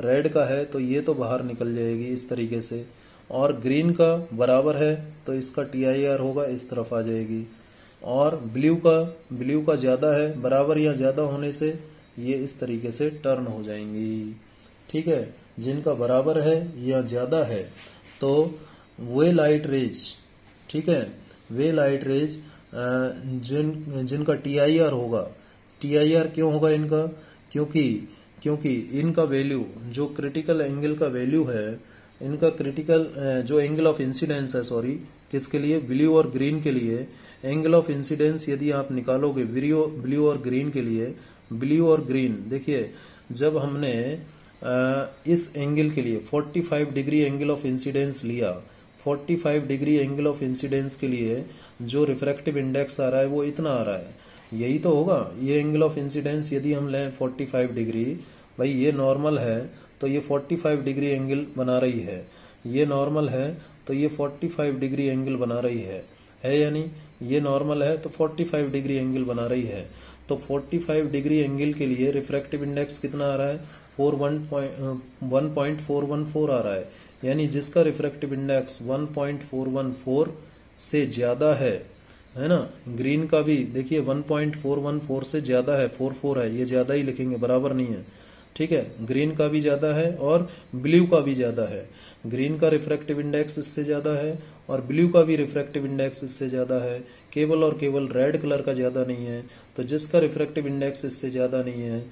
रेड का है तो ये तो बाहर निकल जाएगी इस तरीके से। और ग्रीन का बराबर है तो इसका TIR होगा, इस तरफ आ जाएगी। और ब्लू का ज्यादा है, बराबर या ज्यादा होने से ये इस तरीके से टर्न हो जाएंगी। ठीक है, जिनका बराबर है या ज्यादा है तो वे लाइट रेज, ठीक है, वे लाइट रेज जिनका TIR होगा, TIR क्यों होगा इनका, क्योंकि इनका वैल्यू जो क्रिटिकल एंगल का वैल्यू है, इनका क्रिटिकल जो एंगल ऑफ इंसिडेंस है, सॉरी किसके लिए, ब्लू और ग्रीन के लिए एंगल ऑफ इंसिडेंस यदि आप निकालोगे ब्लू और ग्रीन के लिए, ब्लू और ग्रीन, देखिए जब हमने इस एंगल के लिए 45 डिग्री एंगल ऑफ इंसिडेंस लिया, 45 डिग्री एंगल ऑफ इंसिडेंस के लिए जो रिफ्रैक्टिव इंडेक्स आ रहा है वो इतना आ रहा है। यही तो होगा। ये एंगल ऑफ इंसिडेंस यदि हम लें 45 डिग्री, भाई ये नॉर्मल है तो ये 45 डिग्री एंगल बना रही है, ये नॉर्मल है तो ये 45 डिग्री एंगल बना रही है यानी ये नॉर्मल है तो 45 डिग्री एंगल बना रही है। तो 45 डिग्री एंगल के लिए रिफ्रैक्टिव इंडेक्स कितना आ रहा है, 1.414 आ रहा है, यानी जिसका रिफ्रैक्टिव इंडेक्स 1.414 से ज्यादा है ना। ग्रीन का भी देखिए 1.414 से ज्यादा है, 44 है, ये ज्यादा ही लिखेंगे, बराबर नहीं है, ठीक है। ग्रीन का भी ज्यादा है और ब्लू का भी ज्यादा है। ग्रीन का रिफ्रैक्टिव इंडेक्स इससे ज्यादा है और ब्लू का भी रिफ्रैक्टिव इंडेक्स इससे ज्यादा है, केवल और केवल रेड कलर का ज्यादा नहीं है। तो जिसका रिफ्रैक्टिव इंडेक्स इससे ज्यादा नहीं है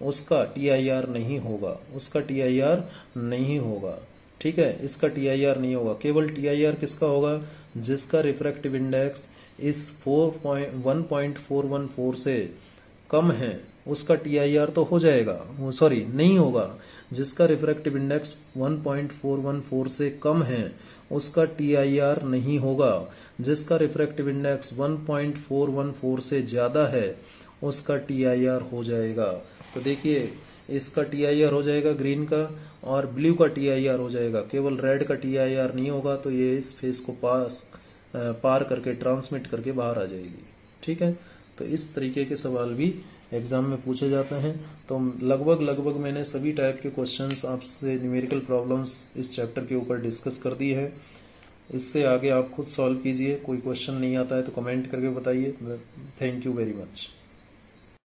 उसका TIR नहीं होगा, उसका TIR नहीं होगा, ठीक है। इसका TIR नहीं होगा, केवल TIR किसका होगा, जिसका रिफ्रैक्टिव इंडेक्स इस 1.414 से कम है उसका TIR तो हो जाएगा, सॉरी नहीं होगा। जिसका रिफ्रैक्टिव इंडेक्स 1.414 से कम है उसका TIR नहीं होगा। जिसका रिफ्रैक्टिव इंडेक्स 1.414 से ज्यादा है उसका TIR हो जाएगा। तो देखिए इसका TIR हो जाएगा ग्रीन का और ब्लू का TIR हो जाएगा, केवल रेड का TIR नहीं होगा। तो ये इस फेस को पार करके ट्रांसमिट करके बाहर आ जाएगी, ठीक है। तो इस तरीके के सवाल भी एग्जाम में पूछे जाते हैं। तो लगभग मैंने सभी टाइप के क्वेश्चंस आपसे न्यूमेरिकल प्रॉब्लम्स इस चैप्टर के ऊपर डिस्कस कर दी है। इससे आगे आप खुद सॉल्व कीजिए, कोई क्वेश्चन नहीं आता है तो कमेंट करके बताइए। Thank you very much.